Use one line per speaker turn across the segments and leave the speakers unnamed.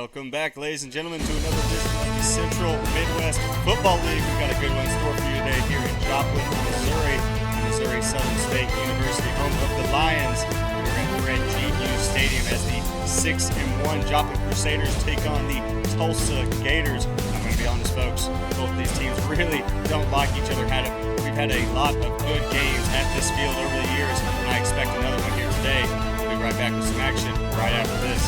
Welcome back, ladies and gentlemen, to another edition of the Central Midwest Football League. We've got a good one in store for you today here in Joplin, Missouri, Missouri Southern State University, home of the Lions. We're at Fred G. Hughes Stadium as the 6-1 Joplin Crusaders take on the Tulsa Gators. I'm going to be honest, folks, both of these teams really don't like each other. We've had a lot of good games at this field over the years, and I expect another one here today. We'll be right back with some action right after this.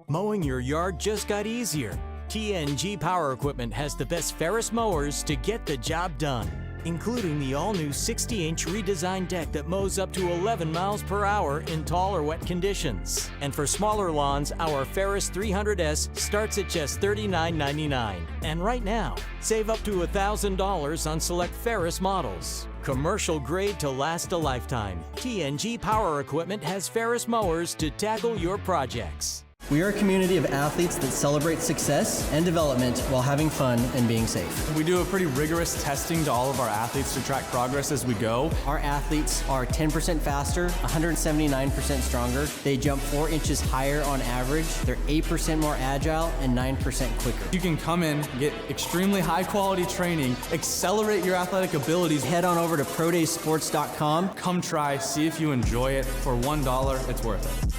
Mowing your yard just got easier. TNG Power Equipment has the best Ferris mowers to get the job done, including the all-new 60-inch redesigned deck that mows up to 11 miles per hour in tall or wet conditions. And for smaller lawns, our Ferris 300S starts at just $39.99. And right now, save up to $1,000 on select Ferris models. Commercial grade to last a lifetime. TNG Power Equipment has Ferris mowers to tackle your projects.
We are a community of athletes that celebrate success and development while having fun and being safe.
We do a pretty rigorous testing to all of our athletes to track progress as we go.
Our athletes are 10% faster, 179% stronger. They jump 4 inches higher on average. They're 8% more agile and 9% quicker.
You can come in, get extremely high quality training, accelerate your athletic abilities.
Head on over to prodaysports.com.
Come try, see if you enjoy it. For $1, it's worth it.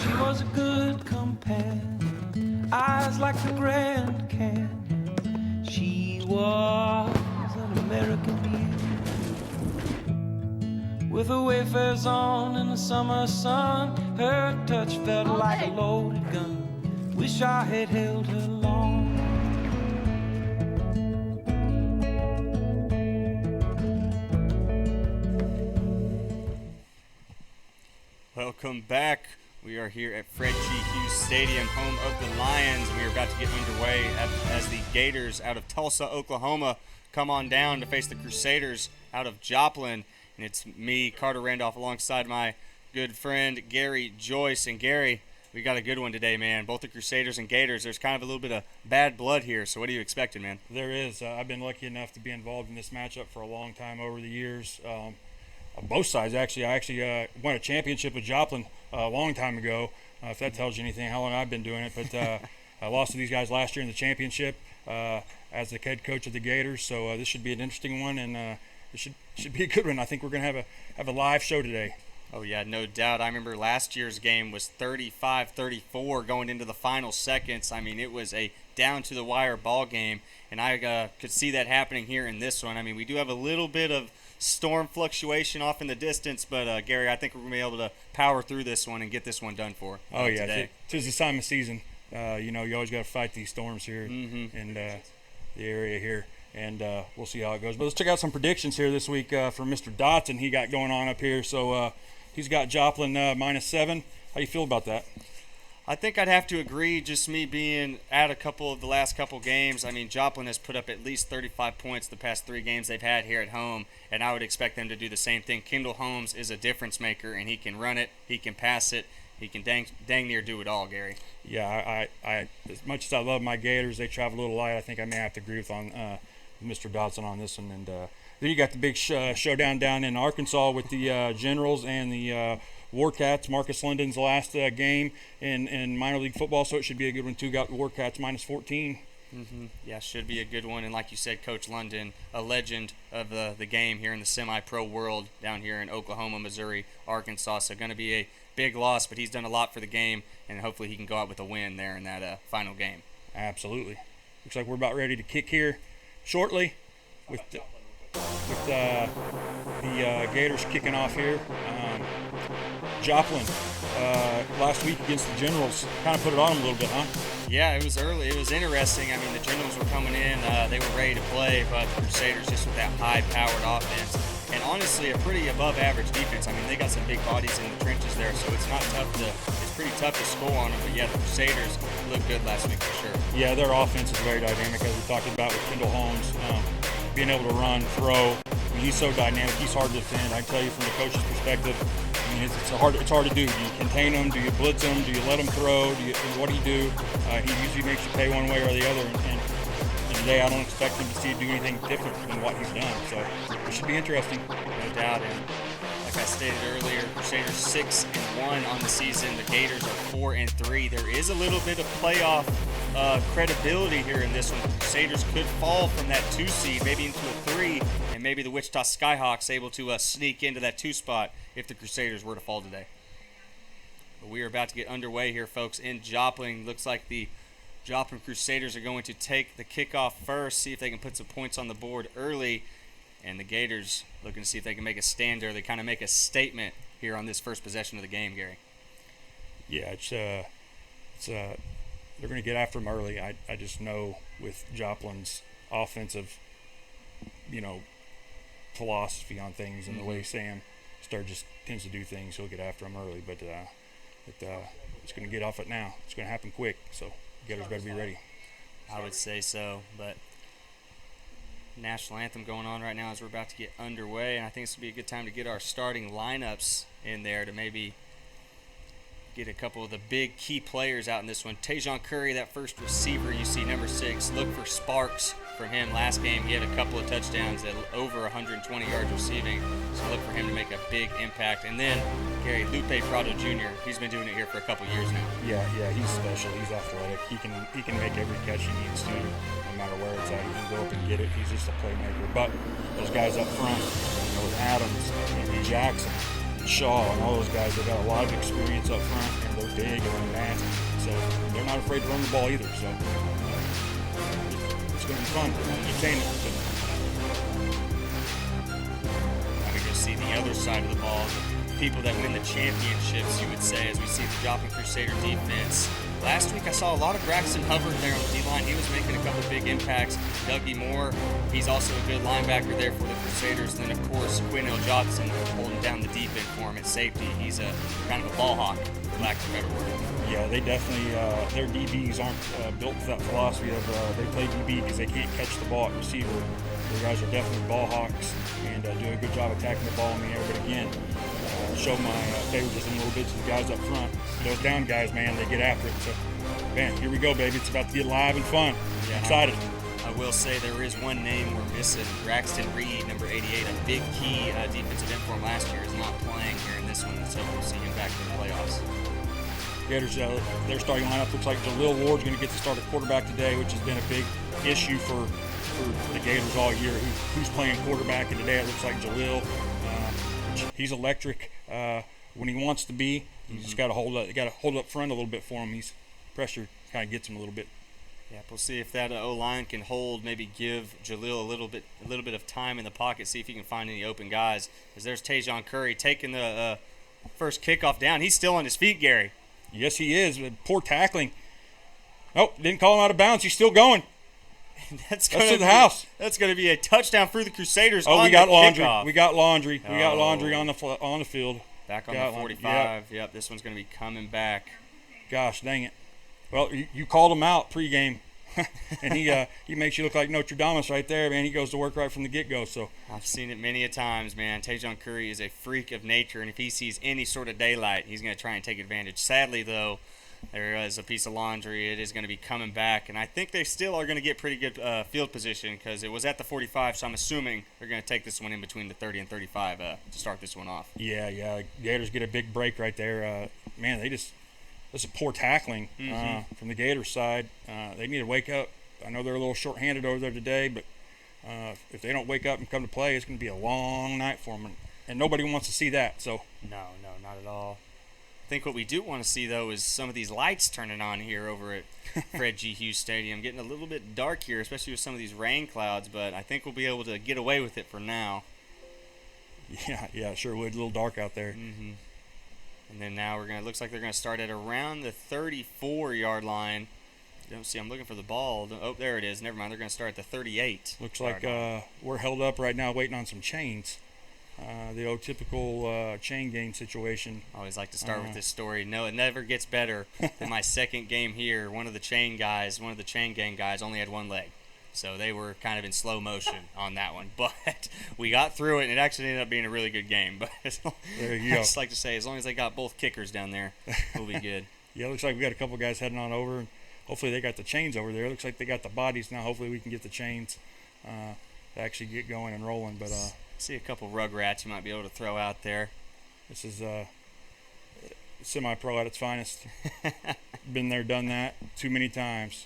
She was a good companion, eyes like the Grand Canyon. She was an American beauty, with her wayfarers on in the summer sun. Her touch felt like a loaded gun. Wish I had held her long.
Welcome back. We are here at Fred G. Hughes Stadium, home of the Lions. We are about to get underway as the Gators out of Tulsa, Oklahoma, come on down to face the Crusaders out of Joplin. And it's me, Carter Randolph, alongside my good friend Gary Joyce. And Gary, we got a good one today, man. Both the Crusaders and Gators. There's kind of a little bit of bad blood here. So what are you expecting, man?
There is. I've been lucky enough to be involved in this matchup for a long time over the years. Both sides, actually. I actually won a championship with Joplin a long time ago, if that tells you anything, how long I've been doing it. But I lost to these guys last year in the championship as the head coach of the Gators. So this should be an interesting one, and it should be a good one. I think we're going to have a live show today.
Oh, yeah, no doubt. I remember last year's game was 35-34 going into the final seconds. I mean, it was a down-to-the-wire ball game, and I could see that happening here in this one. I mean, we do have a little bit of storm fluctuation off in the distance, but Gary, I think we're going to be able to power through this one and get this one done for today.
Tis the time of season. You always got to fight these storms here in the area here, and we'll see how it goes. But let's check out some predictions here this week from Mr. Dotson. He got going on up here, so he's got Joplin -7. How do you feel about that?
I think I'd have to agree, just me being at a couple of the last couple games. I mean, Joplin has put up at least 35 points the past 3 games they've had here at home, and I would expect them to do the same thing. Kendall Holmes is a difference maker, and he can run it, he can pass it, he can dang near do it all, Gary.
Yeah, I as much as I love my Gators, they travel a little light. I think I may have to agree with Mr. Dodson on this one. And then you got the big showdown down in Arkansas with the Generals and the Warcats. Marcus London's last game in minor league football, so it should be a good one too. Got the Warcats -14.
Yeah, should be a good one. And like you said, Coach London, a legend of the game here in the semi-pro world down here in Oklahoma, Missouri, Arkansas. So going to be a big loss, but he's done a lot for the game, and hopefully he can go out with a win there in that final game.
Absolutely. Looks like we're about ready to kick here shortly with the Gators kicking off here. Joplin, last week against the Generals, kind of put it on them a little bit, huh?
Yeah, it was early. It was interesting. I mean, the Generals were coming in. They were ready to play, but the Crusaders just with that high-powered offense. And honestly, a pretty above-average defense. I mean, they got some big bodies in the trenches there, so it's pretty tough to score on them. But yeah, the Crusaders looked good last week for sure.
Yeah, their offense is very dynamic, as we talked about with Kendall Holmes. Being able to run, throw. I mean, he's so dynamic. He's hard to defend. I can tell you from the coach's perspective, I mean, it's hard to do. Do you contain him? Do you blitz him? Do you let him throw? What do you do? He usually makes you pay one way or the other. And today, I don't expect him to do anything different than what he's done. So it should be interesting.
No doubt. And like I stated earlier, Crusaders 6-1 on the season. The Gators are 4-3. There is a little bit of playoff credibility here in this one. The Crusaders could fall from that 2 seed, maybe into a 3, and maybe the Wichita Skyhawks able to sneak into that 2 spot if the Crusaders were to fall today. But we are about to get underway here, folks, in Joplin. Looks like the Joplin Crusaders are going to take the kickoff first, see if they can put some points on the board early, and the Gators looking to see if they can make a stand there. They kind of make a statement here on this first possession of the game, Gary.
Yeah, they're going to get after them early. I just know with Joplin's offensive, philosophy on things and the way Sam just tends to do things, he'll get after them early. But it's going to get off it now. It's going to happen quick, so Gators better be ready.
I would say so, but national anthem going on right now as we're about to get underway, and I think it's going to be a good time to get our starting lineups in there to maybe get a couple of the big key players out in this one. Tajon Curry, that first receiver you see, number 6. Look for sparks from him. Last game he had a couple of touchdowns at over 120 yards receiving, so look for him to make a big impact. And then Gary, Lupe Prado Jr., he's been doing it here for a couple years now.
Yeah, he's special. He's athletic. He can make every catch he needs to, no matter where it's at. He can go up and get it. He's just a playmaker. But those guys up front, with Adams and Jackson, Shaw and all those guys, they've got a lot of experience up front, and they're big and they're nasty, so they're not afraid to run the ball either. So it's going to be fun, entertaining.
Now we just see the other side of the ball, the people that win the championships, you would say, as we see the Joplin Crusader defense. Last week I saw a lot of Braxton Hubbard there on the D-line. He was making a couple big impacts. Dougie Moore, he's also a good linebacker there for the Crusaders. And then, of course, Quinnell Johnson holding down the deep end for him at safety. He's a kind of a ball hawk, for lack of a better word.
Yeah, they definitely, their DBs aren't built with that philosophy of they play DB because they can't catch the ball at receiver. The guys are definitely ball hawks and do a good job attacking the ball in the air. But again, show my favoritism a little bit to the guys up front. Those down guys, man, they get after it. So, man, here we go, baby. It's about to get live and fun. Yeah, excited.
I will say there is one name we're missing. Braxton Reed, number 88, a big key defensive end for him last year, is not playing here in this one. So we'll see him back in the playoffs.
Gators, their starting lineup looks like Jalil Ward's going to get to start at quarterback today, which has been a big issue for the Gators all year. Who's playing quarterback, and today it looks like Jalil. He's electric when he wants to be. He's just got to hold up front a little bit for him. He's pressure kind of gets him a little bit.
Yeah, we'll see if that O-line can hold, maybe give Jalil a little bit of time in the pocket, see if he can find any open guys. As there's Tajon Curry taking the first kickoff down. He's still on his feet, Gary.
Yes, he is. Poor tackling. Nope, didn't call him out of bounds. He's still going.
That's
to the house.
That's going to be a touchdown for the Crusaders.
Oh, we got laundry.
Kickoff.
We got laundry. We got laundry on the field.
Back on the 45. Yep, this one's going to be coming back.
Gosh, dang it. Well, you called him out pregame, and he makes you look like Notre Dame right there, man. He goes to work right from the get-go. So
I've seen it many a times, man. Tajon Curry is a freak of nature, and if he sees any sort of daylight, he's going to try and take advantage. Sadly, though, there is a piece of laundry. It is going to be coming back, and I think they still are going to get pretty good field position because it was at the 45, so I'm assuming they're going to take this one in between the 30 and 35 to start this one off.
Yeah. Gators get a big break right there. Man, that's a poor tackling from the Gators side. They need to wake up I know they're a little short-handed over there today, but if they don't wake up and come to play, it's going to be a long night for them, and nobody wants to see that. So
No, not at all. I think what we do want to see, though, is some of these lights turning on here over at Fred G. Hughes Stadium. Getting a little bit dark here, especially with some of these rain clouds, but I think we'll be able to get away with it for now.
yeah, it sure would. A little dark out there.
Mm-hmm. And then now looks like they're going to start at around the 34-yard line. Don't see, I'm looking for the ball. Oh, there it is. Never mind. They're going to start at the 38.
Looks like we're held up right now waiting on some chains. The old typical chain gang situation.
I always like to start with this story. No, it never gets better than my second game here. One of the chain gang guys only had one leg. So they were kind of in slow motion on that one. But we got through it, and it actually ended up being a really good game. But
there you
I
go.
just like to say, as long as they got both kickers down there, we'll be good.
Yeah, it looks like we got a couple guys heading on over. Hopefully they got the chains over there. It looks like they got the bodies now. Hopefully we can get the chains to actually get going and rolling. But
see a couple rugrats you might be able to throw out there.
this is semi-pro at its finest. Been there, done that too many times.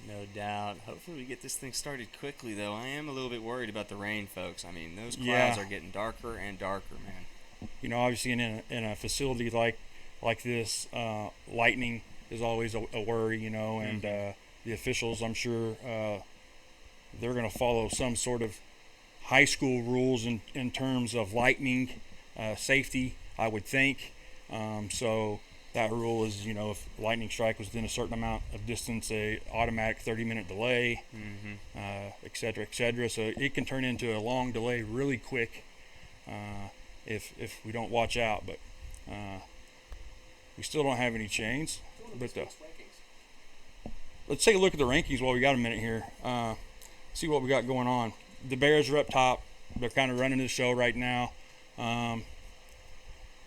No doubt. Hopefully we get this thing started quickly, though. I am a little bit worried about the rain, folks. I mean, those clouds are getting darker and darker, man.
You know, obviously in a facility like this, lightning is always a worry, you know, and the officials, I'm sure, they're going to follow some sort of high school rules in terms of lightning safety, I would think. So that rule is, you know, if lightning strike was within a certain amount of distance, a automatic 30-minute delay, et cetera, et cetera. So it can turn into a long delay really quick if we don't watch out. But we still don't have any chains. But let's take a look at the rankings while we got a minute here. See what we got going on. The Bears are up top. They're kind of running the show right now.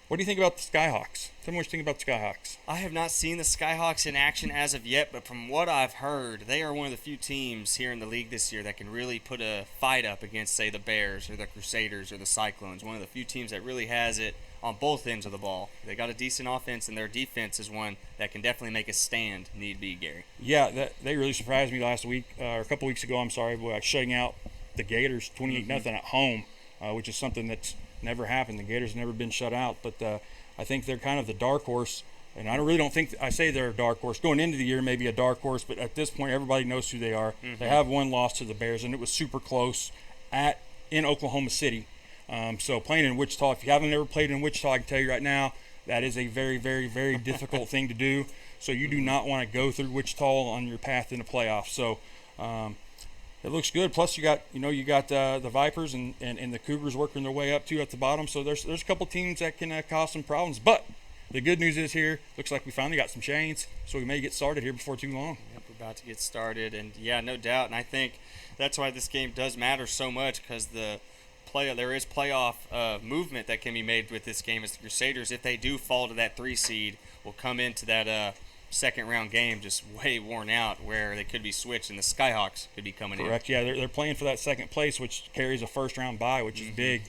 What do you think about the Skyhawks? Tell me what you think about the Skyhawks.
I have not seen the Skyhawks in action as of yet, but from what I've heard, they are one of the few teams here in the league this year that can really put a fight up against, say, the Bears or the Crusaders or the Cyclones. One of the few teams that really has it on both ends of the ball. They got a decent offense, and their defense is one that can definitely make a stand, need be, Gary.
Yeah, they really surprised me last week, or a couple weeks ago, by shutting out the Gators 28-0 at home, which is something that's never happened. The Gators have never been shut out, but I think they're kind of the dark horse, and I really don't think I say they're a dark horse. Going into the year, maybe a dark horse, but at this point, everybody knows who they are. They have one loss to the Bears, and it was super close in Oklahoma City. So playing in Wichita, if you haven't ever played in Wichita, I can tell you right now, that is a very, very, very difficult thing to do. So you do not want to go through Wichita on your path in the playoffs. So it looks good. Plus you got the Vipers and the Cougars working their way up too at the bottom. So there's a couple teams that can cause some problems. But the good news is here, looks like we finally got some chains, so we may get started here before too long.
Yep, we're about to get started, and yeah, no doubt. And I think that's why this game does matter so much, because there is playoff movement that can be made with this game, as the Crusaders, if they do fall to that 3 seed, will come into that second round game just way worn out, where they could be switched and the Skyhawks could be coming
Correct. Yeah, they're playing for that second place, which carries a first round bye, which is big.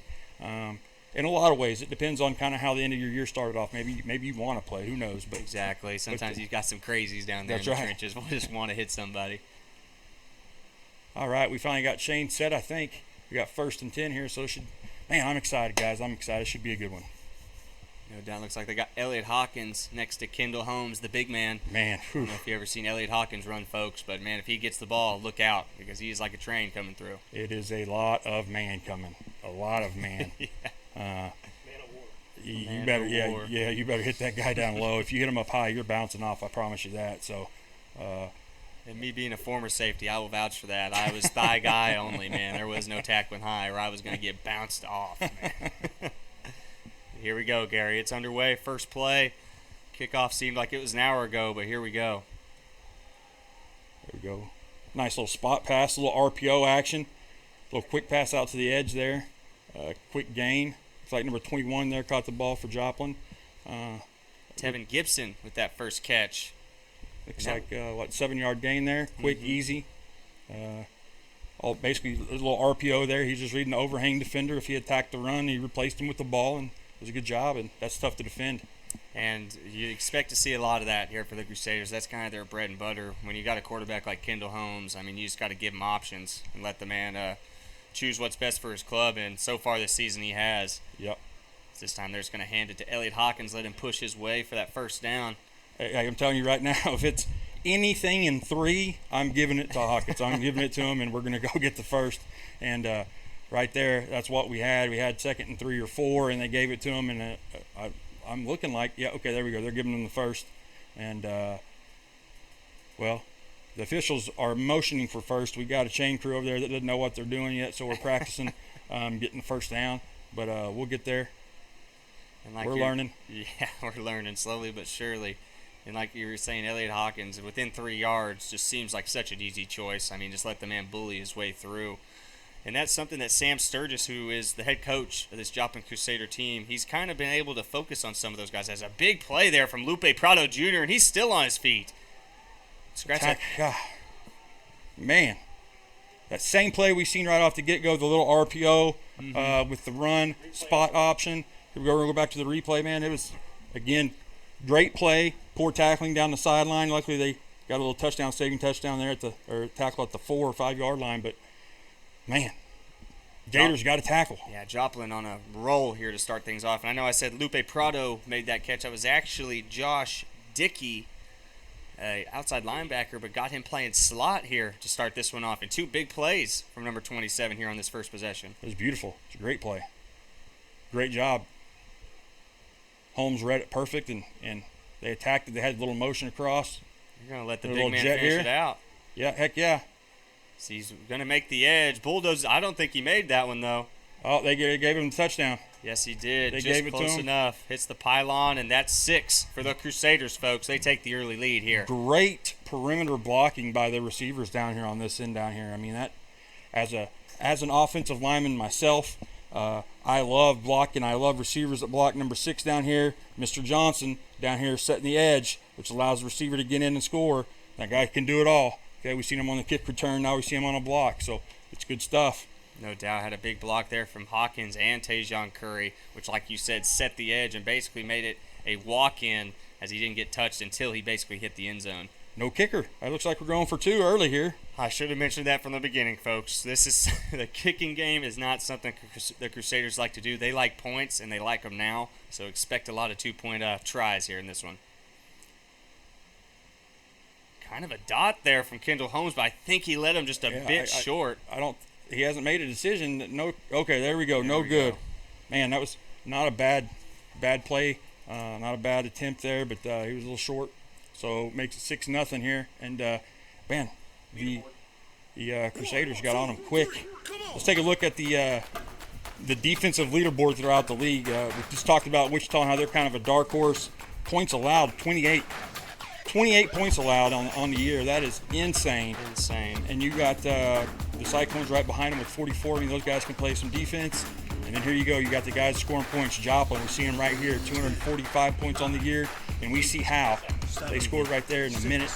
In a lot of ways, it depends on kind of how the end of your year started off. Maybe you want to play, who knows? But
exactly. Sometimes you've got some crazies down there in the trenches. We'll just want to hit somebody.
All right, we finally got Shane set, I think. We got 1st and 10 here, so I'm excited, guys. I'm excited. It should be a good one.
No doubt. Looks like they got Elliott Hawkins next to Kendall Holmes, the big man.
Man,
I don't know if you ever seen Elliott Hawkins run, folks, but man, if he gets the ball, look out, because he is like a train coming through.
It is a lot of man coming. A lot of man.
Yeah.
You better hit that guy down low. If you hit him up high, you're bouncing off. I promise you that. So.
And me being a former safety, I will vouch for that. I was thigh guy only, man. There was no tackling high, or I was going to get bounced off, man. Here we go, Gary. It's underway. First play. Kickoff seemed like it was an hour ago, but here we go.
There we go. Nice little spot pass, a little RPO action. A little quick pass out to the edge there. Quick gain. It's like number 21 there caught the ball for Joplin.
Tevin Gibson with that first catch.
Looks like 7-yard gain there. Quick, easy. Basically a little RPO there. He's just reading the overhang defender. If he attacked the run, he replaced him with the ball, and it was a good job, and that's tough to defend.
And you expect to see a lot of that here for the Crusaders. That's kind of their bread and butter. When you got a quarterback like Kendall Holmes, I mean, you just got to give him options and let the man choose what's best for his club. And so far this season he has.
Yep.
This time they're just going to hand it to Elliot Hawkins, let him push his way for that first down.
Hey, I'm telling you right now, if it's anything in 3, I'm giving it to Hawkins. I'm giving it to him, and we're going to go get the first. And right there, that's what we had. We had 2nd and 3 or 4, and they gave it to him. And I'm looking like, yeah, okay, there we go. They're giving them the first. And, well, the officials are motioning for first. We got a chain crew over there that doesn't know what they're doing yet, so we're practicing getting the first down. But we'll get there.
And like
we're learning.
Yeah, we're learning slowly but surely. And like you were saying, Elliot Hawkins, within 3 yards, just seems like such an easy choice. I mean, just let the man bully his way through. And that's something that Sam Sturgis, who is the head coach of this Joplin Crusader team, he's kind of been able to focus on some of those guys. There's a big play there from Lupe Prado Jr., and he's still on his feet. Scratch that.
Man, that same play we seen right off the get-go, the little RPO with the run spot option. Here we go. We're going to go back to the replay, man. It was, again, great play, poor tackling down the sideline. Luckily, they got a little touchdown, saving touchdown there tackle at the 4 or 5 yard line. But, man, Gators got to tackle.
Yeah, Joplin on a roll here to start things off. And I know I said Lupe Prado made that catch. That was actually Josh Dickey, outside linebacker, but got him playing slot here to start this one off. And 2 big plays from number 27 here on this first possession.
It was beautiful. It's a great play. Great job. Holmes read it perfect, and they attacked it. They had a little motion across.
You're going to let the big man finish it out.
Yeah, heck yeah.
So he's going to make the edge. Bulldoze, I don't think he made that one, though.
Oh, they gave him the touchdown.
Yes, he did.
They
just
gave it
close
to him.
enough. Hits the pylon, and that's 6 for the Crusaders, folks. They take the early lead here.
Great perimeter blocking by the receivers down here on this end down here. I mean, that as an offensive lineman myself, I love blocking. I love receivers that block. Number 6 down here, Mr. Johnson down here setting the edge, which allows the receiver to get in and score. That guy can do it all. Okay, we've seen him on the kick return. Now we see him on a block. So it's good stuff.
No doubt. Had a big block there from Hawkins and Tajon Curry, which, like you said, set the edge and basically made it a walk-in as he didn't get touched until he basically hit the end zone.
No kicker. It looks like we're going for 2 early here.
I should have mentioned that from the beginning, folks. This is the kicking game is not something the Crusaders like to do. They like points, and they like them now. So expect a lot of 2-point tries here in this one. Kind of a dot there from Kendall Holmes, but I think he let him just a bit short.
He hasn't made a decision. No. Okay, there we go. No good. Man, that was not a bad play. Not a bad attempt there, but he was a little short. So makes it 6-0 here. And, man, the Crusaders got on them quick. Let's take a look at the defensive leaderboard throughout the league. We just talked about Wichita and how they're kind of a dark horse. Points allowed, 28. 28 points allowed on the year. That is insane. And you got the Cyclones right behind them with 44. I mean, those guys can play some defense. And then here you go. You got the guys scoring points. Joplin, we see them right here, 245 points on the year. And we see how. They scored right there in a minute,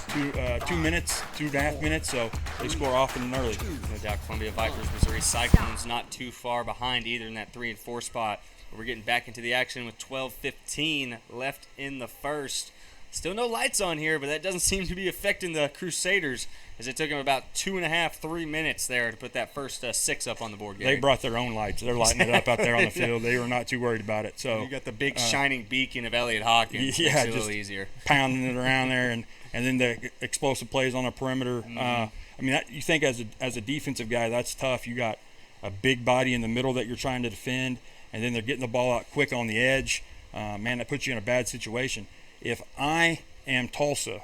2 minutes, 2.5 minutes. So they score often and early.
No doubt. Columbia Vipers, Missouri Cyclones not too far behind either in that 3 and 4 spot. But we're getting back into the action with 12:15 left in the first. Still no lights on here, but that doesn't seem to be affecting the Crusaders, as it took them about 2.5, 3 minutes there to put that first 6 up on the board. Gary.
They brought their own lights. They're lighting it up out there on the field. They were not too worried about it. So
you got the big shining beacon of Elliot Hawkins.
Yeah,
makes it a
just
little easier.
Pounding it around there, and then the explosive plays on the perimeter. I mean, you think as a defensive guy, that's tough. You got a big body in the middle that you're trying to defend, and then they're getting the ball out quick on the edge. Man, that puts you in a bad situation. If I am Tulsa,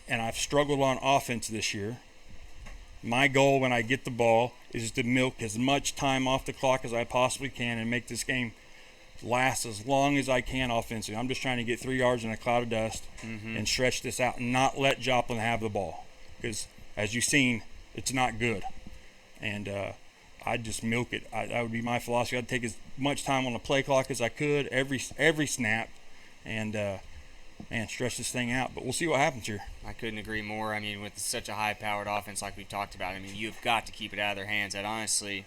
and I've struggled on offense this year, my goal when I get the ball is to milk as much time off the clock as I possibly can and make this game last as long as I can offensively. I'm just trying to get 3 yards in a cloud of dust and stretch this out and not let Joplin have the ball, because as you've seen, it's not good. And I'd just milk it. That would be my philosophy. I'd take as much time on the play clock as I could every snap, and man, stretch this thing out. But we'll see what happens here.
I couldn't agree more. I mean, with such a high-powered offense like we talked about, I mean, you've got to keep it out of their hands. And honestly,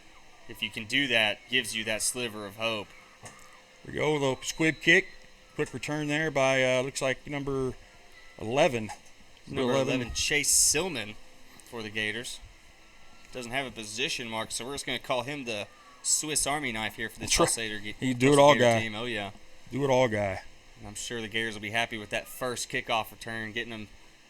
if you can do that, gives you that sliver of hope.
Here we go, a little squib kick. quick return there by, looks like number 11.
Number 11, Chase Silman for the Gators. Doesn't have a position mark, so we're just going to call him the Swiss Army knife here for the Tulsa Gators.
He do it all guy.
Team. Oh, yeah.
Do it all guy.
And I'm sure the Gators will be happy with that first kickoff return, getting them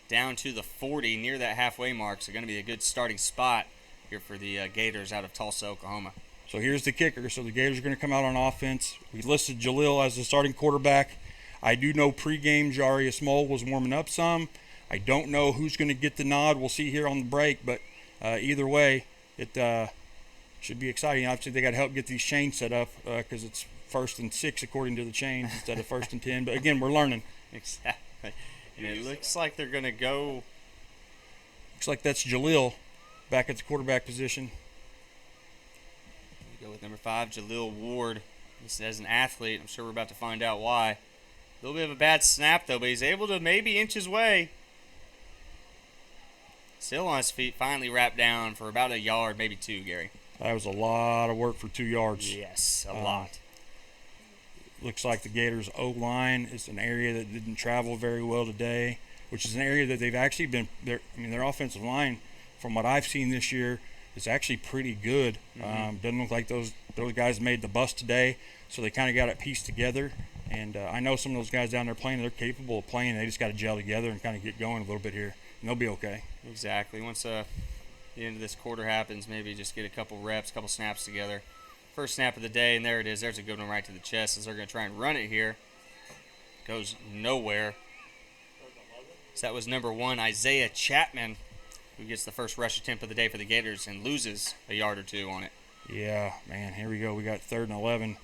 down to the 40, near that halfway mark. So going to be a good starting spot here for the Gators out of Tulsa, Oklahoma.
So here's the kicker. So the Gators are going to come out on offense. We listed Jalil as the starting quarterback. I do know pregame Jarius Moll was warming up some. I don't know who's going to get the nod. We'll see here on the break, but either way, it should be exciting. Obviously, they got to help get these chains set up because it's 1st and 6 according to the chains instead of 1st and 10. But again, we're learning.
Exactly. And it looks like they're going to go.
Looks like that's Jalil back at the quarterback position.
We go with number 5, Jalil Ward. This as an athlete, I'm sure we're about to find out why. A little bit of a bad snap, though, but he's able to maybe inch his way. Still on his feet, finally wrapped down for about a yard, maybe 2, Gary.
That was a lot of work for 2 yards.
Yes, a lot.
Looks like the Gators O-line is an area that didn't travel very well today, which is an area that they've actually been their offensive line, from what I've seen this year, is actually pretty good. Doesn't look like those guys made the bus today, so they kind of got it pieced together. And I know some of those guys down there playing, they're capable of playing. They just got to gel together and kind of get going a little bit here, and they'll be okay.
Exactly. Once the end of this quarter happens, maybe just get a couple reps, a couple snaps together. First snap of the day, and there it is. There's a good one right to the chest as they're going to try and run it here. Goes nowhere. So that was number 1, Isaiah Chapman, who gets the first rush attempt of the day for the Gators and loses a yard or 2 on it.
Yeah, man, here we go. We got 3rd and 11.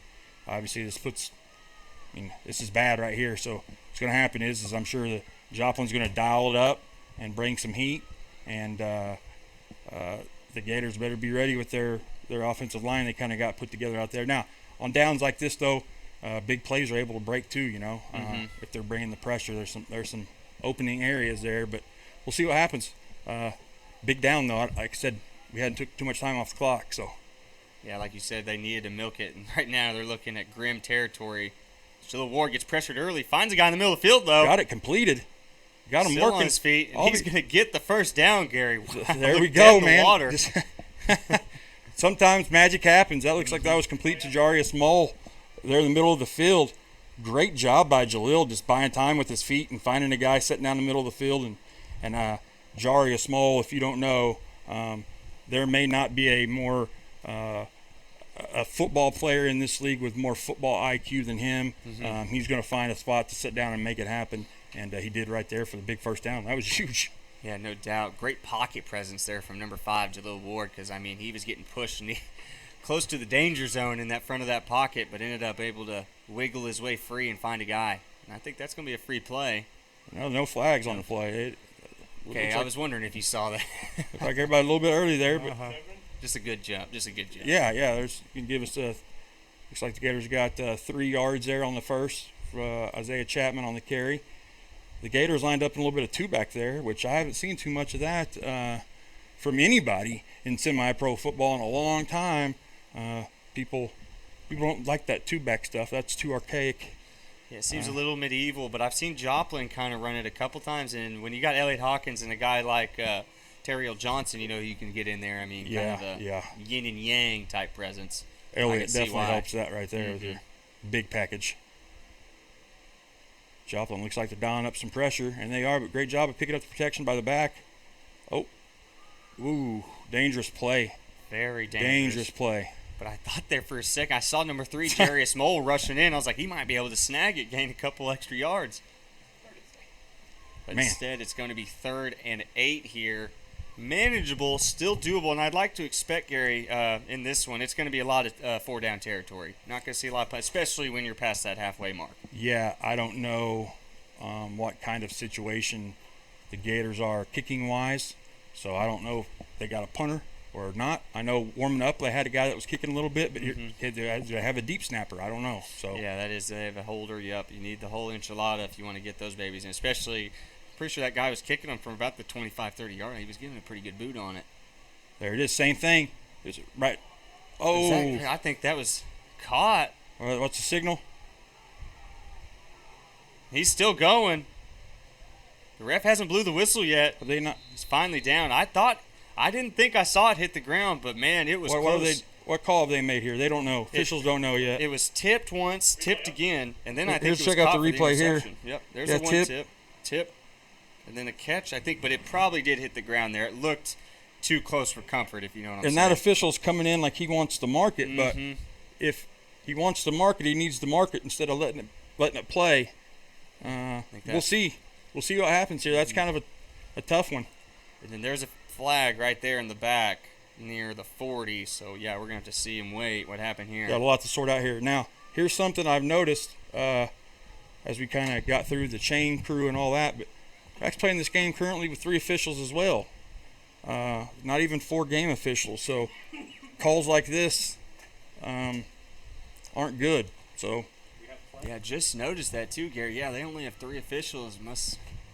Obviously, this is bad right here. So what's going to happen is I'm sure the Joplin's going to dial it up and bring some heat, and the Gators better be ready with their offensive line. They kind of got put together out there. Now, on downs like this, though, big plays are able to break too, if they're bringing the pressure. There's some opening areas there, but we'll see what happens. Big down, though. Like I said, we hadn't took too much time off the clock, so.
Yeah, like you said, they needed to milk it, and right now they're looking at grim territory. Jalil Ward gets pressured early, finds a guy in the middle of the field, though.
Got it completed. Got him
Still
working.
On his feet, and he's going to get the first down, Gary. Wow,
there we go,
the
man.
Water.
Sometimes magic happens. That looks like that was complete to Jarius Moll there in the middle of the field. Great job by Jalil, just buying time with his feet and finding a guy sitting down in the middle of the field. And Jarius Moll, if you don't know, there may not be a more a football player in this league with more football IQ than him. He's going to find a spot to sit down and make it happen, and he did right there for the big first down. That was huge.
Yeah, no doubt. Great pocket presence there from number 5, Jalil Ward, because, he was getting pushed and close to the danger zone in that front of that pocket, but ended up able to wiggle his way free and find a guy. And I think that's going to be a free play.
No flags on the play.
Okay, I was wondering if you saw that.
Looked like everybody a little bit early there, but
Just a good jump.
Yeah. You can give us looks like the Gators got 3 yards there on the first for Isaiah Chapman on the carry. The Gators lined up in a little bit of 2 back there, which I haven't seen too much of that from anybody in semi-pro football in a long time. People don't like that 2-back stuff. That's too archaic.
Yeah, it seems a little medieval, but I've seen Joplin kind of run it a couple times, and when you got Elliott Hawkins and a guy like Terriel Johnson, you can get in there. Kind of a yin and yang type presence.
Elliott definitely helps that right there with your big package. Joplin looks like they're dialing up some pressure, and they are, but great job of picking up the protection by the back. Dangerous play.
Very
Dangerous play.
But I thought there for a second, I saw number 3, Jarius Moll, rushing in. I was like, he might be able to snag it, gain a couple extra yards. But instead, it's going to be 3rd and 8 here. Manageable, still doable, and I'd like to expect, Gary, in this one, it's going to be a lot of 4-down territory. Not going to see a lot of, especially when you're past that halfway mark.
Yeah, I don't know what kind of situation the Gators are kicking-wise, so I don't know if they got a punter or not. I know warming up, they had a guy that was kicking a little bit, but they have a deep snapper. I don't know. So
yeah, that is, they have a holder. Yep, you need the whole enchilada if you want to get those babies in, especially. Pretty sure that guy was kicking them from about the 25-30 yard line. He was giving a pretty good boot on it.
There it is. Same thing. Is it right? Oh.
I think that was caught.
What's the signal?
He's still going. The ref hasn't blew the whistle yet.
Are they not?
He's finally down. I didn't think I saw it hit the ground, but man, it was close.
What call have they made here? They don't know. Officials don't know yet.
It was tipped once, tipped again, and then I think
Here's
it was
check out
caught
the
for
replay here.
interception. Yep, there's a one tip, and then a catch, I think, but it probably did hit the ground there. It looked too close for comfort, if you know what I'm saying.
And that official's coming in like he wants to mark it, but if he wants to mark it, he needs to mark it instead of letting it play. We'll see. We'll see what happens here. That's kind of a tough one.
And then there's a flag right there in the back near the 40. So, yeah, we're going to have to see and wait what happened here.
Got a lot to sort out here. Now, here's something I've noticed as we kind of got through the chain crew and all that. But Jack's playing this game currently with 3 officials as well. Not even 4 game officials. So calls like this aren't good. So
yeah, just noticed that too, Gary. Yeah, they only have 3 officials.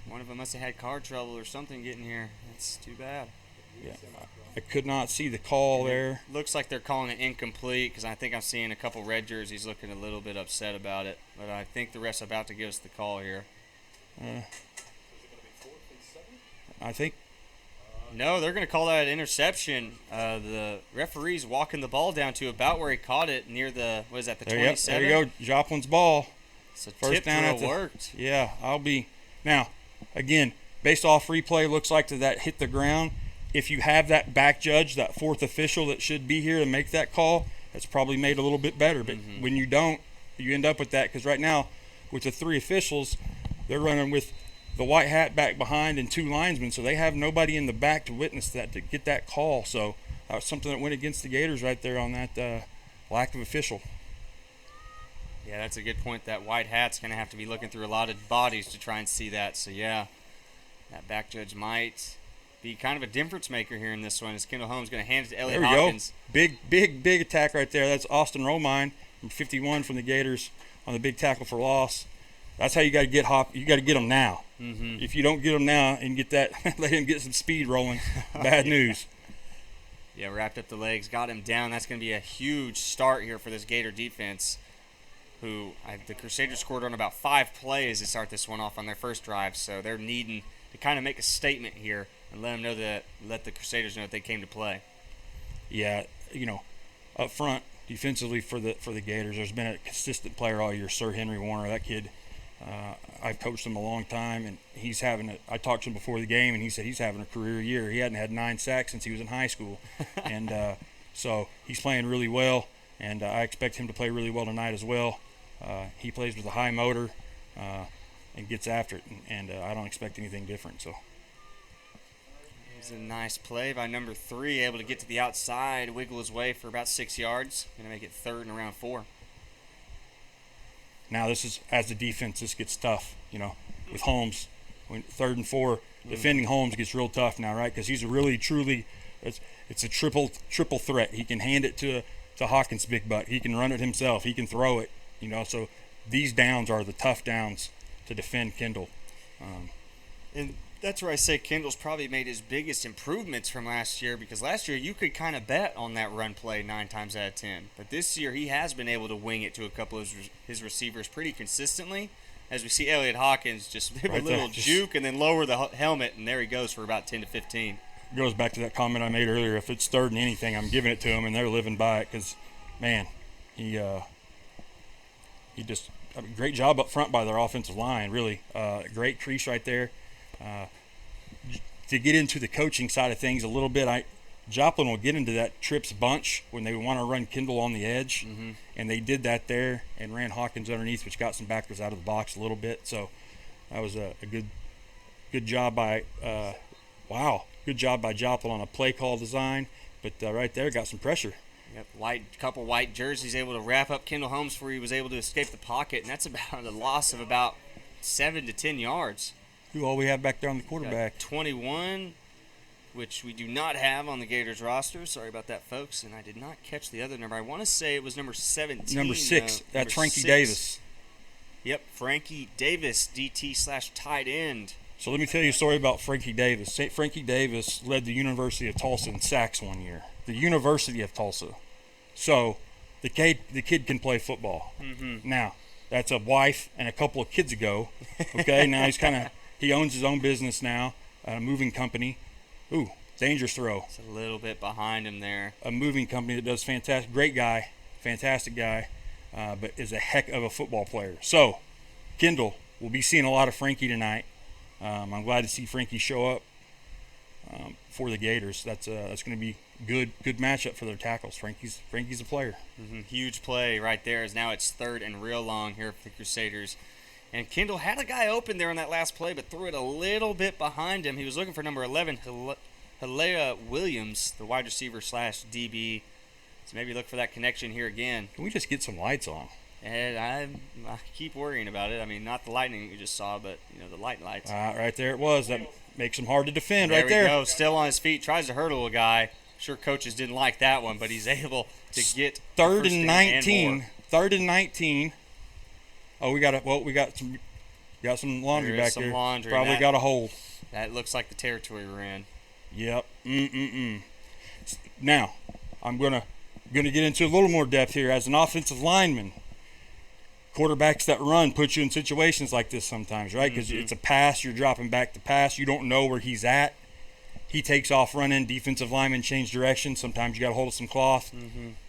One of them must have had car trouble or something getting here. That's too bad.
Yeah, I could not see the call there.
Looks like they're calling it incomplete because I think I'm seeing a couple red jerseys looking a little bit upset about it. But I think the ref's about to give us the call here.
I think.
No, they're going to call that an interception. The referee's walking the ball down to about where he caught it near the, what is that, the 27?
There you go, Joplin's ball.
So
First down at the,
worked.
Yeah, now, again, based off replay, looks like that hit the ground. If you have that back judge, that 4th official that should be here to make that call, that's probably made a little bit better. But when you don't, you end up with that. Because right now, with the 3 officials, they're running with the white hat back behind and 2 linesmen, so they have nobody in the back to witness that, to get that call. So that was something that went against the Gators right there on that lack of official.
Yeah, that's a good point. That white hat's going to have to be looking through a lot of bodies to try and see that. So, yeah, that back judge might be kind of a difference maker here in this one. As Kendall Holmes going to hand it to Elliot Hawkins.
There we go. Big attack right there. That's Austin Romine, 51 from the Gators on the big tackle for loss. That's how you got to get Hop. You got to get him now. If you don't get him now and get that, let him get some speed rolling. Bad news.
Yeah, wrapped up the legs, got him down. That's going to be a huge start here for this Gator defense. The Crusaders scored on about 5 plays to start this one off on their first drive. So they're needing to kind of make a statement here and let the Crusaders know that they came to play.
Yeah, up front defensively for the Gators, there's been a consistent player all year, Sir Henry Warner. That kid, I've coached him a long time, and I talked to him before the game, and he said he's having a career year. He hadn't had 9 sacks since he was in high school, and so he's playing really well, and I expect him to play really well tonight as well. He plays with a high motor and gets after it, and I don't expect anything different. So.
It's a nice play by number 3, able to get to the outside, wiggle his way for about 6 yards. Going to make it 3rd and around 4.
Now this is, as the defense, this gets tough, with Holmes. When 3rd and 4, defending Holmes gets real tough now, right? Because he's it's a triple threat. He can hand it to Hawkins' big butt. He can run it himself. He can throw it, So these downs are the tough downs to defend Kendall.
And that's where I say Kendall's probably made his biggest improvements from last year, because last year you could kind of bet on that run play 9 times out of 10. But this year he has been able to wing it to a couple of his receivers pretty consistently. As we see Elliot Hawkins just give a little juke and then lower the helmet, and there he goes for about 10 to 15.
Goes back to that comment I made earlier. If it's 3rd and anything, I'm giving it to him, and they're living by it because, man, he just great job up front by their offensive line, really. Great crease right there. To get into the coaching side of things a little bit, Joplin will get into that trips bunch when they want to run Kendall on the edge, and they did that there and ran Hawkins underneath, which got some backers out of the box a little bit. So that was a good job by good job by Joplin on a play call design, but right there got some pressure.
Yep, couple white jerseys able to wrap up Kendall Holmes where he was able to escape the pocket, and that's about a loss of about 7 to 10 yards.
Who all we have back there on the quarterback?
21, which we do not have on the Gators roster. Sorry about that, folks. And I did not catch the other number. I want to say it was number 17.
Number 6. That's Frankie Davis.
Yep, Frankie Davis, DT/tight end.
So let me tell you a story about Frankie Davis. Frankie Davis led the University of Tulsa in sacks one year. The University of Tulsa. So the kid can play football. Now, That's a wife and a couple of kids ago. Okay, now he owns his own business now, a moving company. Ooh, dangerous throw.
It's a little bit behind him there.
A moving company that does fantastic, great guy, fantastic guy, but is a heck of a football player. So, Kendall, we'll be seeing a lot of Frankie tonight. I'm glad to see Frankie show up for the Gators. That's going to be good matchup for their tackles. Frankie's a player.
Huge play right there, as now it's 3rd and real long here for the Crusaders. And Kendall had a guy open there on that last play, but threw it a little bit behind him. He was looking for number 11, Halea Williams, the wide receiver / DB. So maybe look for that connection here again.
Can we just get some lights on?
And I keep worrying about it. I mean, not the lightning you just saw, but the lights.
Right there it was. That makes him hard to defend.
There
right there.
we go. Still on his feet. Tries to hurdle a guy. Sure, coaches didn't like that one, but he's able to get
3rd and 19. 3rd and 19. Oh, we got some laundry back there.
Laundry.
Probably got a hold.
That looks like the territory we're in.
Yep. Now, I'm gonna get into a little more depth here. As an offensive lineman, quarterbacks that run put you in situations like this sometimes, right? Because it's a pass, you're dropping back to pass, you don't know where he's at. He takes off running, defensive lineman change direction. Sometimes you got a hold of some cloth.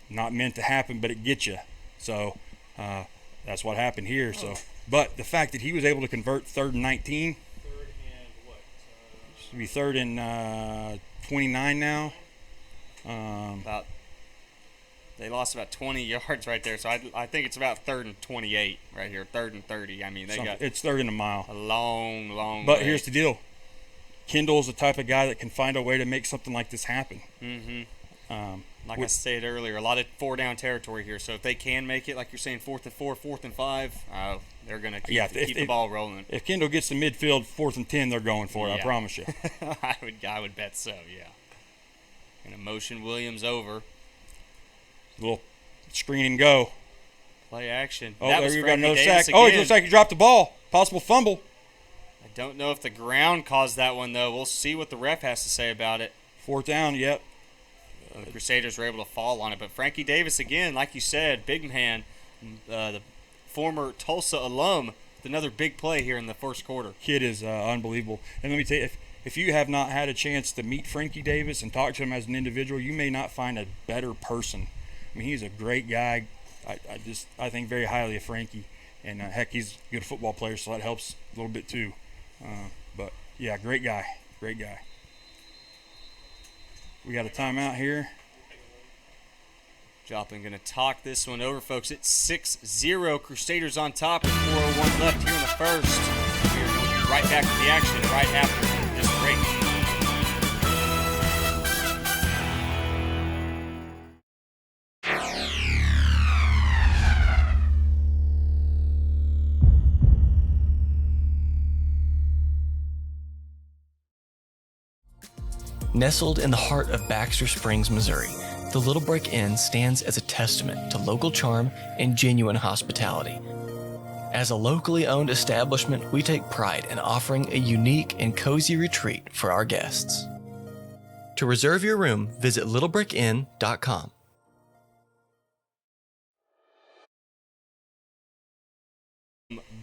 Not meant to happen, but it gets you. So that's what happened here. So, but the fact that he was able to convert 3rd and 19.
3rd and what?
Should be 3rd and 29 now.
They lost about 20 yards right there, so I think it's about 3rd and 28 right here, 3rd and 30. I mean,
It's 3rd and a mile.
A long
But
way.
here's the deal. Kendall's the type of guy that can find a way to make something like this happen.
Like I said earlier, a lot of 4-down territory here. So if they can make it, like you're saying, 4th and 4, 4th and 5, they're going to keep the ball rolling.
If Kendall gets to midfield, 4th and 10, they're going for it. I promise you.
I would bet so. Yeah. Going to motion Williams over.
Little screen and go.
Play action.
Oh, there you got another sack. Oh, it looks like he dropped the ball. Possible fumble.
I don't know if the ground caused that one, though. We'll see what the ref has to say about it.
4th down, yep.
The Crusaders were able to fall on it. But Frankie Davis, again, like you said, big man, the former Tulsa alum, with another big play here in the first quarter.
Kid is unbelievable. And let me tell you, if you have not had a chance to meet Frankie Davis and talk to him as an individual, you may not find a better person. I mean, he's a great guy. I think very highly of Frankie. And, heck, he's a good football player, so that helps a little bit too. But, yeah, great guy. Great guy. We got a timeout here.
Joplin going to talk this one over, folks. It's 6-0. Crusaders on top with 4:01 left here in the first. We are going to be right back to the action right after this break.
Nestled in the heart of Baxter Springs, Missouri, the Little Brick Inn stands as a testament to local charm and genuine hospitality. As a locally owned establishment, we take pride in offering a unique and cozy retreat for our guests. To reserve your room, visit littlebrickinn.com.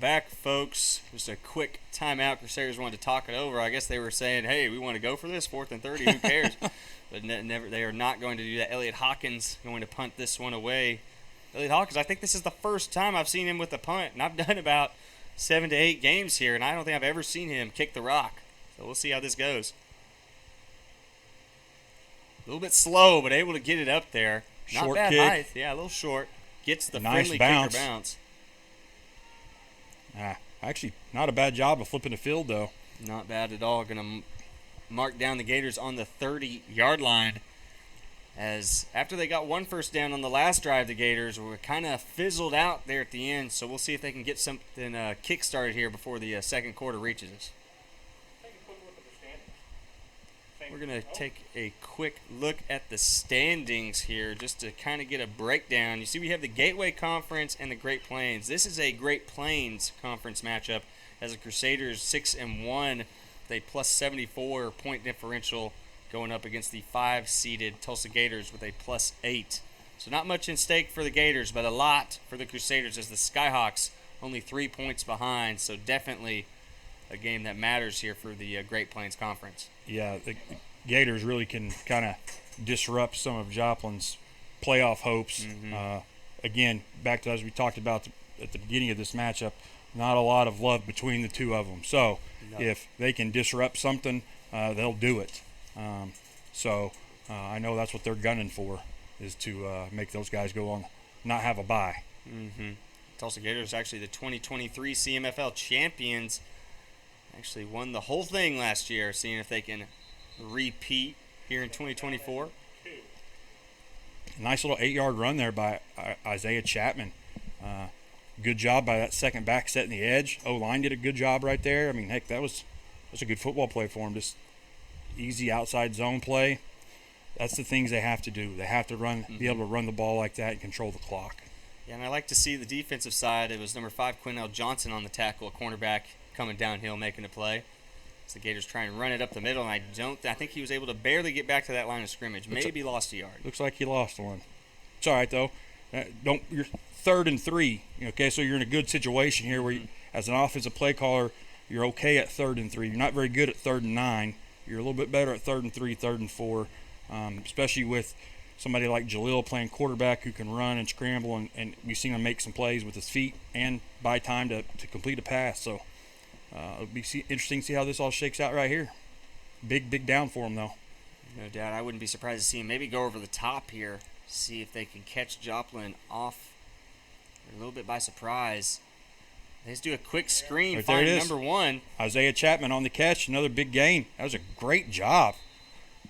Back, folks. Just a quick timeout. Crusaders wanted to talk it over. I guess they were saying, hey, we want to go for this, 4th and 30, who cares? But never. They are not going to do that. Elliot Hawkins going to punt this one away. Elliot Hawkins, I think this is the first time I've seen him with a punt, and I've done about 7 to 8 games here, and I don't think I've ever seen him kick the rock. So we'll see how this goes. A little bit slow, but able to get it up there. Not
Short
bad
kick.
height. Yeah, a little short. Gets the
Nice
friendly
bounce.
kicker bounce.
Actually, not a bad job of flipping the field, though.
Not bad at all. Going to mark down the Gators on the 30-yard line. As after they got one first down on the last drive, the Gators were kind of fizzled out there at the end. So we'll see if they can get something kick-started here before the second quarter reaches us. We're going to take a quick look at the standings here just to kind of get a breakdown. You see we have the Gateway Conference and the Great Plains. This is a Great Plains Conference matchup as the Crusaders 6-1 with a plus 74 point differential going up against the 5-seeded Tulsa Gators with a plus 8. So not much in stake for the Gators, but a lot for the Crusaders as the Skyhawks only 3 points behind, so definitely a game that matters here for the Great Plains Conference.
Yeah, the Gators really can kind of disrupt some of Joplin's playoff hopes. Again, back to as we talked about at the beginning of this matchup, not a lot of love between the two of them. So if they can disrupt something, they'll do it. I know that's what they're gunning for, is to make those guys go on, not have a bye.
Tulsa Gators actually the 2023 CMFL champions. Actually won the whole thing last year, seeing if they can repeat here in 2024.
Nice little 8-yard run there by Isaiah Chapman. Good job by that second back setting the edge. O-line did a good job right there. I mean, heck, that was a good football play for him. Just easy outside zone play. That's the things they have to do. They have to be able to run the ball like that and control the clock.
Yeah, and I like to see the defensive side. It was number 5, Quinnell Johnson on the tackle, a cornerback coming downhill making a play. So the Gators trying to run it up the middle, and I think he was able to barely get back to that line of scrimmage. Maybe lost a yard.
Looks like he lost one. It's all right, though. You're 3rd and 3. Okay, so you're in a good situation here where, as an offensive play caller, you're okay at 3rd and 3. You're not very good at 3rd and 9. You're a little bit better at 3rd and 3, 3rd and 4, especially with somebody like Jalil playing quarterback who can run and scramble, and we've seen him make some plays with his feet and buy time to complete a pass. So it'll be interesting to see how this all shakes out right here. Big down for him, though.
No doubt. I wouldn't be surprised to see him maybe go over the top here, see if they can catch Joplin off a little bit by surprise. They just do a quick screen,
right,
find number 1.
Isaiah Chapman on the catch, another big gain. That was a great job.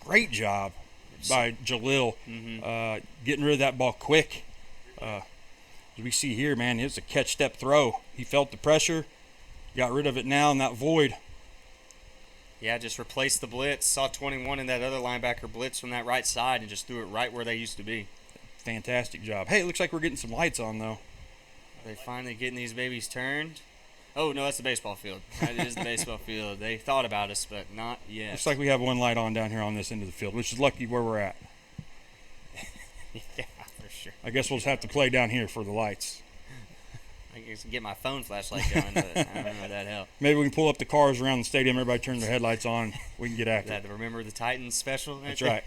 Great job by Jalil, getting rid of that ball quick. As we see here, man, it's a catch-step throw. He felt the pressure, got rid of it now in that void.
Yeah, just replaced the blitz. Saw 21 in that other linebacker blitz from that right side and just threw it right where they used to be.
Fantastic job. Hey, it looks like we're getting some lights on, though.
Are they finally getting these babies turned? Oh, no, that's the baseball field. That is the baseball field. They thought about us, but not yet.
Looks like we have one light on down here on this end of the field, which is lucky where we're at.
Yeah, for sure.
I guess we'll just have to play down here for the lights.
I guess get my phone flashlight going, but I don't know if that helped.
Maybe we can pull up the cars around the stadium, everybody turn their headlights on, we can get after
That the Remember the Titans special?
That's right.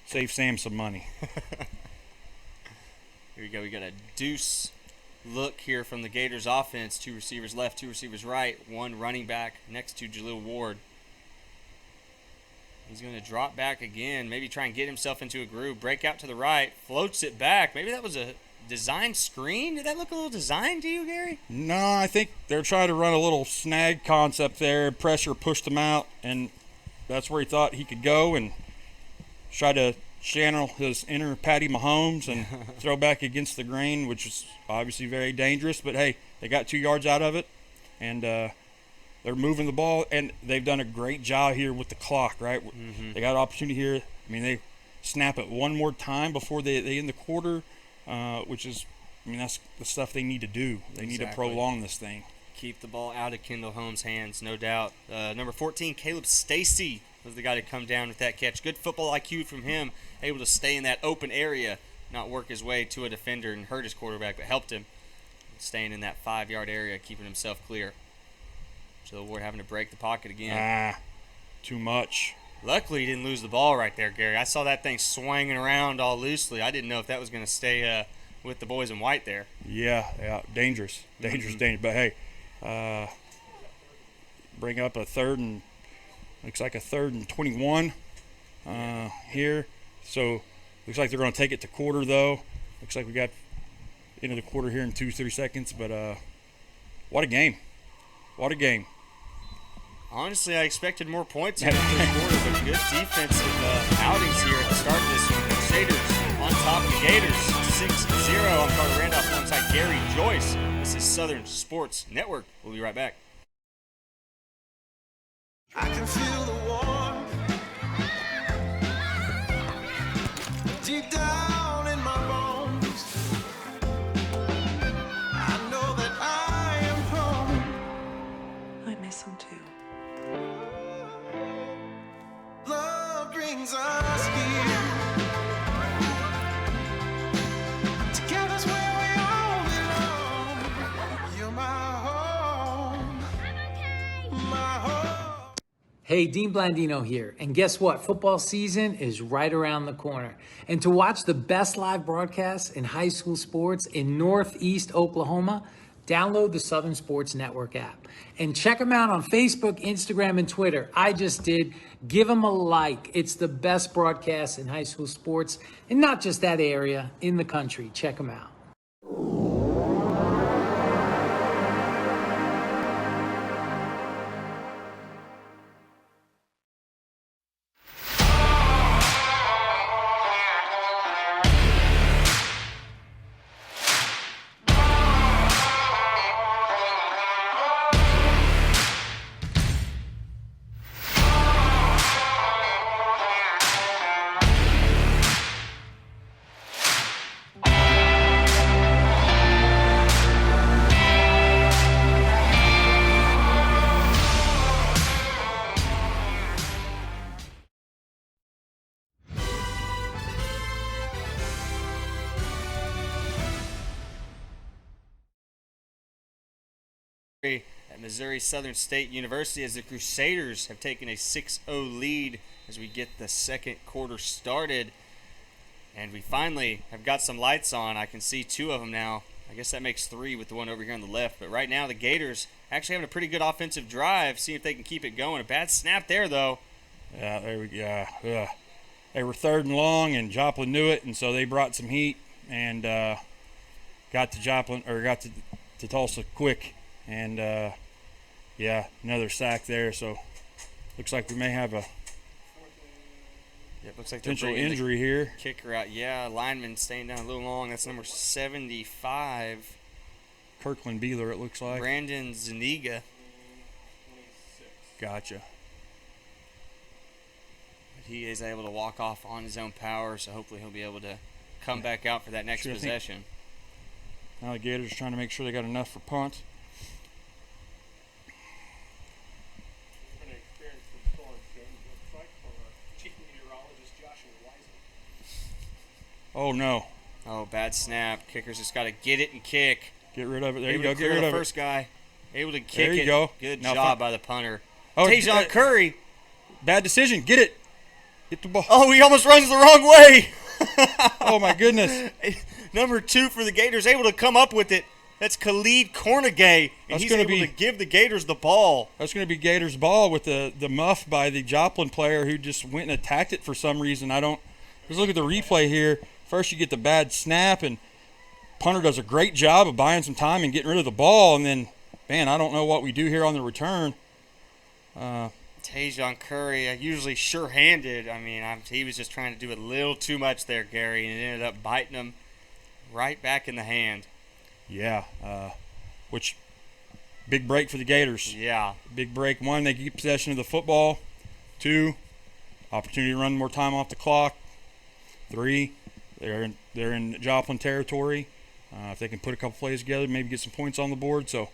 Save Sam some money.
Here we go. We got a deuce look here from the Gators offense. 2 receivers left, 2 receivers right, 1 running back next to Jalil Ward. He's going to drop back again, maybe try and get himself into a groove, break out to the right, floats it back. Maybe that was a design screen. Did that look a little designed to you, Gary?
No, I think they're trying to run a little snag concept there. Pressure pushed him out, and that's where he thought he could go and try to channel his inner Patty Mahomes and throw back against the grain, which is obviously very dangerous. But, hey, they got 2 yards out of it, and they're moving the ball, and they've done a great job here with the clock, right? They got an opportunity here. I mean, they snap it one more time before they end the quarter, which is, I mean, that's the stuff they need to do. They need to prolong this thing.
Keep the ball out of Kendall Holmes' hands, no doubt. Number 14, Caleb Stacy, was the guy to come down with that catch. Good football IQ from him, able to stay in that open area, not work his way to a defender and hurt his quarterback, but helped him staying in that 5-yard area, keeping himself clear. So Ward having to break the pocket again.
Too much.
Luckily, he didn't lose the ball right there, Gary. I saw that thing swinging around all loosely. I didn't know if that was going to stay with the boys in white there.
Yeah, dangerous. Dangerous. But, hey, bring up a looks like a 3rd and 21 here. So, looks like they're going to take it to quarter, though. Looks like we got into the quarter here in 2-3 seconds. But what a game. What a game.
Honestly, I expected more points in the third quarter, but good defensive outings here at the start of this one. Crusaders on top of the Gators, 6-0. I'm Carter Randolph alongside Gary Joyce. This is Southern Sports Network. We'll be right back.
I can feel the warmth deep down in my bones. I know that I am home.
I miss him too.
Love brings us here. Together's where we all belong. You're
Hey, Dean Blandino here. And guess what? Football season is right around the corner. And to watch the best live broadcasts in high school sports in Northeast Oklahoma, download the Southern Sports Network app. And check them out on Facebook, Instagram, and Twitter. I just did. Give them a like. It's the best broadcast in high school sports, and not just that area, in the country. Check them out.
At Missouri Southern State University, as the Crusaders have taken a 6-0 lead as we get the second quarter started. And we finally have got some lights on. I can see two of them now. I guess that makes three with the one over here on the left. But right now the Gators actually having a pretty good offensive drive. See if they can keep it going. A bad snap there, though.
Yeah, there we go. They were 3rd and long, and Joplin knew it, and so they brought some heat and got to Tulsa quick. And, yeah, another sack there. So, looks like we may have a
looks like
potential injury here.
Kicker out. Yeah, lineman staying down a little long. That's number 75.
Kirkland Beeler, it looks like.
Brandon Zuniga.
Gotcha.
He is able to walk off on his own power, so hopefully he'll be able to come back out for that next possession.
Now the Gators are trying to make sure they got enough for punt. Oh, no.
Oh, bad snap. Kicker's just got to get it and kick.
Get rid of it. There you go. Get rid of it.
First guy. Able to kick it.
There you go.
Good job by the punter.
Oh,
Tajon Curry.
Bad decision. Get it. Get the ball.
Oh, he almost runs the wrong way.
Oh, my goodness.
Number 2 for the Gators, able to come up with it. That's Khalid Cornegay, and he's able to give the Gators the ball.
That's going to be Gators' ball with the muff by the Joplin player who just went and attacked it for some reason. Let's look at the replay here. First, you get the bad snap, and punter does a great job of buying some time and getting rid of the ball. And then, man, I don't know what we do here on the return.
Tajon Curry, usually sure-handed. I mean, he was just trying to do a little too much there, Gary, and it ended up biting him right back in the hand.
Yeah, which big break for the Gators.
Yeah.
Big break. 1, they get possession of the football. 2, opportunity to run more time off the clock. 3, they're in Joplin territory. If they can put a couple plays together, maybe get some points on the board. So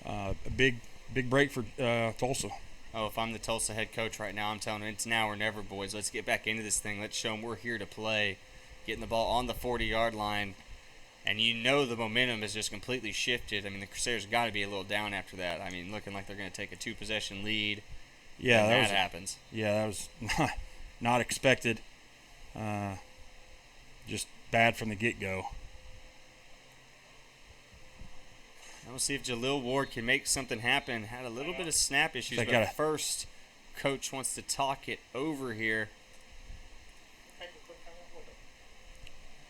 a big break for Tulsa.
Oh, if I'm the Tulsa head coach right now, I'm telling them it's now or never, boys. Let's get back into this thing. Let's show them we're here to play. Getting the ball on the 40-yard line. And you know the momentum has just completely shifted. I mean, the Crusaders got to be a little down after that. I mean, looking like they're going to take a 2-possession lead.
Yeah,
that happens.
Yeah, that was not expected. Just bad from the get-go.
We'll see if Jalil Ward can make something happen. Had a little bit of snap issues, but first, coach wants to talk it over here.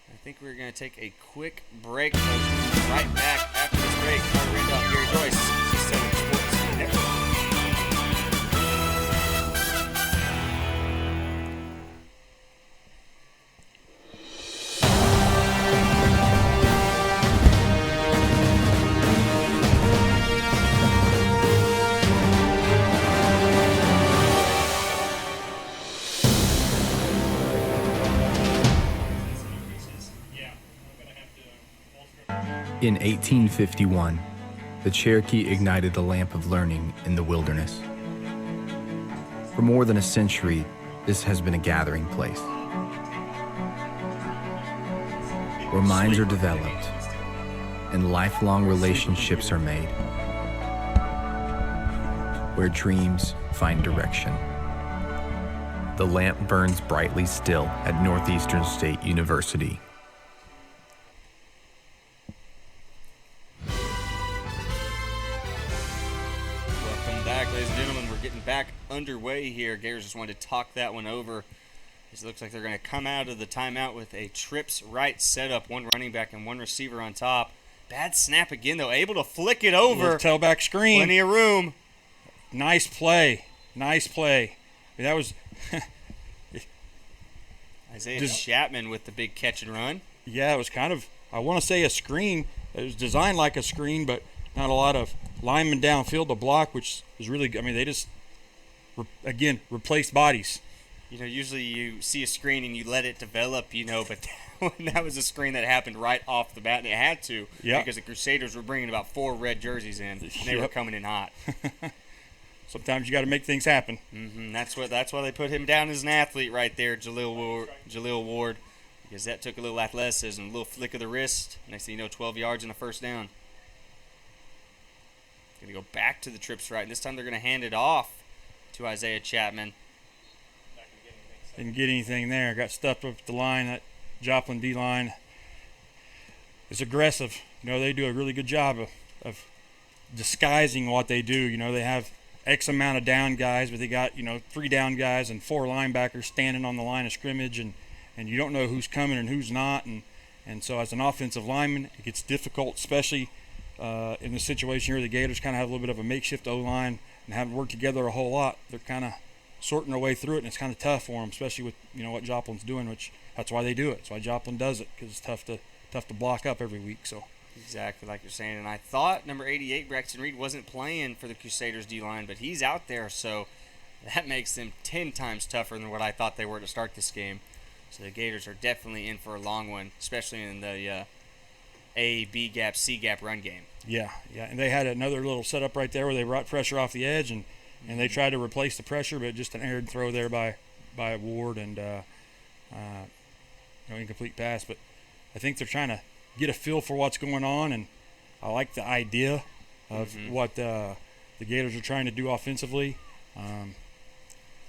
I think we're going to take a quick break. Right back after this break. Carter Randolph, Gary Joyce, East Southern Sports Network.
In 1851, the Cherokee ignited the lamp of learning in the wilderness. For more than a century, this has been a gathering place where minds are developed and lifelong relationships are made. where dreams find direction. The lamp burns brightly still at Northeastern State University.
Welcome back, ladies and gentlemen. We're getting back underway here. Gators just wanted to talk that one over. It looks like they're going to come out of the timeout with a trips right setup, one running back and one receiver on top. Bad snap again, though. Able to flick it over.
Tailback screen.
Plenty of room.
Nice play. Nice play. That was
Isaiah Chapman with the big catch and run.
Yeah, it was kind of, I want to say a screen. It was designed like a screen, but not a lot of linemen downfield to block, which is really good. I mean, they just, again, replaced bodies.
You know, usually you see a screen and you let it develop, you know, but that was a screen that happened right off the bat, and it had to, because the Crusaders were bringing about 4 red jerseys in, and they were coming in hot.
Sometimes you got to make things happen.
That's why they put him down as an athlete right there, Jaleel Ward, because that took a little athleticism, a little flick of the wrist. Next thing you know, 12 yards and a first down. Going to go back to the trips right, and this time they're going to hand it off to Isaiah Chapman.
Didn't get anything there. Got stuffed up the line. That Joplin D-line is aggressive. You know, they do a really good job of disguising what they do. You know, they have X amount of down guys, but they got, 3 down guys and 4 linebackers standing on the line of scrimmage, and you don't know who's coming and who's not. And so as an offensive lineman, it gets difficult, especially in the situation here. The Gators kind of have a little bit of a makeshift O-line and haven't worked together a whole lot. They're kind of sorting their way through it, and it's kind of tough for them, especially with what Joplin's doing, which that's why they do it. That's why Joplin does it, because it's tough to block up every week. So
exactly like you're saying, and I thought number 88 Braxton Reed wasn't playing for the Crusaders D-line, but he's out there, so that makes them 10 times tougher than what I thought they were to start this game. So the Gators are definitely in for a long one, especially in the A, B gap, C gap run game.
Yeah, and they had another little setup right there where they brought pressure off the edge, and they tried to replace the pressure, but just an errant throw there by Ward and incomplete pass. But I think they're trying to get a feel for what's going on, and I like the idea of what the Gators are trying to do offensively.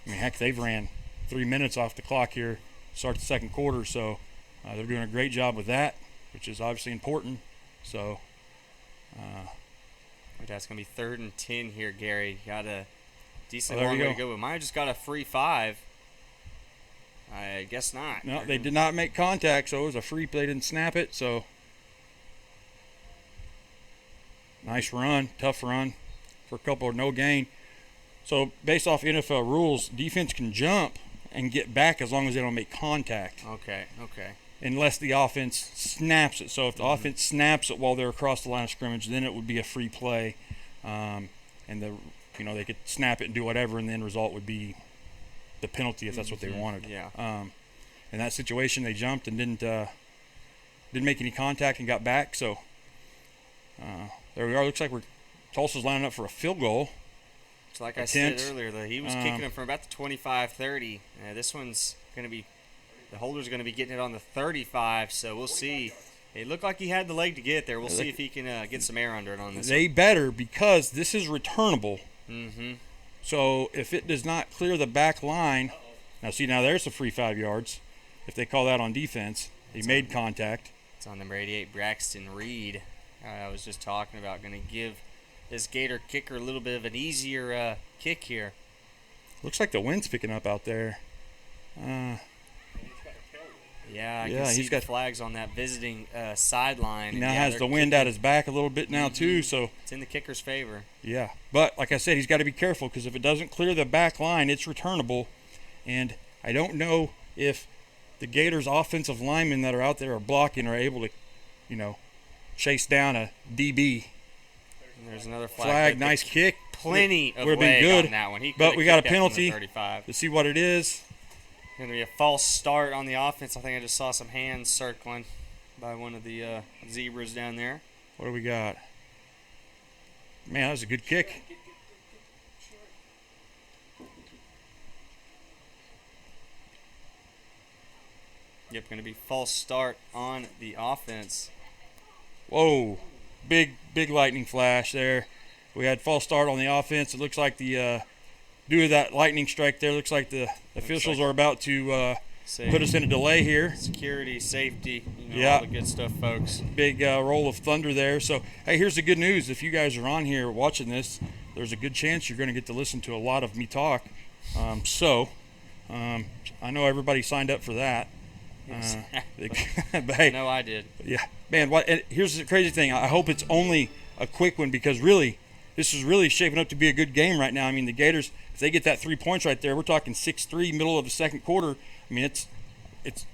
Heck, they've ran 3 minutes off the clock here, start the second quarter, so they're doing a great job with that, which is obviously important. So
that's going to be 3rd and 10 here, Gary. Got a decent long way to go. But mine just got a free 5. I guess not.
No, they did not make contact, so it was a free. They didn't snap it, so nice run, tough run for a couple of no gain. So based off NFL rules, defense can jump and get back as long as they don't make contact.
Okay.
Unless the offense snaps it. So if the offense snaps it while they're across the line of scrimmage, then it would be a free play, and they could snap it and do whatever, and the end result would be the penalty if that's what they wanted.
Yeah.
In that situation, they jumped and didn't make any contact and got back. So there we are. Looks like Tulsa's lining up for a field goal.
So like I said earlier, he was kicking them from about the 25-30. This one's going to be – the holder's going to be getting it on the 35, so we'll see. It looked like he had the leg to get there. We'll see if he can get some air under it on this
They
one.
better, because this is returnable. So if it does not clear the back line – now there's a free 5 yards. If they call that on defense, he made contact.
It's on number 88, Braxton Reed. I was just talking about going to give this Gator kicker a little bit of an easier kick here.
Looks like the wind's picking up out there.
Yeah, I can see he's got flags on that visiting sideline.
He now has the wind at his back a little bit now too, so
it's in the kicker's favor.
Yeah, but like I said, he's got to be careful, because if it doesn't clear the back line, it's returnable. And I don't know if the Gators' offensive linemen that are out there are blocking are able to, chase down a DB.
And there's another flag.
Nice kick.
Plenty of
would have been good
on that one.
But we got a penalty. Let's see what it is.
Going to be a false start on the offense. I think I just saw some hands circling by one of the zebras down there.
What do we got? Man, that was a good kick.
Yep, going to be false start on the offense.
Whoa, big lightning flash there. we had false start on the offense. It looks like the due to that lightning strike there, looks like the officials are about to put us in a delay here.
Security, safety,
yeah,
all the good stuff, folks.
Big roll of thunder there. So, hey, here's the good news. If you guys are on here watching this, there's a good chance you're going to get to listen to a lot of me talk. I know everybody signed up for that.
But hey, no, I did.
Yeah, man. And here's the crazy thing. I hope it's only a quick one, because really, this is really shaping up to be a good game right now. I mean, the Gators, if they get that 3 points right there, we're talking 6-3, middle of the second quarter. I mean,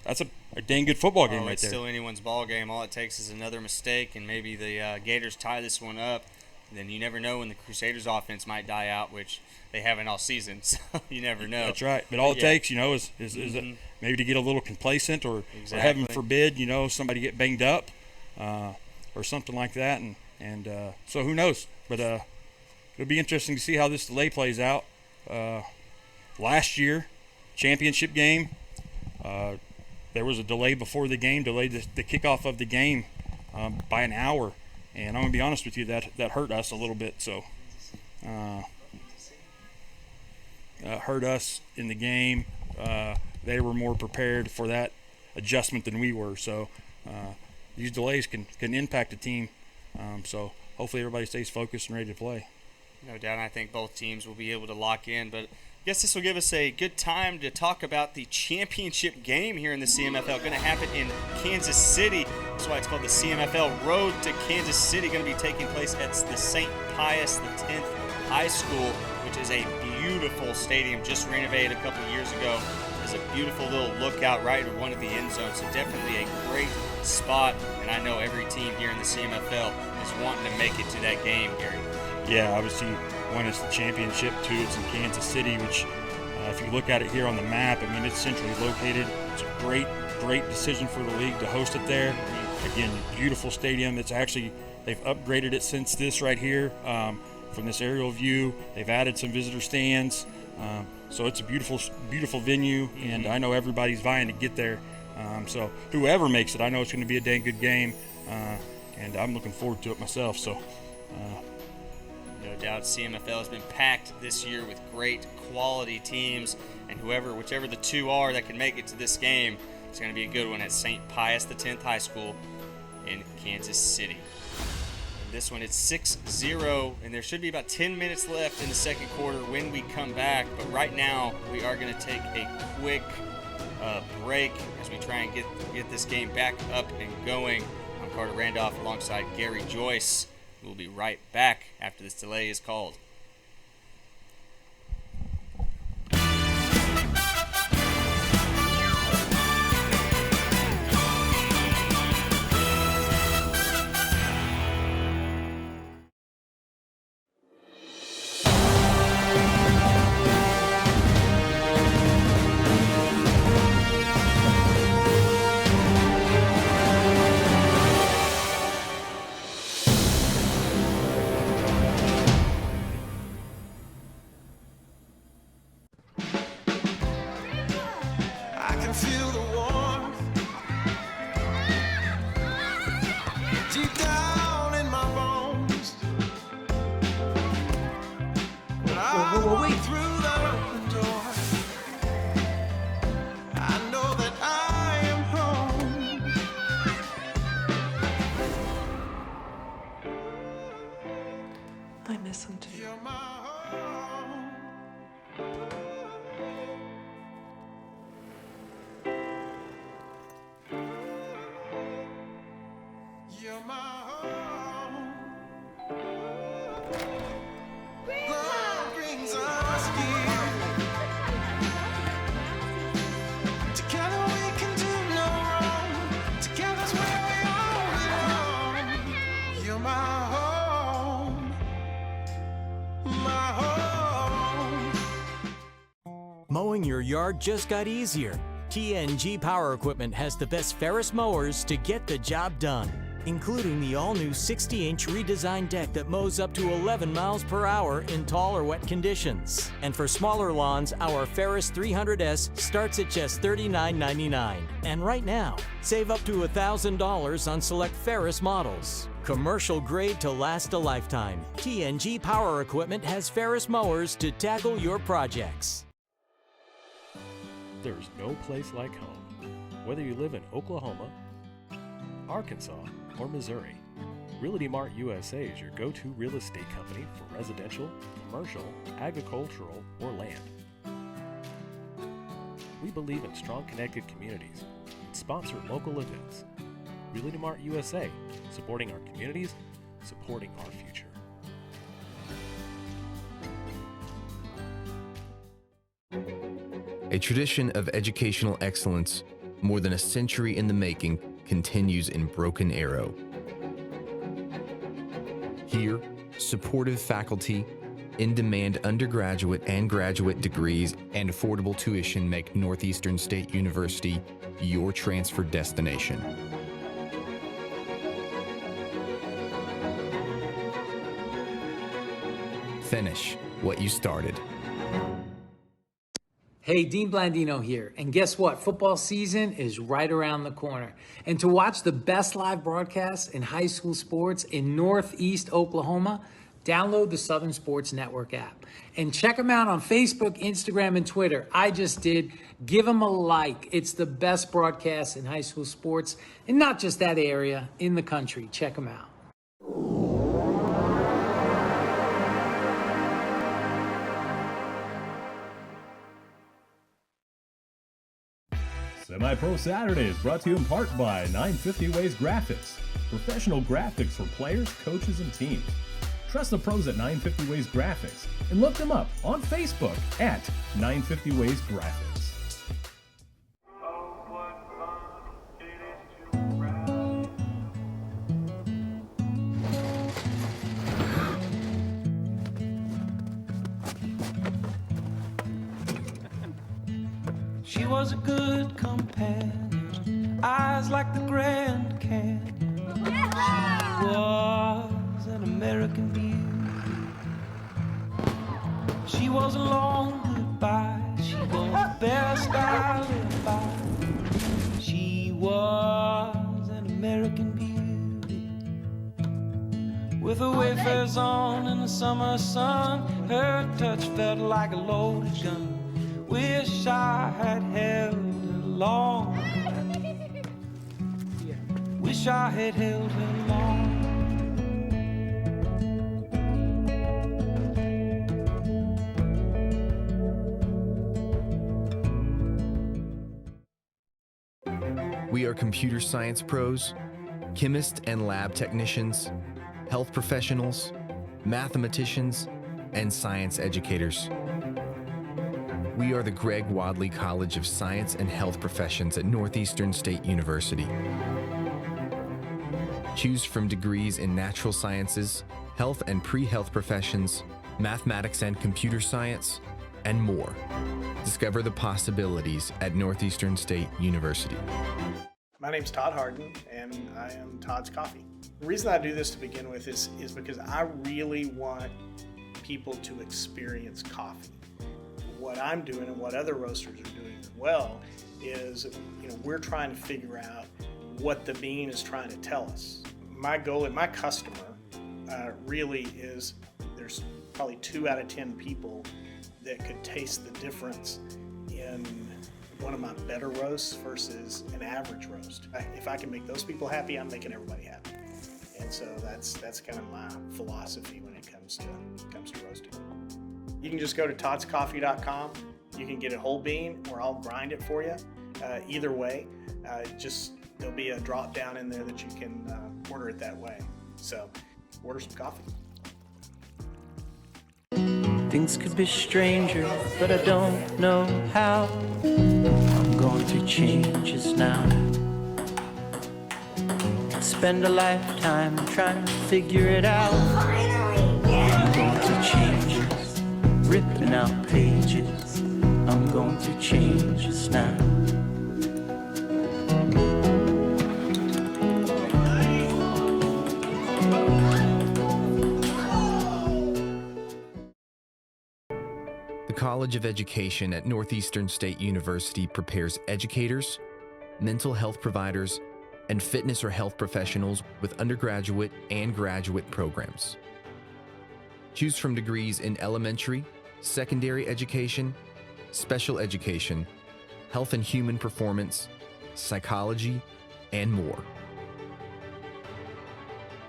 that's a dang good football game right
it's
there.
Still anyone's ball game. All it takes is another mistake, and maybe the Gators tie this one up. Then you never know when the Crusaders' offense might die out, which they haven't all season, so you never know.
That's right. But all it takes, is maybe to get a little complacent, or heaven forbid, somebody get banged up, or something like that, and so who knows? But it'll be interesting to see how this delay plays out. Last year, championship game, there was a delay before the game, delayed the kickoff of the game by an hour. And I'm going to be honest with you, that hurt us a little bit. So, hurt us in the game. They were more prepared for that adjustment than we were. So, these delays can impact a team. So, hopefully everybody stays focused and ready to play.
No doubt. I think both teams will be able to lock in. But I guess this will give us a good time to talk about the championship game here in the CMFL. Going to happen in Kansas City. That's why it's called the CMFL Road to Kansas City. Going to be taking place at the St. Pius X High School, which is a beautiful stadium, just renovated a couple years ago. There's a beautiful little lookout right in one of the end zones. So definitely a great spot. And I know every team here in the CMFL is wanting to make it to that game, Gary.
Yeah, obviously, one is the championship, two, it's in Kansas City, which if you look at it here on the map, I mean, it's centrally located. It's a great decision for the league to host it there. Again, beautiful stadium. It's actually, they've upgraded it since this right here. From this aerial view, they've added some visitor stands. So it's a beautiful venue, and I know everybody's vying to get there. So whoever makes it, I know it's going to be a dang good game, and I'm looking forward to it myself. So.
No doubt, CMFL has been packed this year with great quality teams, and whichever the two are that can make it to this game, it's going to be a good one at St. Pius X High School in Kansas City. This one, it's 6-0, and there should be about 10 minutes left in the second quarter when we come back. But right now, we are going to take a quick break as we try and get this game back up and going. I'm Carter Randolph alongside Gary Joyce. We'll be right back after this delay is called.
I miss him too.
Mowing your yard just got easier. TNG Power Equipment has the best Ferris mowers to get the job done, including the all-new 60-inch redesigned deck that mows up to 11 miles per hour in tall or wet conditions. And for smaller lawns, our Ferris 300S starts at just $39.99. And right now, save up to $1,000 on select Ferris models. Commercial grade to last a lifetime, TNG Power Equipment has Ferris mowers to tackle your projects.
There's no place like home. Whether you live in Oklahoma, Arkansas, or Missouri, Realty Mart USA is your go-to real estate company for residential, commercial, agricultural, or land. We believe in strong connected communities and sponsor local events. Realty Mart USA, supporting our communities, supporting our future.
A tradition of educational excellence, more than a century in the making, continues in Broken Arrow. Here, supportive faculty, in-demand undergraduate and graduate degrees, and affordable tuition make Northeastern State University your transfer destination. Finish what you started.
Hey, Dean Blandino here. And guess what? Football season is right around the corner. And to watch the best live broadcasts in high school sports in Northeast Oklahoma, download the Southern Sports Network app. And check them out on Facebook, Instagram, and Twitter. I just did. Give them a like. It's the best broadcast in high school sports, and not just that area, in the country. Check them out.
Semi-Pro Saturday is brought to you in part by 950 Ways Graphics. Professional graphics for players, coaches, and teams. Trust the pros at 950 Ways Graphics and look them up on Facebook at 950 Ways Graphics.
She was a good companion, eyes like the Grand Canyon. She was an American beauty. She was a long goodbye. She was the best I lived by. She was an American beauty. With her wafers on in the summer sun, her touch felt like a loaded gun. Wish I had held her long. Wish I had held her long.
We are computer science pros, chemists and lab technicians, health professionals, mathematicians, and science educators. We are the Greg Wadley College of Science and Health Professions at Northeastern State University. Choose from degrees in natural sciences, health and pre-health professions, mathematics and computer science, and more. Discover the possibilities at Northeastern State University.
My name's Todd Harden, and I am Todd's Coffee. The reason I do this to begin with is because I really want people to experience coffee. What I'm doing and what other roasters are doing as well is, we're trying to figure out what the bean is trying to tell us. My goal and my customer really is, there's probably 2 out of 10 people that could taste the difference in one of my better roasts versus an average roast. If I can make those people happy, I'm making everybody happy. And so that's kind of my philosophy when it comes to roasting. You can just go to toddscoffee.com. You can get it whole bean, or I'll grind it for you. Either way, there'll be a drop down in there that you can order it that way. So order some coffee.
Things could be stranger, but I don't know how. I'm going through changes now. Spend a lifetime trying to figure it out. I'm going through changes, ripping out pages. I'm going through changes now.
The College of Education at Northeastern State University prepares educators, mental health providers, and fitness or health professionals with undergraduate and graduate programs. Choose from degrees in elementary, secondary education, special education, health and human performance, psychology, and more.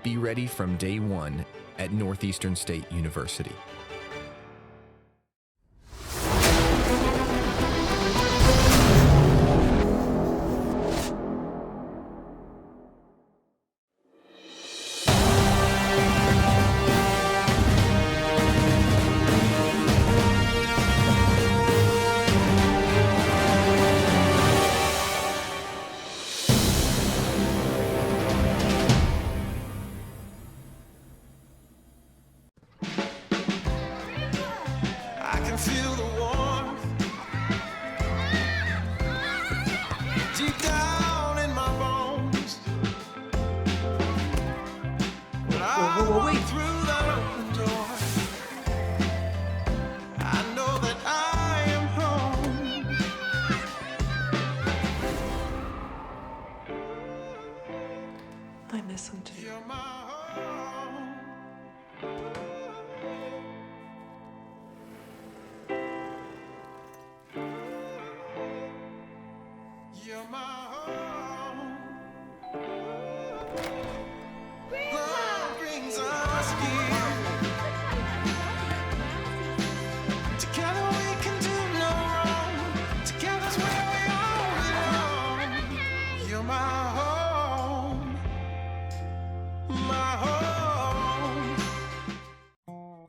Be ready from day one at Northeastern State University.
I can feel the warmth deep down in my bones. When I walk through that open door, I know that I am home.
I miss him too.
You're my home. You're my home. Love brings us here. Together we can do no wrong. Together's where we all belong. You're my home. My home.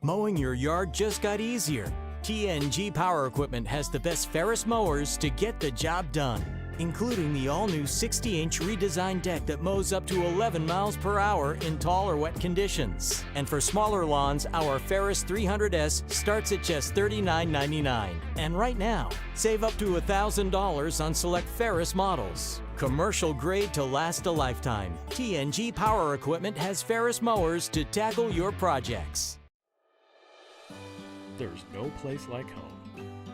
Mowing your yard just got easier. TNG Power Equipment has the best Ferris mowers to get the job done, including the all-new 60-inch redesigned deck that mows up to 11 miles per hour in tall or wet conditions. And for smaller lawns, our Ferris 300S starts at just $39.99. And right now, save up to $1,000 on select Ferris models. Commercial grade to last a lifetime. TNG Power Equipment has Ferris mowers to tackle your projects.
There's no place like home.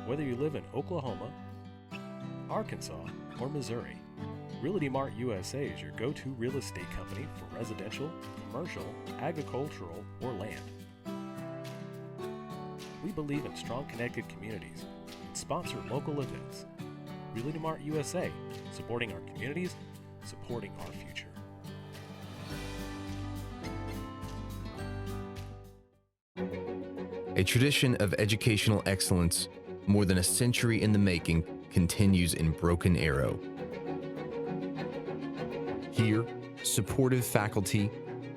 Whether you live in Oklahoma, Arkansas, or Missouri, Realty Mart USA is your go-to real estate company for residential, commercial, agricultural, or land. We believe in strong connected communities and sponsor local events. Realty Mart USA, supporting our communities, supporting our future.
A tradition of educational excellence, more than a century in the making, continues in Broken Arrow. Here, supportive faculty,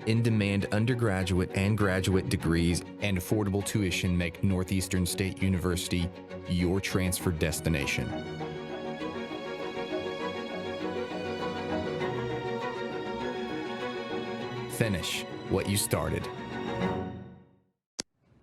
in-demand undergraduate and graduate degrees, and affordable tuition make Northeastern State University your transfer destination. Finish what you started.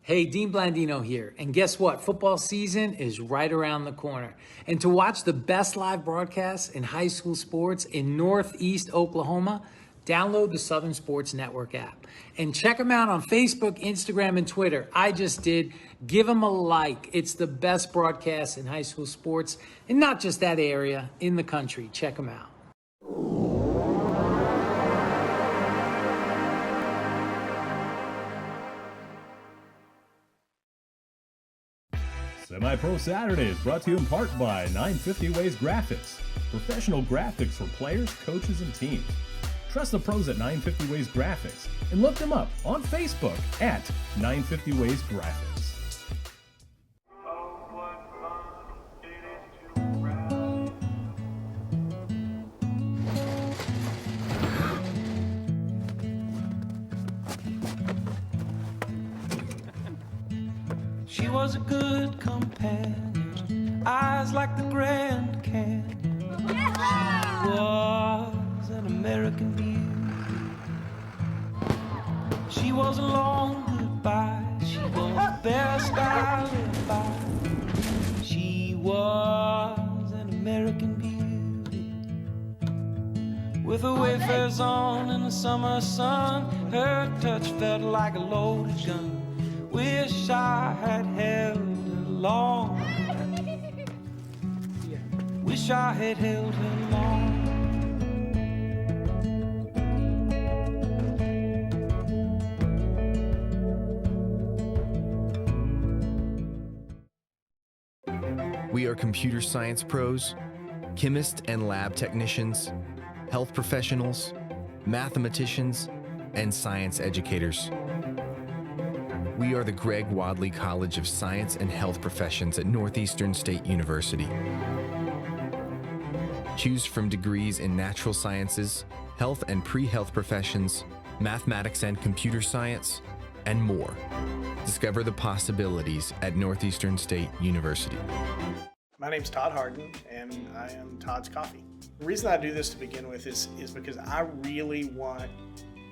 Hey, Dean Blandino here. And guess what? Football season is right around the corner. And to watch the best live broadcasts in high school sports in Northeast Oklahoma, download the Southern Sports Network app. And check them out on Facebook, Instagram, and Twitter. I just did. Give them a like. It's the best broadcast in high school sports, and not just that area, in the country. Check them out.
Semi-Pro Saturday is brought to you in part by 950 Ways Graphics. Professional graphics for players, coaches, and teams. Trust the pros at 950 Ways Graphics and look them up on Facebook at 950 Ways Graphics.
She was a good companion, eyes like the Grand Canyon. She was an American beauty. She was a long goodbye. She was the best I lived by. She was an American beauty. With her wafers on in the summer sun, her touch felt like a loaded gun. Wish I had held her long. Wish I had held her long.
We are computer science pros, chemists and lab technicians, health professionals, mathematicians, and science educators. We are the Greg Wadley College of Science and Health Professions at Northeastern State University. Choose from degrees in natural sciences, health and pre-health professions, mathematics and computer science, and more. Discover the possibilities at Northeastern State University.
My name's Todd Harden, and I am Todd's Coffee. The reason I do this to begin with is because I really want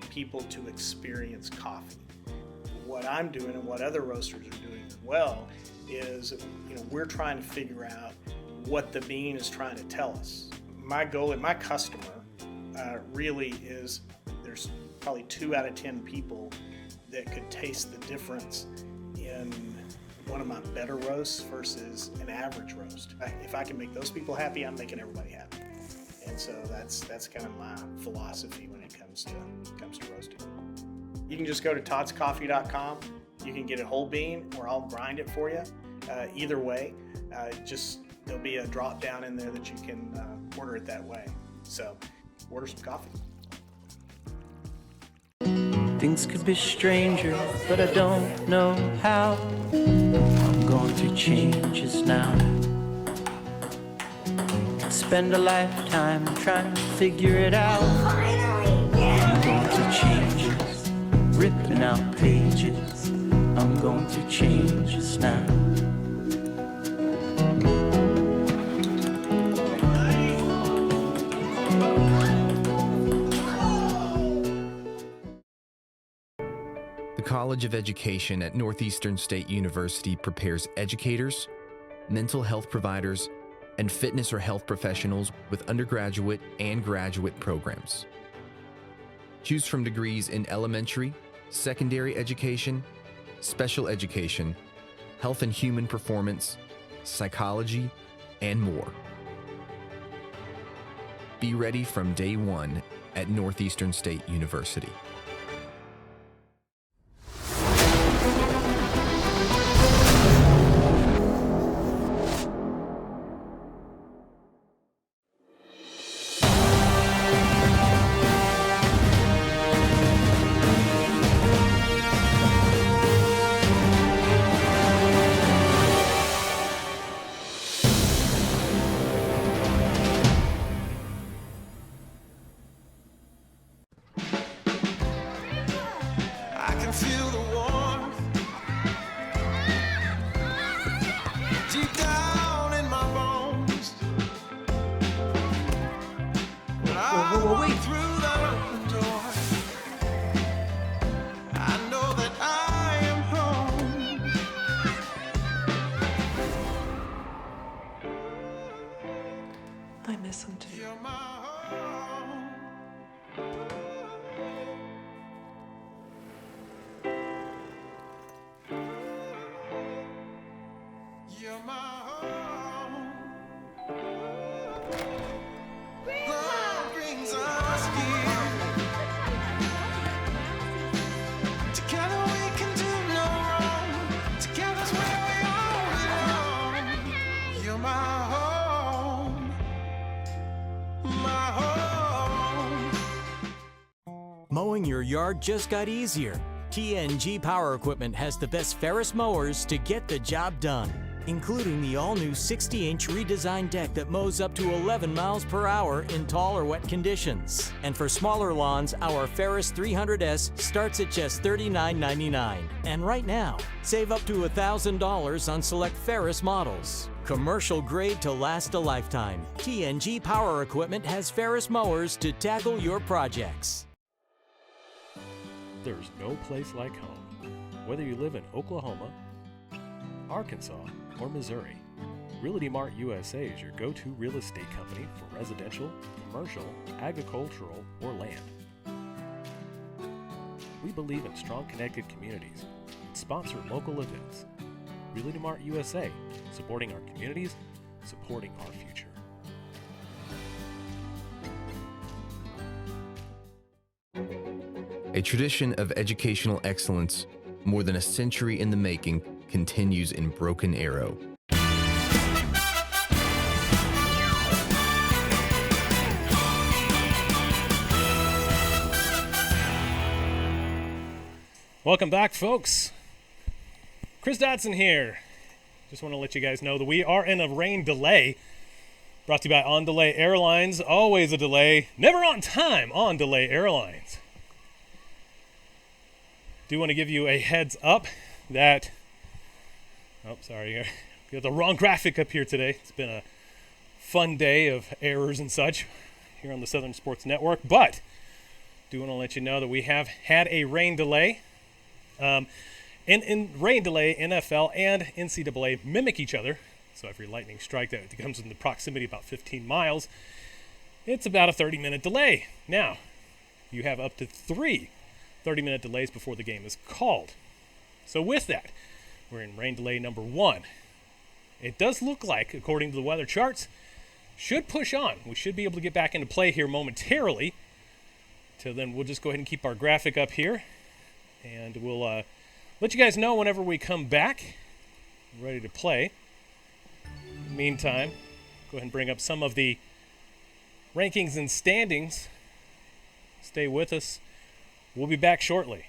people to experience coffee. What I'm doing and what other roasters are doing as well is, we're trying to figure out what the bean is trying to tell us. My goal and my customer really is, there's probably 2 out of 10 people that could taste the difference in one of my better roasts versus an average roast. If I can make those people happy, I'm making everybody happy. And so that's kind of my philosophy when it comes to roasting. You can just go to toddscoffee.com. You can get a whole bean, or I'll grind it for you. Either way, there'll be a drop down in there that you can order it that way. So order some coffee.
Things could be stranger, but I don't know how. I'm going through changes now. Spend a lifetime trying to figure it out. I'm going through changes, ripping out pages. I'm going through changes now.
The College of Education at Northeastern State University prepares educators, mental health providers, and fitness or health professionals with undergraduate and graduate programs. Choose from degrees in elementary, secondary education, special education, health and human performance, psychology, and more. Be ready from day one at Northeastern State University.
I miss him too.
Mowing your yard just got easier. TNG Power Equipment has the best Ferris mowers to get the job done, including the all-new 60-inch redesigned deck that mows up to 11 miles per hour in tall or wet conditions. And for smaller lawns, our Ferris 300S starts at just $39.99. And right now, save up to $1,000 on select Ferris models. Commercial grade to last a lifetime. TNG Power Equipment has Ferris mowers to tackle your projects.
There's no place like home. Whether you live in Oklahoma, Arkansas, or Missouri, Realty Mart USA is your go-to real estate company for residential, commercial, agricultural, or land. We believe in strong connected communities and sponsor local events. Realty Mart USA, supporting our communities, supporting our future.
A tradition of educational excellence, more than a century in the making, continues in Broken Arrow.
Welcome back, folks. Chris Dotson here. Just want to let you guys know that we are in a rain delay. Brought to you by On Delay Airlines. Always a delay, never on time on Delay Airlines. Do want to give you a heads up that... Oh, sorry. We got the wrong graphic up here today. It's been a fun day of errors and such here on the Southern Sports Network. But do want to let you know that we have had a rain delay. In rain delay, NFL and NCAA mimic each other. So every lightning strike that comes in the proximity about 15 miles, it's about a 30-minute delay. Now, you have up to 3 30-minute delays before the game is called. So with that, we're in rain delay number 1. It does look like, according to the weather charts, should push on. We should be able to get back into play here momentarily. Till then, we'll just go ahead and keep our graphic up here. And we'll let you guys know whenever we come back. Ready to play. In the meantime, go ahead and bring up some of the rankings and standings. Stay with us. We'll be back shortly.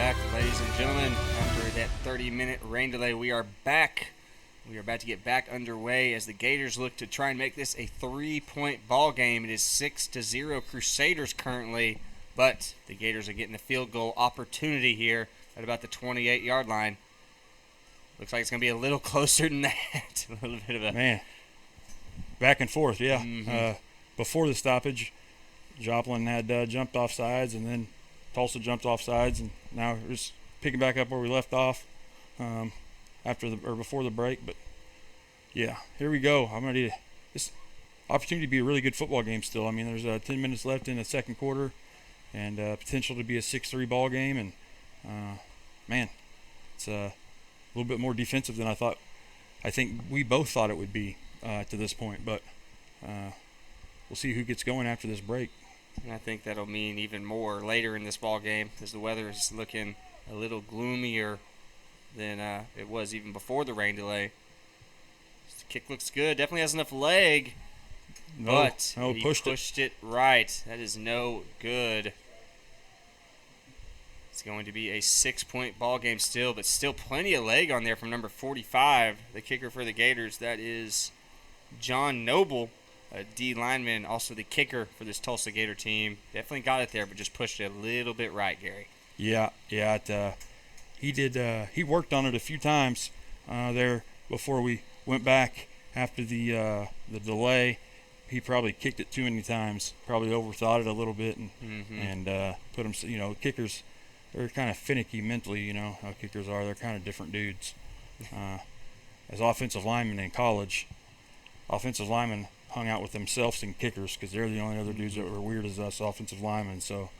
back, ladies and gentlemen. After that 30-minute rain delay, we are back. We are about to get back underway as the Gators look to try and make this a 3-point ball game. It is 6-0 Crusaders currently, but the Gators are getting a field goal opportunity here at about the 28-yard line. Looks like it's going to be a little closer than that. A little bit of a...
Man, back and forth, yeah. Before the stoppage, Joplin had jumped off sides, and then Tulsa jumped off sides, and now we're just picking back up where we left off before the break. But yeah, here we go. I'm ready to this opportunity to be a really good football game still. I mean, there's 10 minutes left in the second quarter, and potential to be a 6-3 ball game. And man, it's a little bit more defensive than I thought. I think we both thought it would be to this point, but we'll see who gets going after this break.
And I think that'll mean even more later in this ball game as the weather is looking a little gloomier than it was even before the rain delay. The kick looks good. Definitely has enough leg, but he pushed it right. That is no good. It's going to be a 6-point ball game still, but still plenty of leg on there from number 45, the kicker for the Gators. That is John Noble, a D lineman, also the kicker for this Tulsa Gator team. Definitely got it there, but just pushed it a little bit right, Gary.
Yeah. He did. He worked on it a few times there before we went back after the delay. He probably kicked it too many times. Probably overthought it a little bit and put him. You know, kickers, they're kind of finicky mentally. You know how kickers are. They're kind of different dudes. As offensive linemen in college, offensive linemen hung out with themselves and kickers because they're the only other dudes that were weird as us offensive linemen. So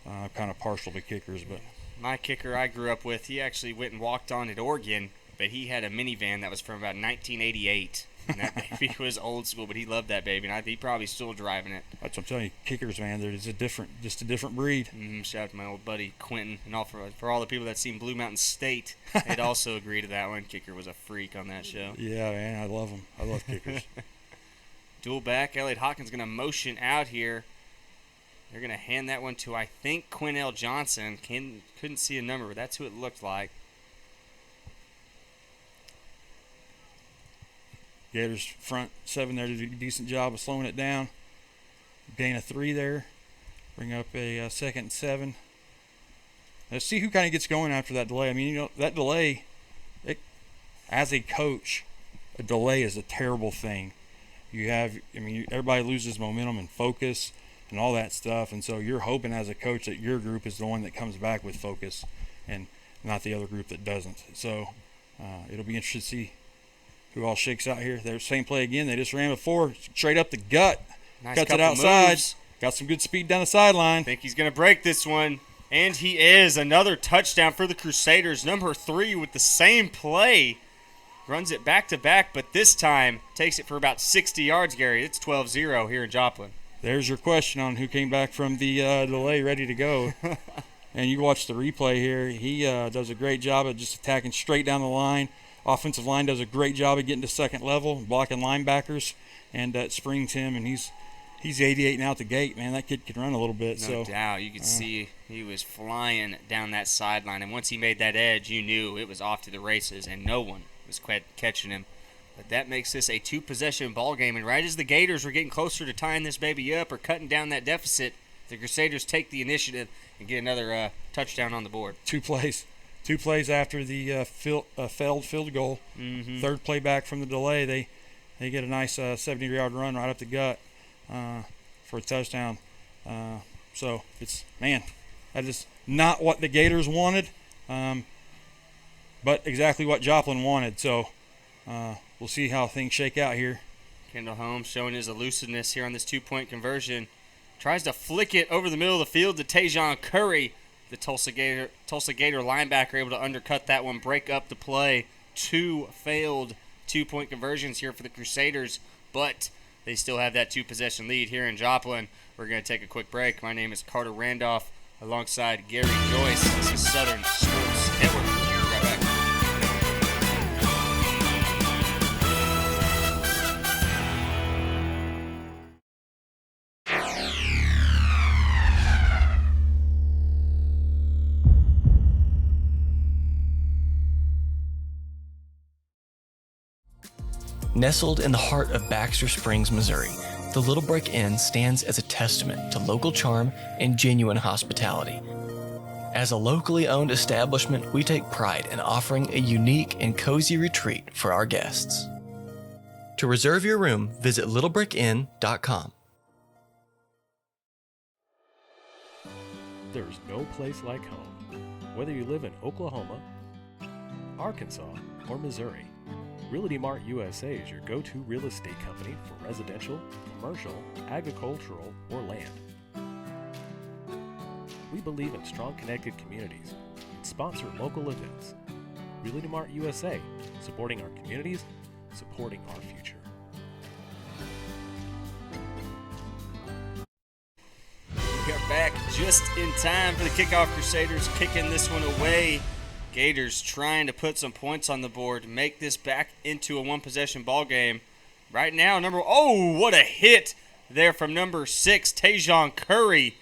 kind of partial to kickers. But
my kicker I grew up with, he actually went and walked on at Oregon, but he had a minivan that was from about 1988. And that baby was old school, but he loved that baby, and he probably still driving it.
That's what I'm telling you, kickers, man, there's just a different breed.
Shout out to my old buddy Quentin, and all for all the people that seen Blue Mountain State. They'd also agree to that one. Kicker was a freak on that show.
Yeah, man, I love him. I love kickers.
Dual back, Elliot Hawkins going to motion out here. They're going to hand that one to, I think, Quinnell Johnson. Couldn't see a number, but that's who it looked like.
Gators front seven there did a decent job of slowing it down. Gain a 3 there. Bring up a 2nd and 7. Let's see who kind of gets going after that delay. I mean, you know, that delay, as a coach, a delay is a terrible thing. Everybody loses momentum and focus and all that stuff, and so you're hoping as a coach that your group is the one that comes back with focus and not the other group that doesn't. So it'll be interesting to see who all shakes out here. Their same play again. They just ran before, straight up the gut.
Nice
Cuts it outside.
Moves.
Got some good speed down the sideline.
I think he's going to break this one. And he is. Another touchdown for the Crusaders. Number 3 with the same play. Runs it back-to-back, but this time takes it for about 60 yards, Gary. It's 12-0 here in Joplin.
There's your question on who came back from the delay ready to go. And you watch the replay here. He does a great job of just attacking straight down the line. Offensive line does a great job of getting to second level, blocking linebackers, and that springs him, and he's 88 and out the gate, man. That kid can run a little bit.
No doubt. You could see he was flying down that sideline, and once he made that edge, you knew it was off to the races, and no one was catching him. But that makes this a 2-possession ball game, and right as the Gators were getting closer to tying this baby up or cutting down that deficit, the Crusaders take the initiative and get another touchdown on the board.
2 plays. 2 plays after the failed field goal. Third play back from the delay, they get a nice 70-yard run right up the gut for a touchdown. So it's, man, that is not what the Gators wanted, but exactly what Joplin wanted. So we'll see how things shake out here.
Kendall Holmes showing his elusiveness here on this 2-point conversion. Tries to flick it over the middle of the field to Tajon Curry. The Tulsa Gator linebacker able to undercut that one, break up the play. 2 failed 2-point conversions here for the Crusaders, but they still have that 2-possession lead here in Joplin. We're going to take a quick break. My name is Carter Randolph alongside Gary Joyce. This is Southern Sports Network. We'll be right back.
Nestled in the heart of Baxter Springs, Missouri, the Little Brick Inn stands as a testament to local charm and genuine hospitality. As a locally owned establishment, we take pride in offering a unique and cozy retreat for our guests. To reserve your room, visit littlebrickinn.com.
There's no place like home. Whether you live in Oklahoma, Arkansas, or Missouri, Realty Mart USA is your go-to real estate company for residential, commercial, agricultural, or land. We believe in strong connected communities and sponsor local events. Realty Mart USA, supporting our communities, supporting our future.
We are back just in time for the kickoff. Crusaders kicking this one away. Gators trying to put some points on the board, make this back into a one-possession ball game. Right now, what a hit there from number 6, Tajon Curry.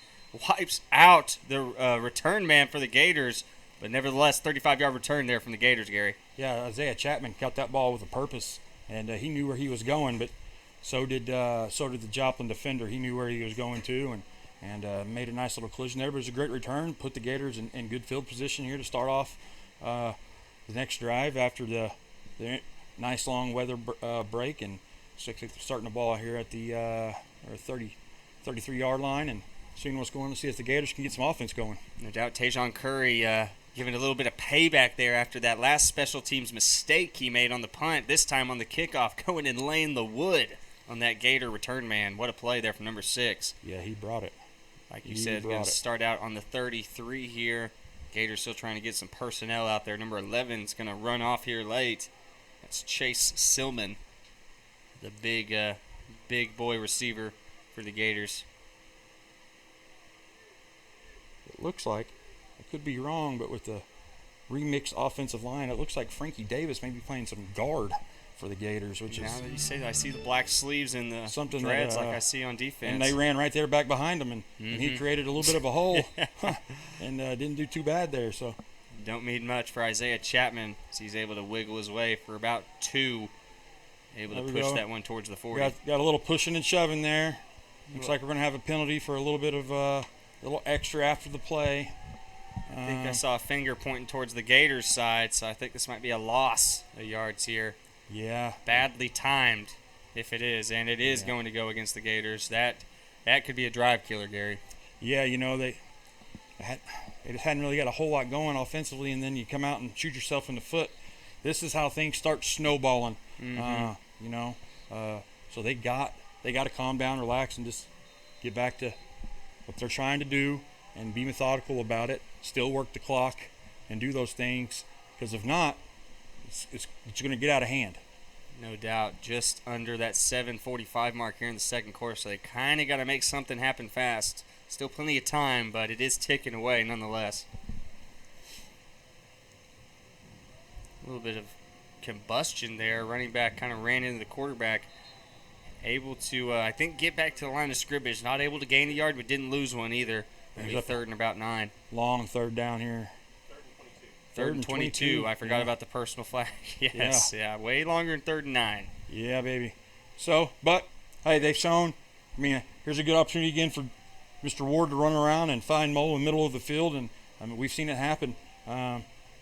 Wipes out the return man for the Gators, but nevertheless, 35-yard return there from the Gators, Gary.
Yeah, Isaiah Chapman caught that ball with a purpose, and he knew where he was going, but so did the Joplin defender. He knew where he was going to, and made a nice little collision there. But it was a great return, put the Gators in good field position here to start off the next drive after the nice long weather break, and starting the ball here at the 33-yard line and seeing what's going on to see if the Gators can get some offense going.
No doubt Tajon Curry giving a little bit of payback there after that last special teams mistake he made on the punt, this time on the kickoff, going and laying the wood on that Gator return man. What a play there from number 6.
Yeah, he brought it.
Like you said, going to start out on the 33 here. Gators still trying to get some personnel out there. Number 11 is going to run off here late. That's Chase Silman, the big boy receiver for the Gators.
It looks like, I could be wrong, but with the remixed offensive line, it looks like Frankie Davis may be playing some guard for the Gators, which
now
is...
that you say that, I see the black sleeves and the
something
dreads
that,
like I see on defense.
And they ran right there back behind him, and he created a little bit of a hole and didn't do too bad there. So
don't need much for Isaiah Chapman, as he's able to wiggle his way for about 2, able to push that one towards the 40.
Got a little pushing and shoving there. Looks like we're going to have a penalty for a little bit of a little extra after the play.
I think I saw a finger pointing towards the Gators side, so I think this might be a loss of yards here.
Yeah.
Badly timed, if it is, and it is going to go against the Gators. That could be a drive killer, Gary.
Yeah, they hadn't really got a whole lot going offensively, and then you come out and shoot yourself in the foot. This is how things start snowballing. So they got to calm down, relax, and just get back to what they're trying to do and be methodical about it. Still work the clock and do those things, because if not, it's going to get out of hand.
No doubt. Just under that 7:45 mark here in the second quarter, so they kind of got to make something happen fast. Still plenty of time, but it is ticking away nonetheless. A little bit of combustion there. Running back kind of ran into the quarterback. Able to, I think, get back to the line of scrimmage. Not able to gain a yard, but didn't lose one either. Maybe third and about 9.
Long third down here.
Third and 22. I forgot about the personal flag. Yes, yeah, way longer than 3rd and 9.
Yeah, baby. So, but, hey, they've shown, here's a good opportunity again for Mr. Ward to run around and find Mo in the middle of the field, and we've seen it happen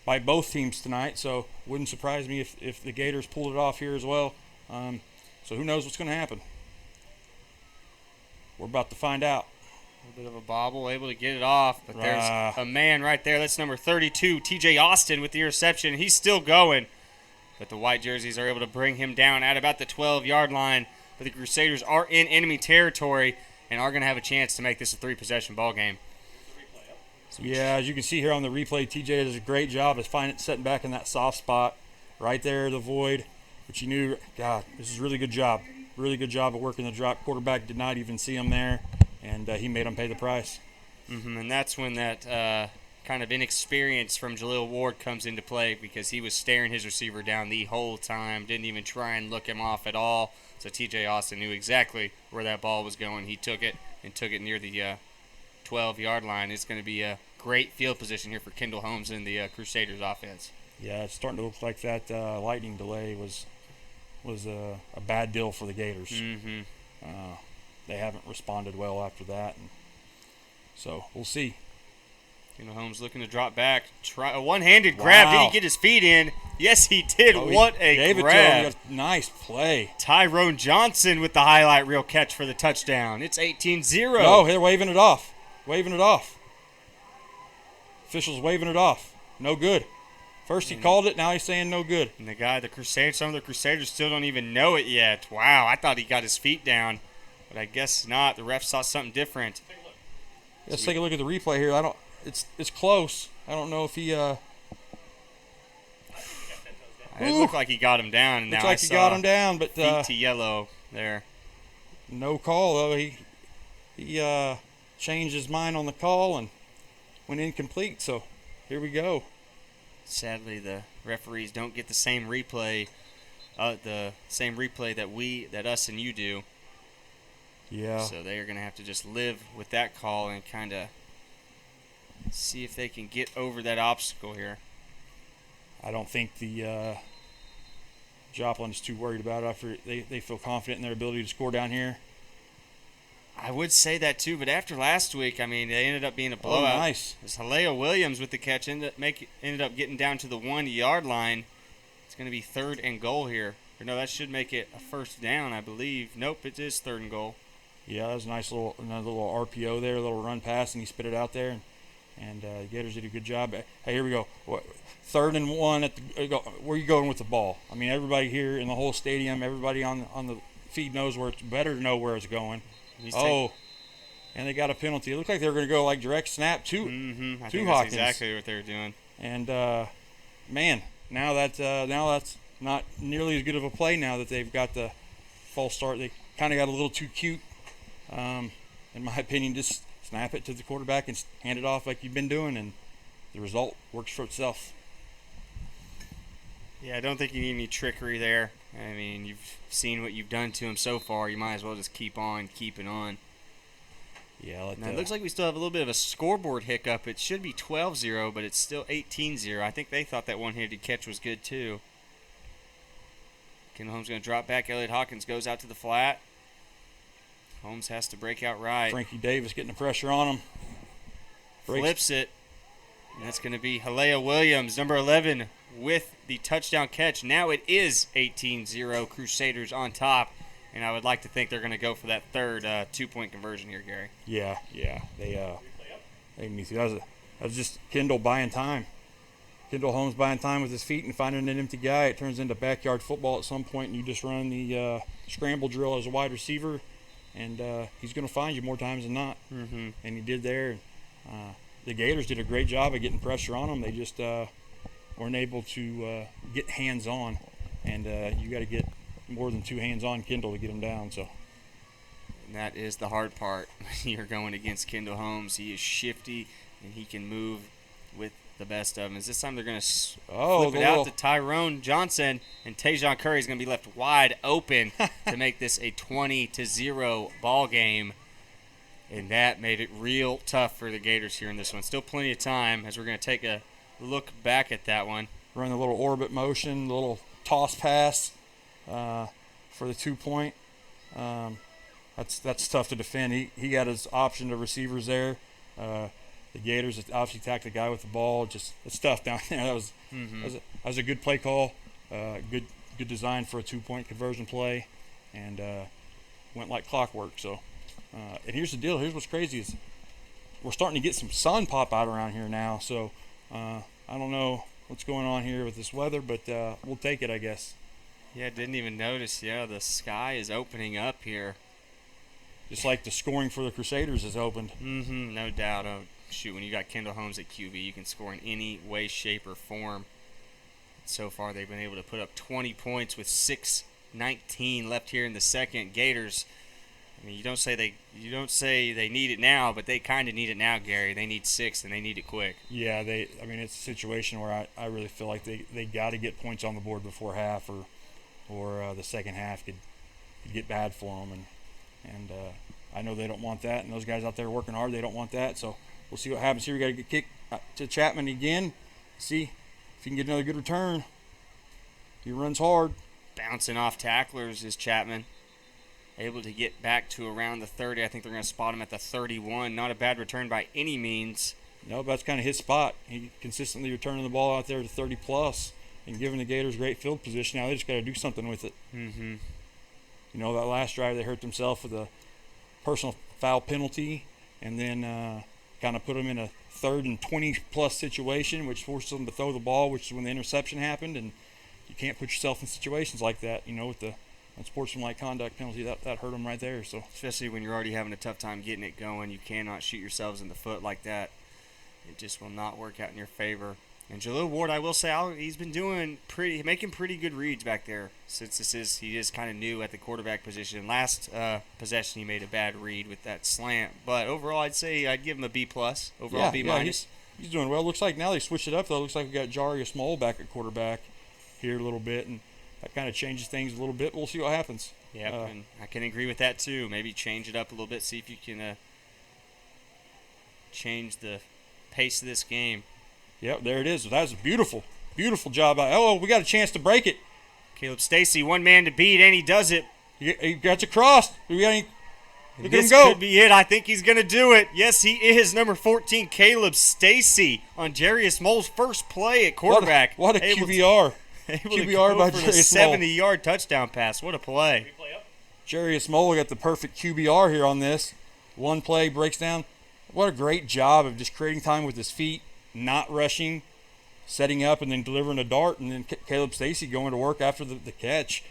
by both teams tonight, so wouldn't surprise me if the Gators pulled it off here as well. So who knows what's going to happen? We're about to find out.
A little bit of a bobble, able to get it off, but there's a man right there. That's number 32, TJ Austin, with the interception. He's still going, but the white jerseys are able to bring him down at about the 12-yard line. But the Crusaders are in enemy territory and are going to have a chance to make this a 3-possession ball game.
Yeah, as you can see here on the replay, TJ does a great job of setting back in that soft spot right there, the void. But you knew, God, this is a really good job. Really good job of working the drop. Quarterback did not even see him there, and he made him pay the price.
And that's when that kind of inexperience from Jaleel Ward comes into play, because he was staring his receiver down the whole time, didn't even try and look him off at all. So TJ Austin knew exactly where that ball was going. He took it and took it near the 12-yard line. It's going to be a great field position here for Kendall Holmes and the Crusaders offense.
Yeah, it's starting to look like that lightning delay was was a bad deal for the Gators.
Mm-hmm.
They haven't responded well after that, and so we'll see.
Holmes looking to drop back. Try a one-handed grab. Did he get his feet in? Yes, he did. What a
gave
grab.
It to him. Nice play.
Tyrone Johnson with the highlight reel catch for the touchdown. It's 18-0.
No, they're waving it off. Waving it off. Officials waving it off. No good. First he called it, now he's saying no good.
And some of the Crusaders still don't even know it yet. Wow, I thought he got his feet down, but I guess not. The ref saw something different.
Let's take a look at the replay here. It's close. I don't know if he.
It looked like he got him down. And
looks
now
like he got him down, but
feet to yellow there.
No call though. He changed his mind on the call and went incomplete. So here we go.
Sadly, the referees don't get the same replay, that us and you do.
Yeah.
So they are going to have to just live with that call and kind of see if they can get over that obstacle here.
I don't think the Joplin is too worried about it after they feel confident in their ability to score down here.
I would say that too, but after last week, I mean, they ended up being a blowout.
Oh, nice.
It was Halea Williams with the catch, ended up getting down to the 1-yard line. It's going to be 3rd and goal here. Or no, that should make it a first down, I believe. Nope, it is 3rd and goal.
Yeah, that was a nice another little RPO there, a little run pass, and he spit it out there. And Gators did a good job. Hey, here we go. 3rd and 1 where are you going with the ball? I mean, everybody here in the whole stadium, everybody on the feed knows where it's better to know where it's going. And they got a penalty. It looked like they were going to go like direct snap to
I think
Hawkins.
that's exactly what they were doing.
And man, now that's not nearly as good of a play now that they've got the false start. They kind of got a little too cute, in my opinion. Just snap it to the quarterback and hand it off like you've been doing, and the result works for itself.
Yeah, I don't think you need any trickery there. I mean, you've seen what you've done to him so far. You might as well just keep on keeping on.
Yeah.
Now, it looks like we still have a little bit of a scoreboard hiccup. It should be 12-0, but it's still 18-0. I think they thought that one-handed catch was good, too. Kendall Holmes going to drop back. Elliott Hawkins goes out to the flat. Holmes has to break out right.
Frankie Davis getting the pressure on him.
Flips it. And that's going to be Halea Williams, number 11, with the touchdown catch. Now it is 18-0, Crusaders on top. And I would like to think they're going to go for that third 2-point conversion here, Gary.
Yeah. They need to. That was just Kendall buying time. Kendall Holmes buying time with his feet and finding an empty guy. It turns into backyard football at some point, and you just run the scramble drill as a wide receiver, and he's going to find you more times than not.
Mm-hmm.
And he did there. The Gators did a great job of getting pressure on him. They just weren't able to get hands on, and you got to get more than 2 hands on Kendall to get him down. So.
And that is the hard part. You're going against Kendall Holmes. He is shifty, and he can move with the best of them. This time they're going to flip it out to Tyrone Johnson, and Tajon Curry is going to be left wide open to make this a 20-0 ball game. And that made it real tough for the Gators here in this one. Still plenty of time as we're going to take a look back at that one.
Run the little orbit motion, the little toss pass for the 2-point. That's tough to defend. He got his option of receivers there. The Gators obviously attacked the guy with the ball. It's tough down there. That was a good play call. Good design for a 2-point conversion play, and went like clockwork. So, and here's the deal. Here's what's crazy is we're starting to get some sun pop out around here now. So I don't know what's going on here with this weather, but we'll take it, I guess.
Yeah, didn't even notice. Yeah, the sky is opening up here.
Just like the scoring for the Crusaders has opened.
No doubt. Oh, shoot, when you got Kendall Holmes at QB, you can score in any way, shape, or form. So far, they've been able to put up 20 points with 6:19 left here in the second. Gators, I mean, you don't say they need it now, but they kind of need it now, Gary. They need 6, and they need it quick.
Yeah, it's a situation where I really feel like they got to get points on the board before half, or the second half could get bad for them, and I know they don't want that, and those guys out there working hard, they don't want that. So we'll see what happens here. We got to get kicked to Chapman again. See if he can get another good return. He runs hard.
bouncing off tacklers is Chapman. Able to get back to around the 30. I think they're going to spot him at the 31. Not a bad return by any means.
No, but that's kind of his spot. He consistently returning the ball out there to 30-plus and giving the Gators great field position. Now they just got to do something with it.
Mm-hmm.
You know, that last drive they hurt themselves with a personal foul penalty and then kind of put them in a 3rd and 20-plus situation, which forced them to throw the ball, which is when the interception happened. And you can't put yourself in situations like that, you know, with the unsportsmanlike conduct penalty. That hurt them right there. So
especially when you're already having a tough time getting it going, you cannot shoot yourselves in the foot like that. It just will not work out in your favor. And Jalil Ward, I will say, he's been making pretty good reads back there since he is kind of new at the quarterback position. Last possession, he made a bad read with that slant. But overall, I'd give him a B+. Overall, B-.
He's doing well. Looks like now they switched it up, though. Looks like we got Jarius Moll back at quarterback here a little bit, and that kind of changes things a little bit. We'll see what happens.
Yeah, and I can agree with that, too. Maybe change it up a little bit, see if you can change the pace of this game.
Yep, there it is. That was a beautiful, beautiful job. Oh, we got a chance to break it.
Caleb Stacy, one man to beat, and he does it.
He got you crossed. Look at him go.
This could be it. I think he's going to do it. Yes, he is. Number 14, Caleb Stacy, on Jarius Moll's first play at quarterback.
What a QBR.
QBR by Jarius Moll. 70-yard touchdown pass. What a play.
Jarius Moll got the perfect QBR here on this. One play, breaks down. What a great job of just creating time with his feet, not rushing, setting up, and then delivering a dart, and then Caleb Stacy going to work after the catch.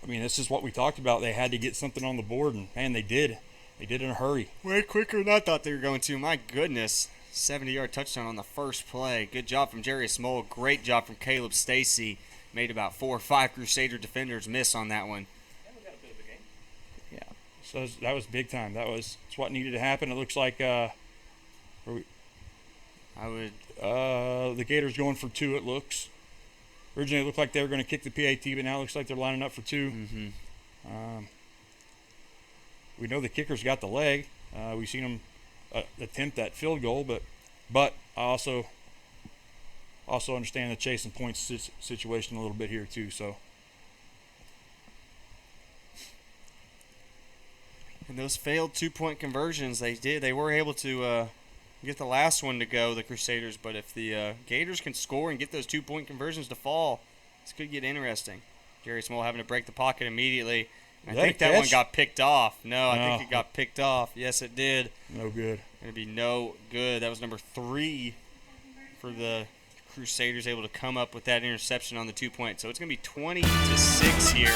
I mean, this is what we talked about. They had to get something on the board, and, man, they did. They did in a hurry.
Way quicker than I thought they were going to. My goodness. 70-yard touchdown on the first play. Good job from Jarius Moll. Great job from Caleb Stacy. Made about 4 or 5 Crusader defenders miss on that one.
Yeah. So that was big time. That's what needed to happen. It looks like the Gators going for 2, it looks. Originally it looked like they were going to kick the PAT, but now it looks like they're lining up for 2.
Mm-hmm.
We know the kicker's got the leg. We've seen him attempt that field goal, but I also understand the chasing points situation a little bit here too. So.
And those failed 2-point conversions, they were able to get the last one to go, the Crusaders. But if the Gators can score and get those 2-point conversions to fall, this could get interesting. Jarius Moll having to break the pocket immediately. I think that one got picked off. No, I think it got picked off. Yes, it did.
No good.
Going to be no good. That was number 3 for the Crusaders, able to come up with that interception on the 2-point. So it's going to be 20-6 here.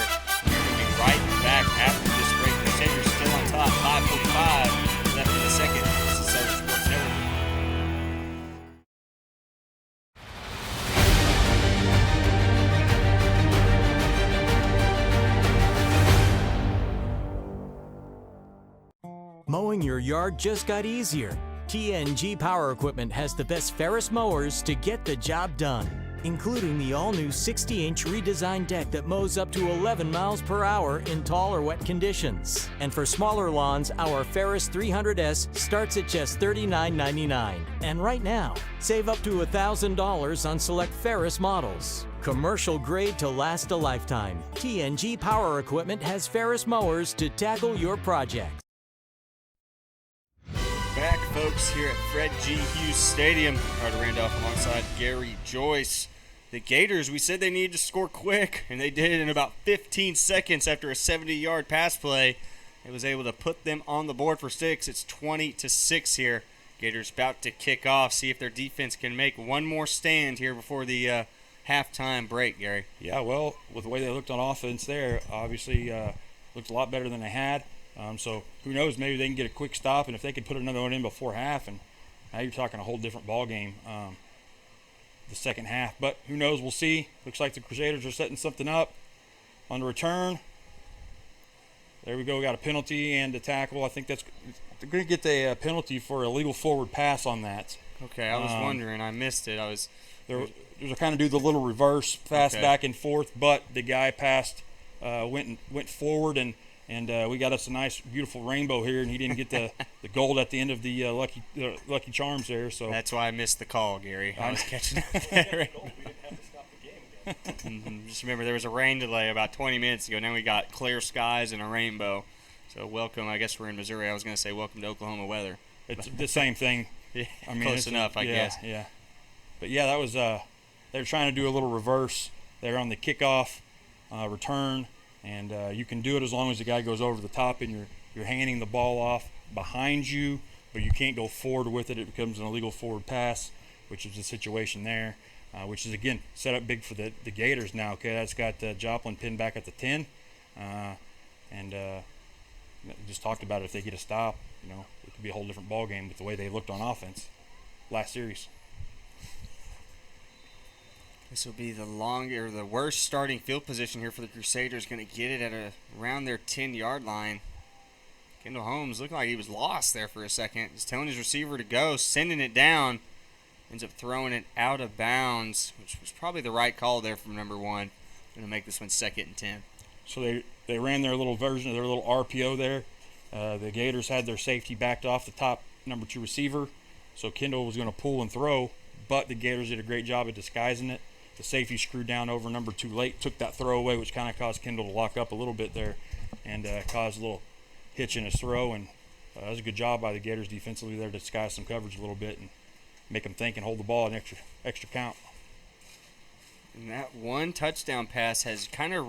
We're going to be right back after this break. Crusaders still on top, 5:45 left in the second. This is Southern Sports Network.
Mowing your yard just got easier. TNG Power Equipment has the best Ferris mowers to get the job done, including the all-new 60-inch redesigned deck that mows up to 11 miles per hour in tall or wet conditions. And for smaller lawns, our Ferris 300S starts at just $39.99. And right now, save up to $1,000 on select Ferris models. Commercial grade to last a lifetime. TNG Power Equipment has Ferris mowers to tackle your project.
Back, folks, here at Fred G. Hughes Stadium. Carter Randolph alongside Gary Joyce. The Gators, we said they needed to score quick, and they did in about 15 seconds after a 70-yard pass play. It was able to put them on the board for 6. It's 20-6 here. Gators about to kick off, see if their defense can make one more stand here before the halftime break, Gary.
Yeah, well, with the way they looked on offense there, obviously looked a lot better than they had. So who knows, maybe they can get a quick stop, and if they could put another one in before half, and now you're talking a whole different ball game the second half. But who knows, we'll see. Looks like the Crusaders are setting something up on the return. There we go, got a penalty and a tackle. I think they're going to get the penalty for a illegal forward pass on that.
Okay, I was wondering. I missed it.
There was kind of do the little reverse pass back and forth, but the guy passed, went forward, and we got us a nice, beautiful rainbow here, and he didn't get the gold at the end of the Lucky Charms there. So
that's why I missed the call, Gary. I was catching up there. Just remember, there was a rain delay about 20 minutes ago. Now we got clear skies and a rainbow. So welcome. I guess we're in Missouri. I was going to say welcome to Oklahoma weather.
It's the same thing.
Yeah,
I mean,
close enough, I guess.
Yeah. But yeah, that was they were trying to do a little reverse. They're on the kickoff return, and you can do it as long as the guy goes over the top and you're handing the ball off behind you, but you can't go forward with it. It becomes an illegal forward pass, which is the situation there, which is, again, set up big for the Gators now. Okay, that's got Joplin pinned back at the 10, and just talked about it. If they get a stop, it could be a whole different ball game with the way they looked on offense last series.
This will be the worst starting field position here for the Crusaders. Going to get it at around their 10-yard line. Kendall Holmes looked like he was lost there for a second. He's telling his receiver to go, sending it down. Ends up throwing it out of bounds, which was probably the right call there from number 1. Going to make this one 2nd and 10.
So they ran their little version of their little RPO there. The Gators had their safety backed off the top number 2 receiver. So Kendall was going to pull and throw, but the Gators did a great job of disguising it. The safety screwed down over number 2 late, took that throw away, which kind of caused Kendall to lock up a little bit there and caused a little hitch in his throw. And that was a good job by the Gators defensively there to disguise some coverage a little bit and make them think and hold the ball an extra count.
And that one touchdown pass has kind of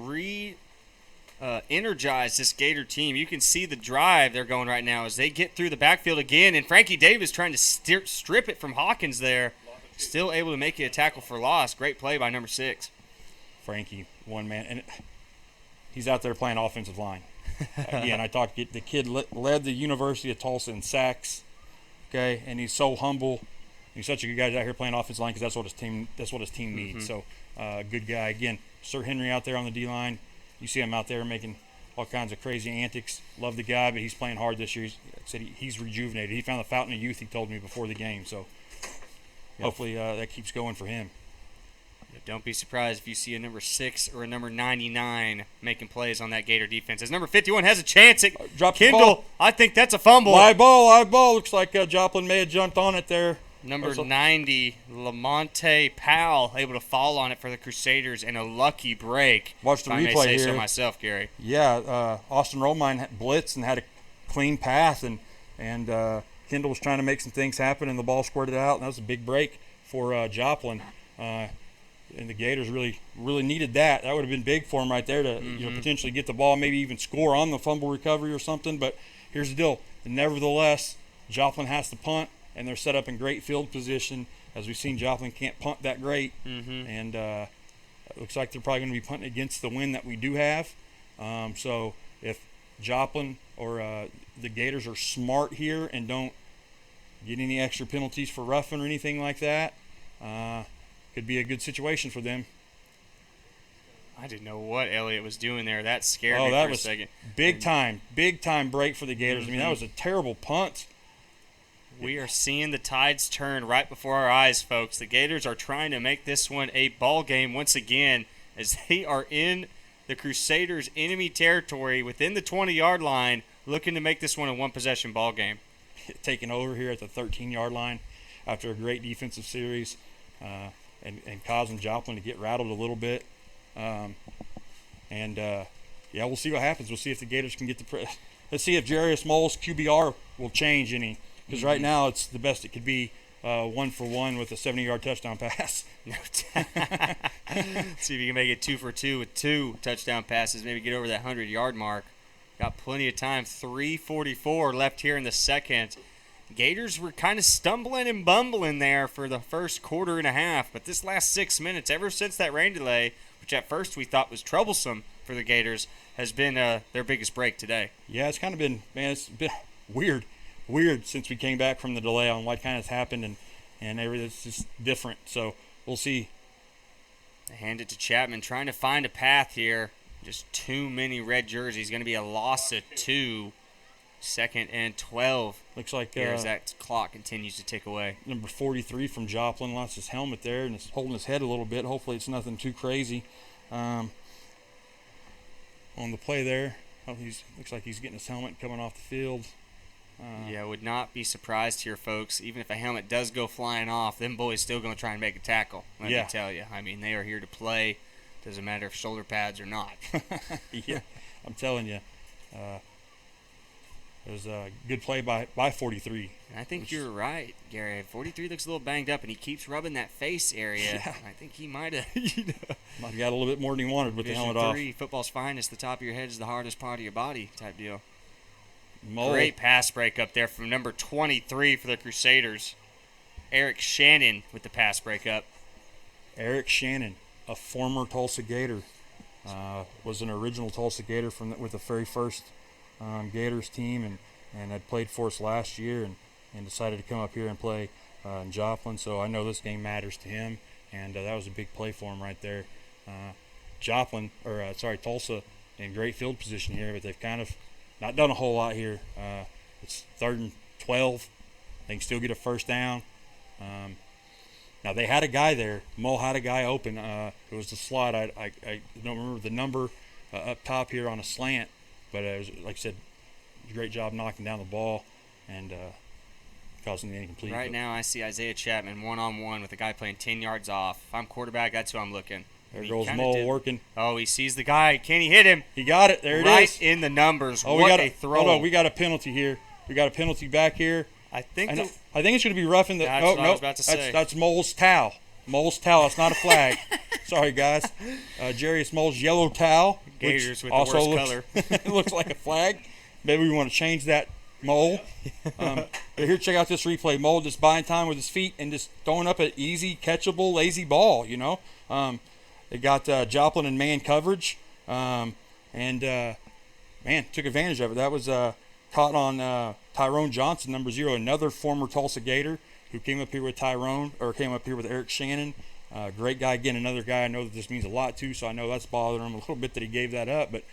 energized this Gator team. You can see the drive they're going right now as they get through the backfield again, and Frankie Davis trying to strip it from Hawkins there. Still able to make it a tackle for loss. Great play by number 6.
Frankie, one man, and he's out there playing offensive line. Again, I talked. The kid led the University of Tulsa in sacks. Okay, and he's so humble. He's such a good guy out here playing offensive line because that's what his team needs. So, good guy. Again, Sir Henry out there on the D line. You see him out there making all kinds of crazy antics. Love the guy, but he's playing hard this year. He's rejuvenated. He found the fountain of youth. He told me before the game. So. Hopefully that keeps going for him.
Don't be surprised if you see a number 6 or a number 99 making plays on that Gator defense. As number 51 has a chance at Kendall. I think that's a fumble.
Live ball. Looks like Joplin may have jumped on it there.
Number 90, Lamonte Powell, able to fall on it for the Crusaders, and a lucky break.
Watch the replay here.
I may say so myself, Gary.
Yeah, Austin Romine blitzed and had a clean path, and Kendall was trying to make some things happen, and the ball squirted out, and that was a big break for Joplin. And the Gators really needed that. That would have been big for them right there to potentially get the ball, maybe even score on the fumble recovery or something. But here's the deal. Nevertheless, Joplin has to punt, and they're set up in great field position. As we've seen, Joplin can't punt that great. And it looks like they're probably going to be punting against the wind that we do have. So if Joplin or the Gators are smart here and don't get any extra penalties for roughing or anything like that, could be a good situation for them.
I didn't know what Elliott was doing there. That scared me for a second.
Big time break for the Gators. I mean, that was a terrible punt.
We are seeing the tides turn right before our eyes, folks. The Gators are trying to make this one a ball game once again as they are in the Crusaders' enemy territory within the 20-yard line, looking to make this one a one-possession ball game.
Taking over here at the 13-yard line after a great defensive series. And causing Joplin to get rattled a little bit. Yeah, we'll see what happens. We'll see if the Gators can get the let's see if Jarius Moll's QBR will change any, because right now it's the best it could be, 1-for-1 with a 70-yard touchdown pass.
See if you can make it 2 for 2 with 2 touchdown passes, maybe get over that 100-yard mark. Got plenty of time. 3:44 left here in the second. Gators were kind of stumbling and bumbling there for the first quarter and a half, but this last 6 minutes, ever since that rain delay, which at first we thought was troublesome for the Gators, has been their biggest break today.
Yeah, it's kind of been, it's been weird since we came back from the delay on what kind of happened, and everything's just different. So we'll see.
They hand it to Chapman, trying to find a path here. Just too many red jerseys. Going to be a loss of 2. 2nd and 12.
Looks like
as that clock continues to tick away.
Number 43 from Joplin lost his helmet there and is holding his head a little bit. Hopefully it's nothing too crazy. On the play there, looks like he's getting his helmet coming off the field.
Yeah, would not be surprised here, folks. Even if a helmet does go flying off, them boys still going to try and make a tackle. Let me tell you. I mean, they are here to play. Doesn't matter if shoulder pads or not.
Yeah, I'm telling you. It was a good play by 43.
I think you're right, Gary. 43 looks a little banged up, and he keeps rubbing that face area.
Yeah.
I think he might have
Might have got a little bit more than he wanted with the helmet off.
Division III, football's finest. The top of your head is the hardest part of your body type deal.
Mole.
Great pass break up there from number 23 for the Crusaders. Eric Shannon with the pass break up.
Eric Shannon, a former Tulsa Gator, was an original Tulsa Gator with the very first Gators team, and had played for us last year, and decided to come up here and play in Joplin. So I know this game matters to him, and that was a big play for him right there. Tulsa in great field position here, but they've kind of not done a whole lot here. It's 3rd and 12. They can still get a first down. Now, they had a guy there. Mo had a guy open. It was the slot. I don't remember the number up top here on a slant, but it was, like I said, a great job knocking down the ball and causing the incomplete.
Right now, I see Isaiah Chapman one-on-one with a guy playing 10 yards off. If I'm quarterback, that's who I'm looking.
There goes Mo working.
Oh, he sees the guy. Can he hit him?
He got it. There it is.
Right in the numbers.
Oh,
what a throw.
Hold on. We got a penalty here. We got a penalty back here.
I think
it's going to be roughing the.
That's what I was about to say.
That's Mole's towel. Mole's towel. It's not a flag. Sorry, guys. Jarius Mole's yellow towel.
Gators with
also
the worst color.
It looks like a flag. Maybe we want to change that, Mole. But here, check out this replay. Mole just buying time with his feet and just throwing up an easy, catchable, lazy ball, you know. They got Joplin in man coverage, and took advantage of it. That was caught on Tyrone Johnson, number 0, another former Tulsa Gator who came up here with came up here with Eric Shannon. Great guy, again, another guy I know that this means a lot to, so I know that's bothering him a little bit that he gave that up. But,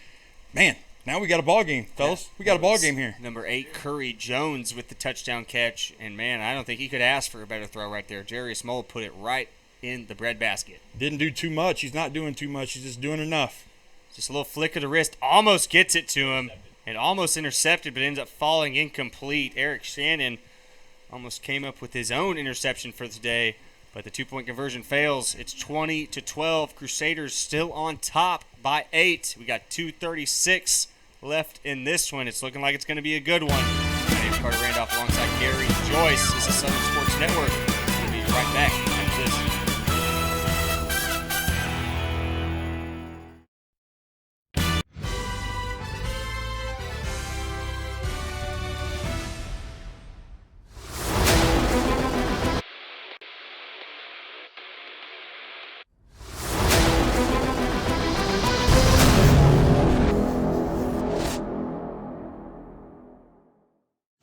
man, now we got a ball game, fellas. We got a ball game here.
Number 8, Curry Jones with the touchdown catch. And, man, I don't think he could ask for a better throw right there. Jarius Mole put it right in the breadbasket.
Didn't do too much. He's not doing too much. He's just doing enough.
Just a little flick of the wrist. Almost gets it to him. And almost intercepted, but ends up falling incomplete. Eric Shannon almost came up with his own interception for the day, but the 2-point conversion fails. It's 20-12. Crusaders still on top by 8. We got 2:36 left in this one. It's looking like it's going to be a good one. My name is Carter Randolph alongside Gary Joyce. This is Southern Sports Network. We'll be right back after this.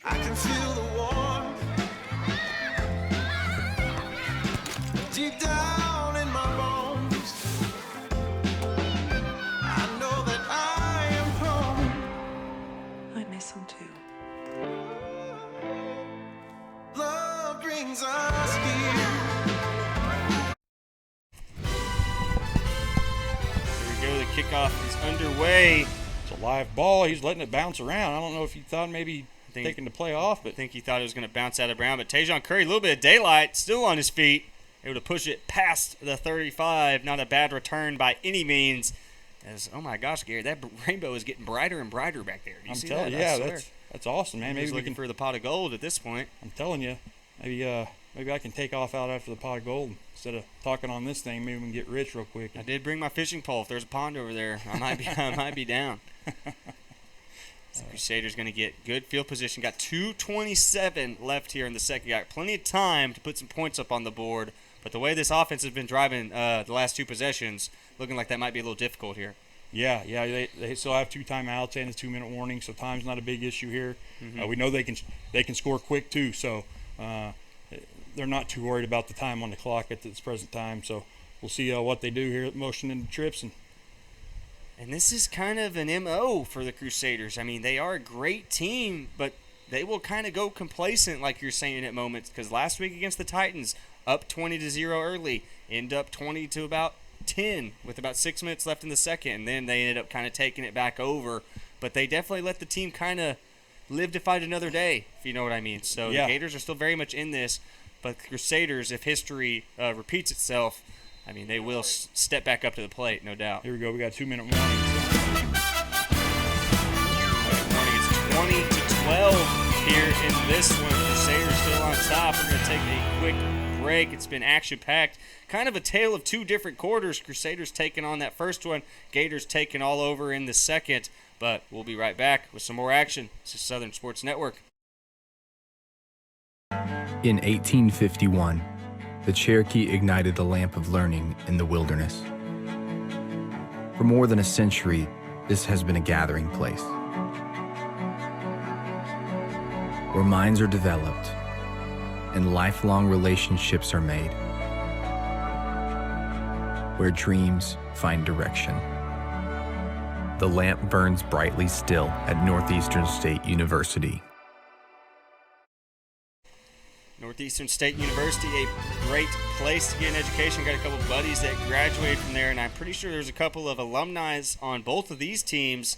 I can feel the warmth deep down in my bones. I know that I am home.
I miss him too.
Love brings us here.
Here we go. The kickoff is underway.
It's a live ball. He's letting it bounce around. I don't know if he thought maybe taking the play off, but
I think he thought it was going to bounce out of Brown. But Tajon Curry, a little bit of daylight, still on his feet, able to push it past the 35. Not a bad return by any means. As oh my gosh, Gary, that rainbow is getting brighter and brighter back there. Do you see that?
Yeah, that's awesome, man.
Maybe looking for the pot of gold at this point.
I'm telling you, maybe I can take off out after the pot of gold instead of talking on this thing. Maybe we can get rich real quick.
I did bring my fishing pole. If there's a pond over there, I might be down. The Crusaders going to get good field position. Got 2:27 left here in the second. Got plenty of time to put some points up on the board. But the way this offense has been driving the last 2 possessions, looking like that might be a little difficult here.
Yeah, they still have 2 timeouts and a 2-minute warning, so time's not a big issue here.
Mm-hmm.
We know they can score quick too, so they're not too worried about the time on the clock at this present time. So we'll see what they do here, motion into trips.
And this is kind of an MO for the Crusaders. I mean, they are a great team, but they will kind of go complacent, like you're saying, at moments. Because last week against the Titans, up 20-0 early, end up 20 to about 10 with about 6 minutes left in the second, and then they ended up kind of taking it back over. But they definitely let the team kind of live to fight another day, if you know what I mean. So
Yeah.
the Gators are still very much in this, but the Crusaders, if history repeats itself, I mean, they will step back up to the plate, no doubt.
Here we go. We got a 2-minute warning.
Warning, it's 20-12 here in this one. Crusaders still on top. We're going to take a quick break. It's been action-packed. Kind of a tale of two different quarters. Crusaders taking on that first one. Gators taking all over in the second. But we'll be right back with some more action. This is Southern Sports Network.
In 1851, the Cherokee ignited the lamp of learning in the wilderness. For more than a century, this has been a gathering place where minds are developed and lifelong relationships are made, where dreams find direction. The lamp burns brightly still at Northeastern State University.
Northeastern State University, a great place to get an education. Got a couple of buddies that graduated from there, and I'm pretty sure there's a couple of alumni on both of these teams.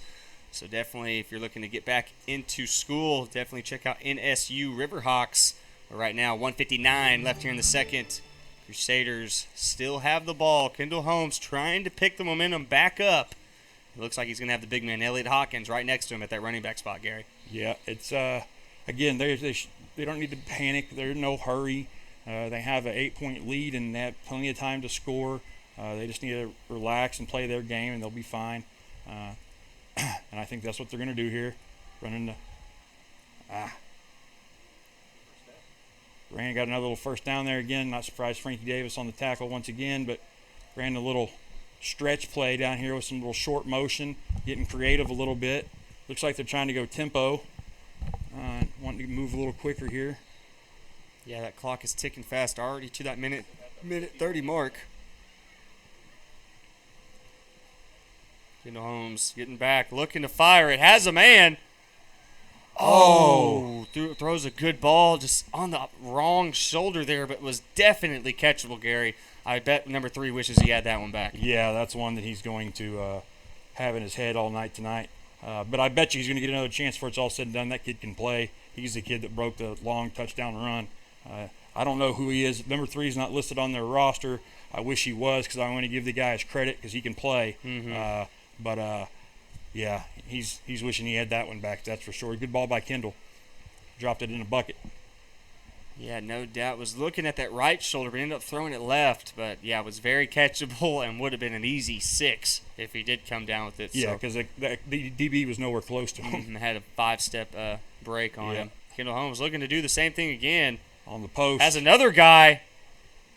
So definitely, if you're looking to get back into school, definitely check out NSU Riverhawks. But right now, 1:59 left here in the second. Crusaders still have the ball. Kendall Holmes trying to pick the momentum back up. It looks like he's going to have the big man, Elliott Hawkins, right next to him at that running back spot, Gary.
Yeah, it's again, they don't need to panic. They're in no hurry. They have an 8-point lead and they have plenty of time to score. They just need to relax and play their game, and they'll be fine. And I think that's what they're going to do here. Running the got another little first down there again. Not surprised Frankie Davis on the tackle once again, but ran a little stretch play down here with some little short motion, getting creative a little bit. Looks like they're trying to go tempo. Wanting to move a little quicker here.
Yeah, that clock is ticking fast already to that minute 30 mark. Kendall Holmes getting back, looking to fire. It has a man. Throws a good ball just on the wrong shoulder there, but was definitely catchable, Gary. I bet number 3 wishes he had that one back.
Yeah, that's one that he's going to have in his head all night tonight. But I bet you he's going to get another chance before it's all said and done. That kid can play. He's the kid that broke the long touchdown run. I don't know who he is. Number 3 is not listed on their roster. I wish he was, because I want to give the guy his credit because he can play. Yeah, he's wishing he had that one back, that's for sure. Good ball by Kendall. Dropped it in a bucket.
Yeah, no doubt. Was looking at that right shoulder, but ended up throwing it left. But, yeah, was very catchable and would have been an easy 6 if he did come down with it.
Yeah, because the DB was nowhere close to him.
Had a 5-step break on him. Kendall Holmes looking to do the same thing again.
On the post.
Has another guy.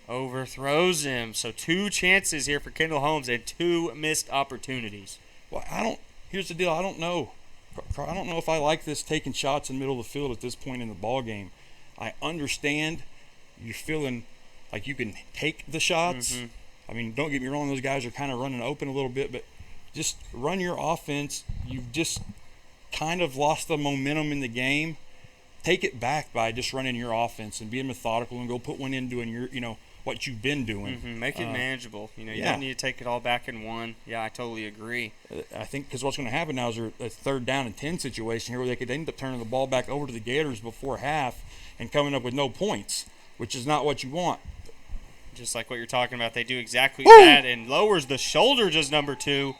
Overthrows him. So 2 chances here for Kendall Holmes and 2 missed opportunities.
Well, here's the deal. I don't know if I like this taking shots in the middle of the field at this point in the ball game. I understand you're feeling like you can take the shots. I mean, don't get me wrong, those guys are kind of running open a little bit, but just run your offense. You've just kind of lost the momentum in the game. Take it back by just running your offense and being methodical and go put one in doing your, what you've been doing.
Make it manageable. You don't need to take it all back in one. Yeah, I totally agree.
I think because what's going to happen now is a 3rd down and 10 situation here where they could end up turning the ball back over to the Gators before half and coming up with no points, which is not what you want.
Just like what you're talking about, they do exactly that and lowers the shoulders as number 2.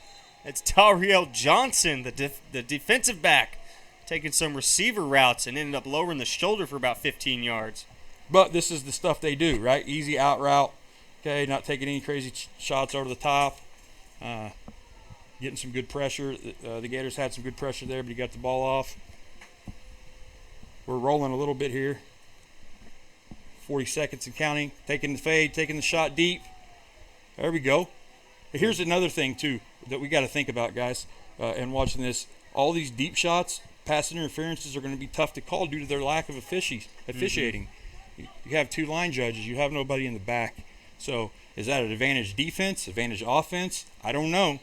It's Tariel Johnson, the defensive back, taking some receiver routes and ended up lowering the shoulder for about 15 yards.
But this is the stuff they do, right? Easy out route, okay, not taking any crazy shots over the top, getting some good pressure. The Gators had some good pressure there, but he got the ball off. We're rolling a little bit here. 40 seconds and counting, taking the fade, taking the shot deep. There we go. Here's another thing, too, that we got to think about, guys, and watching this. All these deep shots, pass interferences are going to be tough to call due to their lack of officiating. You have 2 line judges. You have nobody in the back. So is that an advantage defense, advantage offense? I don't know.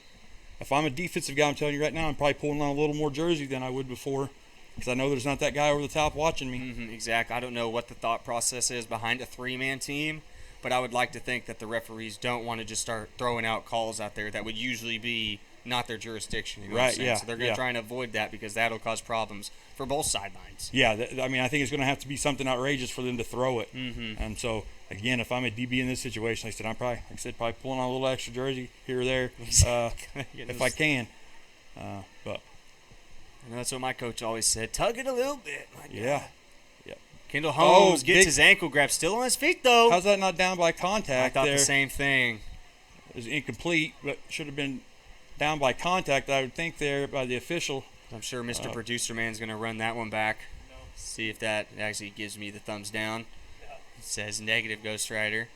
If I'm a defensive guy, I'm telling you right now, I'm probably pulling on a little more jersey than I would before because I know there's not that guy over the top watching me.
Exactly. I don't know what the thought process is behind a 3-man team, but I would like to think that the referees don't want to just start throwing out calls out there that would usually be not their jurisdiction. You know
Right,
what I'm saying?
yeah,
So they're going to
yeah.
try and avoid that because that'll cause problems for both sidelines.
Yeah, I mean, I think it's going to have to be something outrageous for them to throw it.
Mm-hmm.
And so, again, if I'm a DB in this situation, I'm probably pulling on a little extra jersey here or there if I can. But
I know that's what my coach always said. Tug it a little bit.
yeah.
Kendall Holmes gets
big-
his ankle grab. Still on his feet, though.
How's that not down by contact?
I thought
there?
the same thing.
It was incomplete, but should have been down by contact, I would think, there by the official.
I'm sure Mr. Producer Man's going to run that one back. See if that actually gives me the thumbs down. It says negative, Ghost Rider.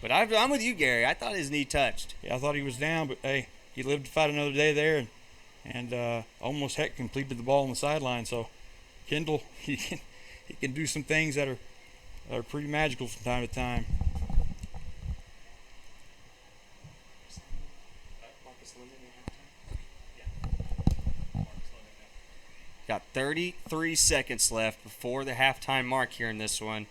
But I'm with you, Gary. I thought his knee touched.
Yeah, I thought he was down, but hey, he lived to fight another day there, and almost completed the ball on the sideline. So Kendall, he can do some things that are pretty magical from time to time.
Got 33 seconds left before the halftime mark here in this one.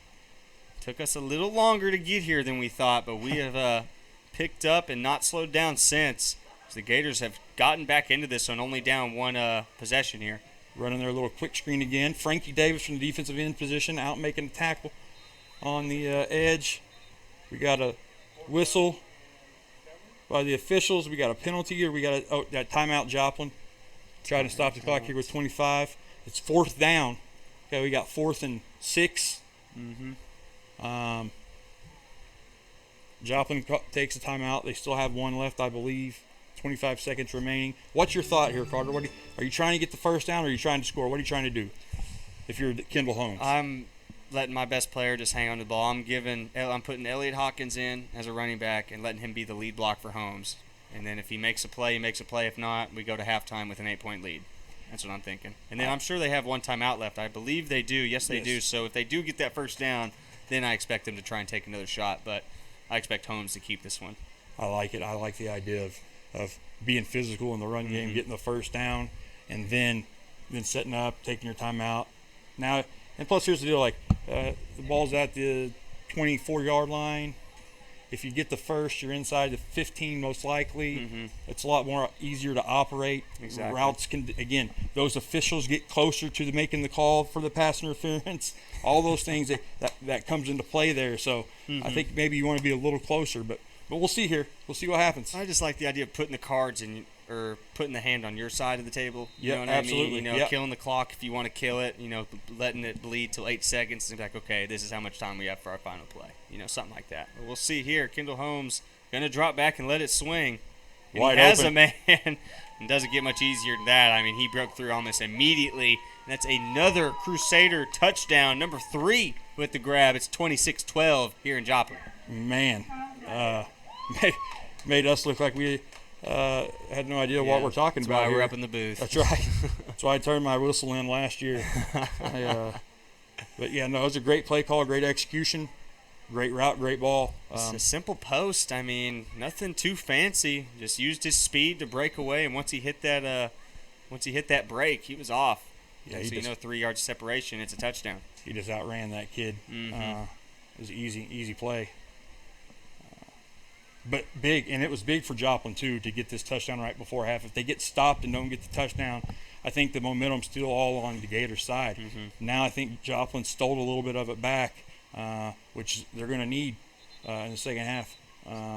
Took us a little longer to get here than we thought, but we have picked up and not slowed down since. So the Gators have gotten back into this one, only down one possession here.
Running their little quick screen again. Frankie Davis from the defensive end position out making a tackle on the edge. We got a whistle by the officials. We got a penalty here. We got that timeout Joplin. Trying to stop the clock here with 25. It's 4th down. Okay, we got 4th and 6.
Mm-hmm.
Joplin takes a timeout. They still have one left, I believe. 25 seconds remaining. What's your thought here, Carter? Are you trying to get the first down, or are you trying to score? What are you trying to do if you're Kendall Holmes?
I'm letting my best player just hang on to the ball. I'm putting Elliot Hawkins in as a running back and letting him be the lead block for Holmes. And then if he makes a play, he makes a play. If not, we go to halftime with an 8-point lead. That's what I'm thinking. And then I'm sure they have one timeout left. I believe they do. Yes, they do. So if they do get that first down, then I expect them to try and take another shot. But I expect Holmes to keep this one.
I like it. I like the idea of being physical in the run game, getting the first down, and then setting up, taking your timeout. Now, and plus here's the deal, the ball's at the 24-yard line. If you get the first, you're inside the 15 most likely.
Mm-hmm.
It's a lot more easier to operate.
Exactly.
Routes can, again, those officials get closer to making the call for the pass interference. All those things that comes into play there. So I think maybe you want to be a little closer, but we'll see here. We'll see what happens.
I just like the idea of putting the cards in, or putting the hand on your side of the table. You know what
absolutely.
I mean? Killing the clock if you want to kill it. Letting it bleed till 8 seconds. And be like, okay, this is how much time we have for our final play. Something like that. But we'll see here. Kendall Holmes gonna drop back and let it swing. And
Wide
he has
open.
a man. And doesn't get much easier than that. I mean, he broke through almost immediately. And that's another Crusader touchdown, number 3 with the grab. It's 26-12 here in Joplin.
Man, made us look like we had no idea what we're talking
that's
about.
Why
here.
we're up in the booth.
That's right. That's why I turned my whistle in last year. But yeah, no, it was a great play call, great execution, great route, great ball.
It's a simple post. I mean, nothing too fancy. Just used his speed to break away, and once he hit that break, he was off.
Yeah,
so 3 yards separation. It's a touchdown.
He just outran that kid.
Mm-hmm.
It was an easy play. But big, and it was big for Joplin too to get this touchdown right before half. If they get stopped and don't get the touchdown, I think the momentum's still all on the Gators side.
Mm-hmm.
Now I think Joplin stole a little bit of it back, which they're going to need in the second half.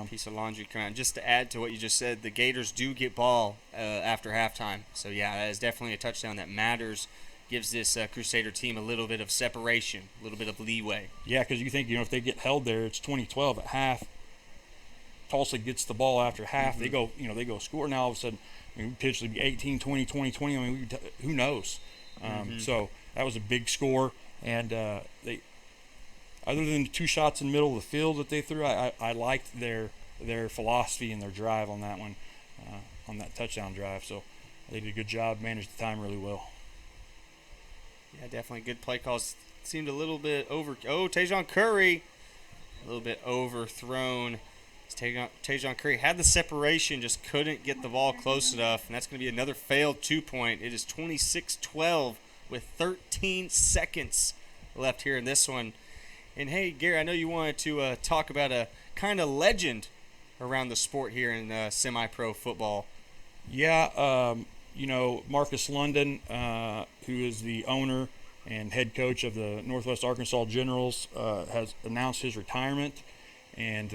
Piece of laundry come out. Just to add to what you just said, the Gators do get ball after halftime. So yeah, that is definitely a touchdown that matters. Gives this Crusader team a little bit of separation, a little bit of leeway.
Yeah, because you think if they get held there, it's 20-12 at half. Tulsa gets the ball after half.
Mm-hmm.
They go score. Now all of a sudden, we potentially be 18-20, 20-20. I mean, who knows? So that was a big score, and they, other than the 2 shots in the middle of the field that they threw, I liked their philosophy and their drive on that one, on that touchdown drive. So they did a good job, managed the time really well.
Yeah, definitely good play calls. Seemed a little bit Tajon Curry, a little bit overthrown. Tajon Curry had the separation, just couldn't get the ball close enough, and that's going to be another failed 2-point. It is 26-12 with 13 seconds left here in this one. And hey, Gary, I know you wanted to talk about a kind of legend around the sport here in semi-pro football.
Yeah, you know, Marcus London, who is the owner and head coach of the Northwest Arkansas Generals, has announced his retirement. And,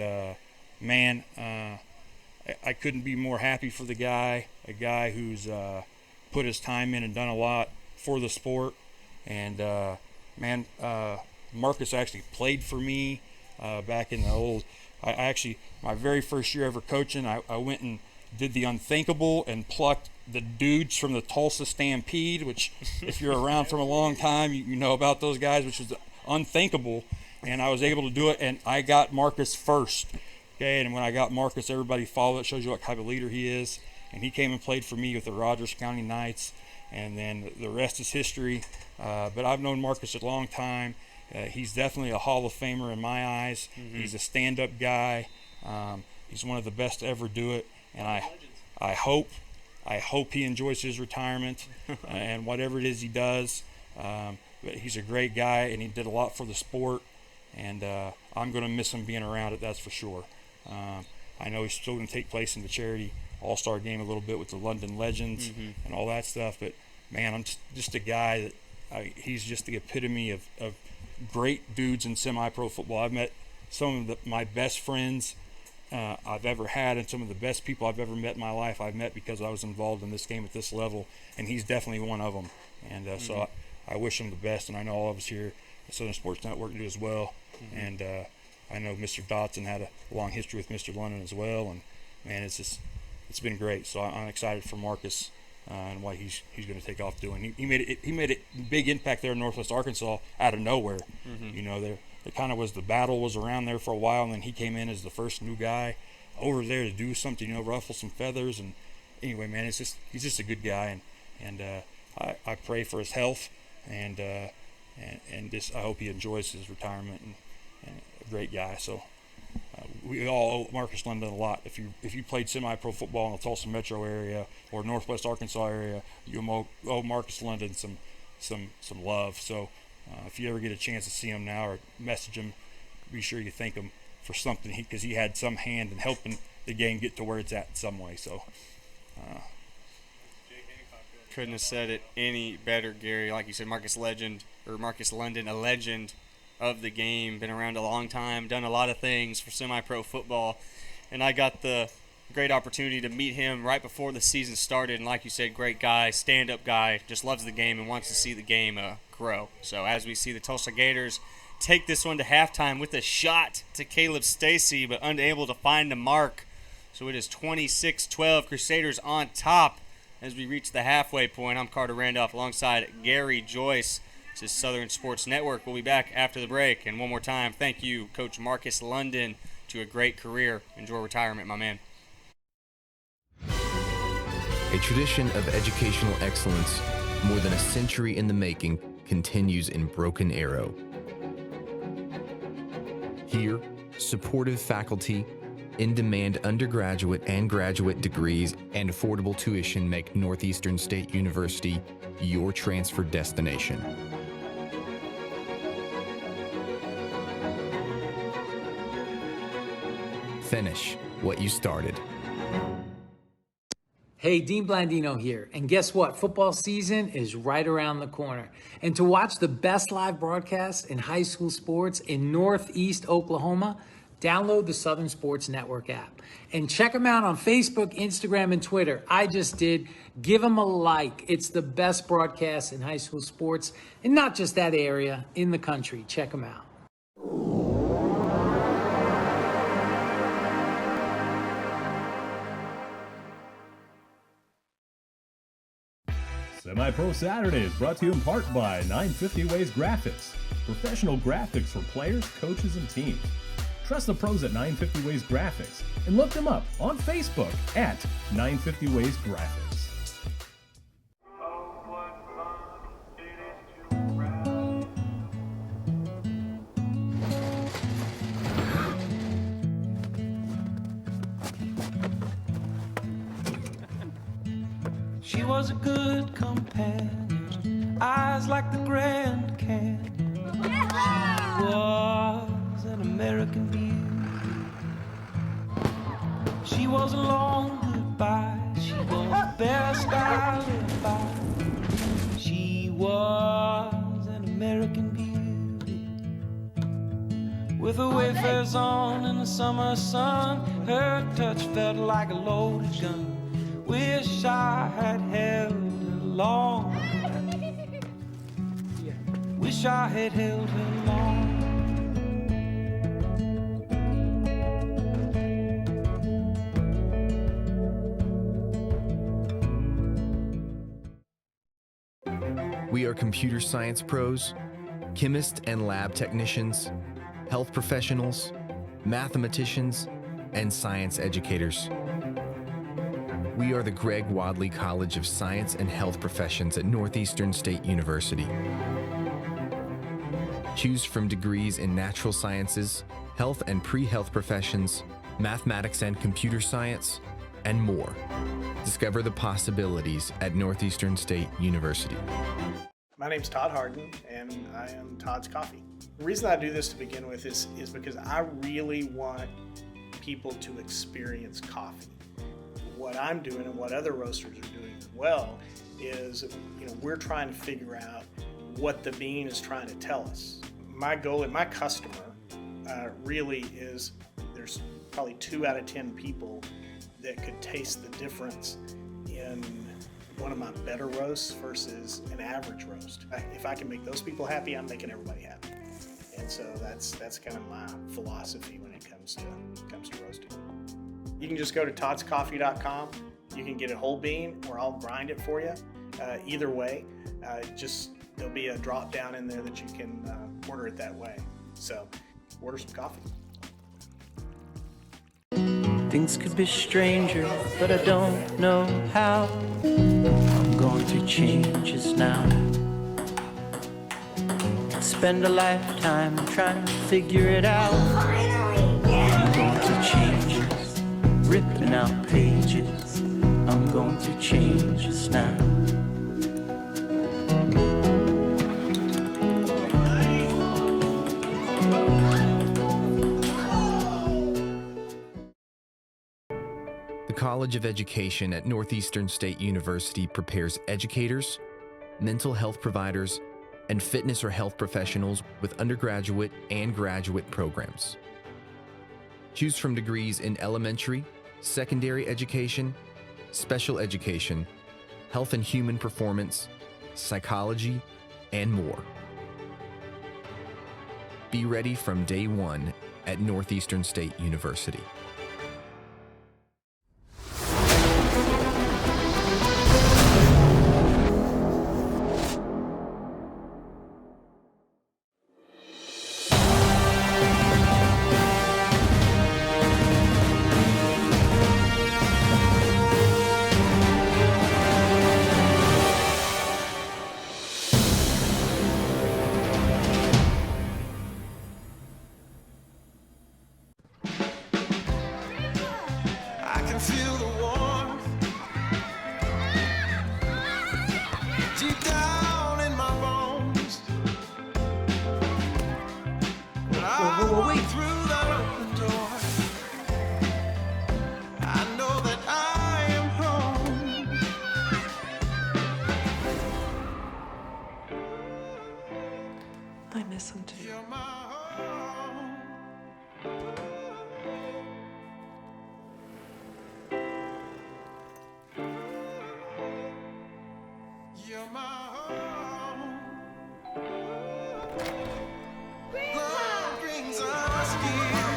man, I couldn't be more happy for the guy, a guy who's put his time in and done a lot for the sport. And, man, Marcus actually played for me back in the old – I actually, my very first year ever coaching, I went and did the unthinkable and plucked the dudes from the Tulsa Stampede, which if you're around from a long time, you know about those guys, which is unthinkable. And I was able to do it, and I got Marcus first. Okay, and when I got Marcus, everybody followed. It shows you what type of leader he is. And he came and played for me with the Rogers County Knights, and then the rest is history. But I've known Marcus a long time. He's definitely a Hall of Famer in my eyes. Mm-hmm. He's a stand-up guy. He's one of the best to ever do it. And I hope he enjoys his retirement and whatever it is he does. But he's a great guy, and he did a lot for the sport. And I'm going to miss him being around it, that's for sure. I know he's still going to take place in the charity all-star game a little bit with the London Legends and all that stuff. But, man, I'm just a guy that he's just the epitome of great dudes in semi-pro football. I've met some of my best friends I've ever had, and some of the best people I've ever met in my life I've met because I was involved in this game at this level, and he's definitely one of them. And so I wish him the best, and I know all of us here at Southern Sports Network do as well. And I know Mr. Dotson had a long history with Mr. London as well, and man, it's been great. So I'm excited for Marcus and what he's going to take off doing. He made a big impact there in Northwest Arkansas out of nowhere. You know, there kind of was the battle was around there for a while, and then he came in as the first new guy over there to do something, you know, ruffle some feathers. And anyway, man, he's just a good guy, and I pray for his health, and just I hope he enjoys his retirement, and a great guy. So we all owe Marcus London a lot. If you played semi-pro football in the Tulsa metro area or Northwest Arkansas area, you owe Marcus London some love. So if you ever get a chance to see him now or message him, be sure you thank him for something, because he had some hand in helping the game get to where it's at in some way. So
couldn't have said it any better, Gary. Like you said, Marcus London, a legend of the game, been around a long time, done a lot of things for semi-pro football, and I got the great opportunity to meet him right before the season started. And like you said, great guy, stand-up guy, just loves the game and wants to see the game grow. So as we see the Tulsa Gators take this one to halftime with a shot to Caleb Stacy, but unable to find the mark. So it is 26-12, Crusaders on top as we reach the halfway point. I'm Carter Randolph alongside Gary Joyce. This is Southern Sports Network. We'll be back after the break. And one more time, thank you, Coach Marcus London, to a great career. Enjoy retirement, my man.
A tradition of educational excellence, more than a century in the making, continues in Broken Arrow. Here, supportive faculty, in-demand undergraduate and graduate degrees, and affordable tuition make Northeastern State University your transfer destination. Finish what you started.
Hey, Dean Blandino here. And guess what? Football season is right around the corner. And to watch the best live broadcasts in high school sports in Northeast Oklahoma, download the Southern Sports Network app. And check them out on Facebook, Instagram, and Twitter. I just did. Give them a like. It's the best broadcast in high school sports, and not just that area, in the country. Check them out.
Semi-Pro Saturday is brought to you in part by 950 Ways Graphics. Professional graphics for players, coaches, and teams. Trust the pros at 950 Ways Graphics and look them up on Facebook at 950 Ways Graphics.
She was a good companion, eyes like the Grand Canyon. She was an American beauty. She was a long goodbye. She was with her wayfarers on in the summer sun. Her touch felt like a loaded gun. Wish I had held her long. Wish I had held her long.
We are computer science pros, chemists and lab technicians, health professionals, mathematicians, and science educators. We are the Greg Wadley College of Science and Health Professions at Northeastern State University. Choose from degrees in natural sciences, health and pre-health professions, mathematics and computer science, and more. Discover the possibilities at Northeastern State University.
My name's Todd Harden, and I am Todd's Coffee. The reason I do this to begin with is because I really want people to experience coffee. What I'm doing and what other roasters are doing as well is, we're trying to figure out what the bean is trying to tell us. My goal and my customer really is, there's probably 2 out of 10 people that could taste the difference in one of my better roasts versus an average roast. If I can make those people happy, I'm making everybody happy. And so that's kind of my philosophy when it comes to roasting. You can just go to toddscoffee.com. You can get a whole bean, or I'll grind it for you. Either way, there'll be a drop down in there that you can order it that way. So order some coffee.
Things could be stranger, but I don't know how. I'm going through changes now. Spend a lifetime trying to figure it out. I'm going through changes, ripping out pages. I'm going through changes now.
The College of Education at Northeastern State University prepares educators, mental health providers, and fitness or health professionals with undergraduate and graduate programs. Choose from degrees in elementary, secondary education, special education, health and human performance, psychology, and more. Be ready from day one at Northeastern State University.
I miss him too.
You're my home. Love brings us here.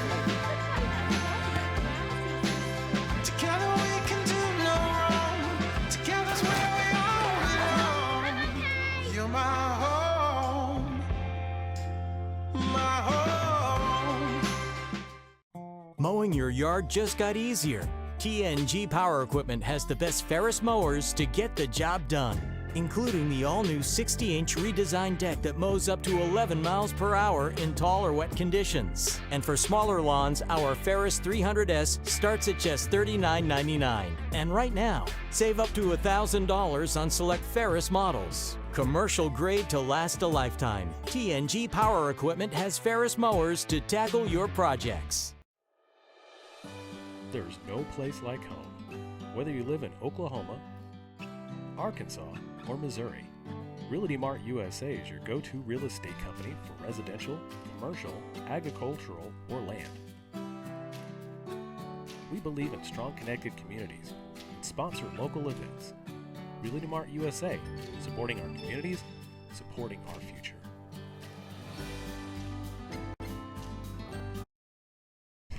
Together we can do no wrong. Together's where we all belong. You're my home. My home.
Mowing your yard just got easier. TNG Power Equipment has the best Ferris mowers to get the job done, including the all-new 60-inch redesigned deck that mows up to 11 miles per hour in tall or wet conditions. And for smaller lawns, our Ferris 300S starts at just $39.99. And right now, save up to $1,000 on select Ferris models. Commercial grade to last a lifetime. TNG Power Equipment has Ferris mowers to tackle your projects.
There's no place like home. Whether you live in Oklahoma, Arkansas, or Missouri, Realty Mart USA is your go-to real estate company for residential, commercial, agricultural, or land. We believe in strong connected communities and sponsor local events. Realty Mart USA, supporting our communities, supporting our future.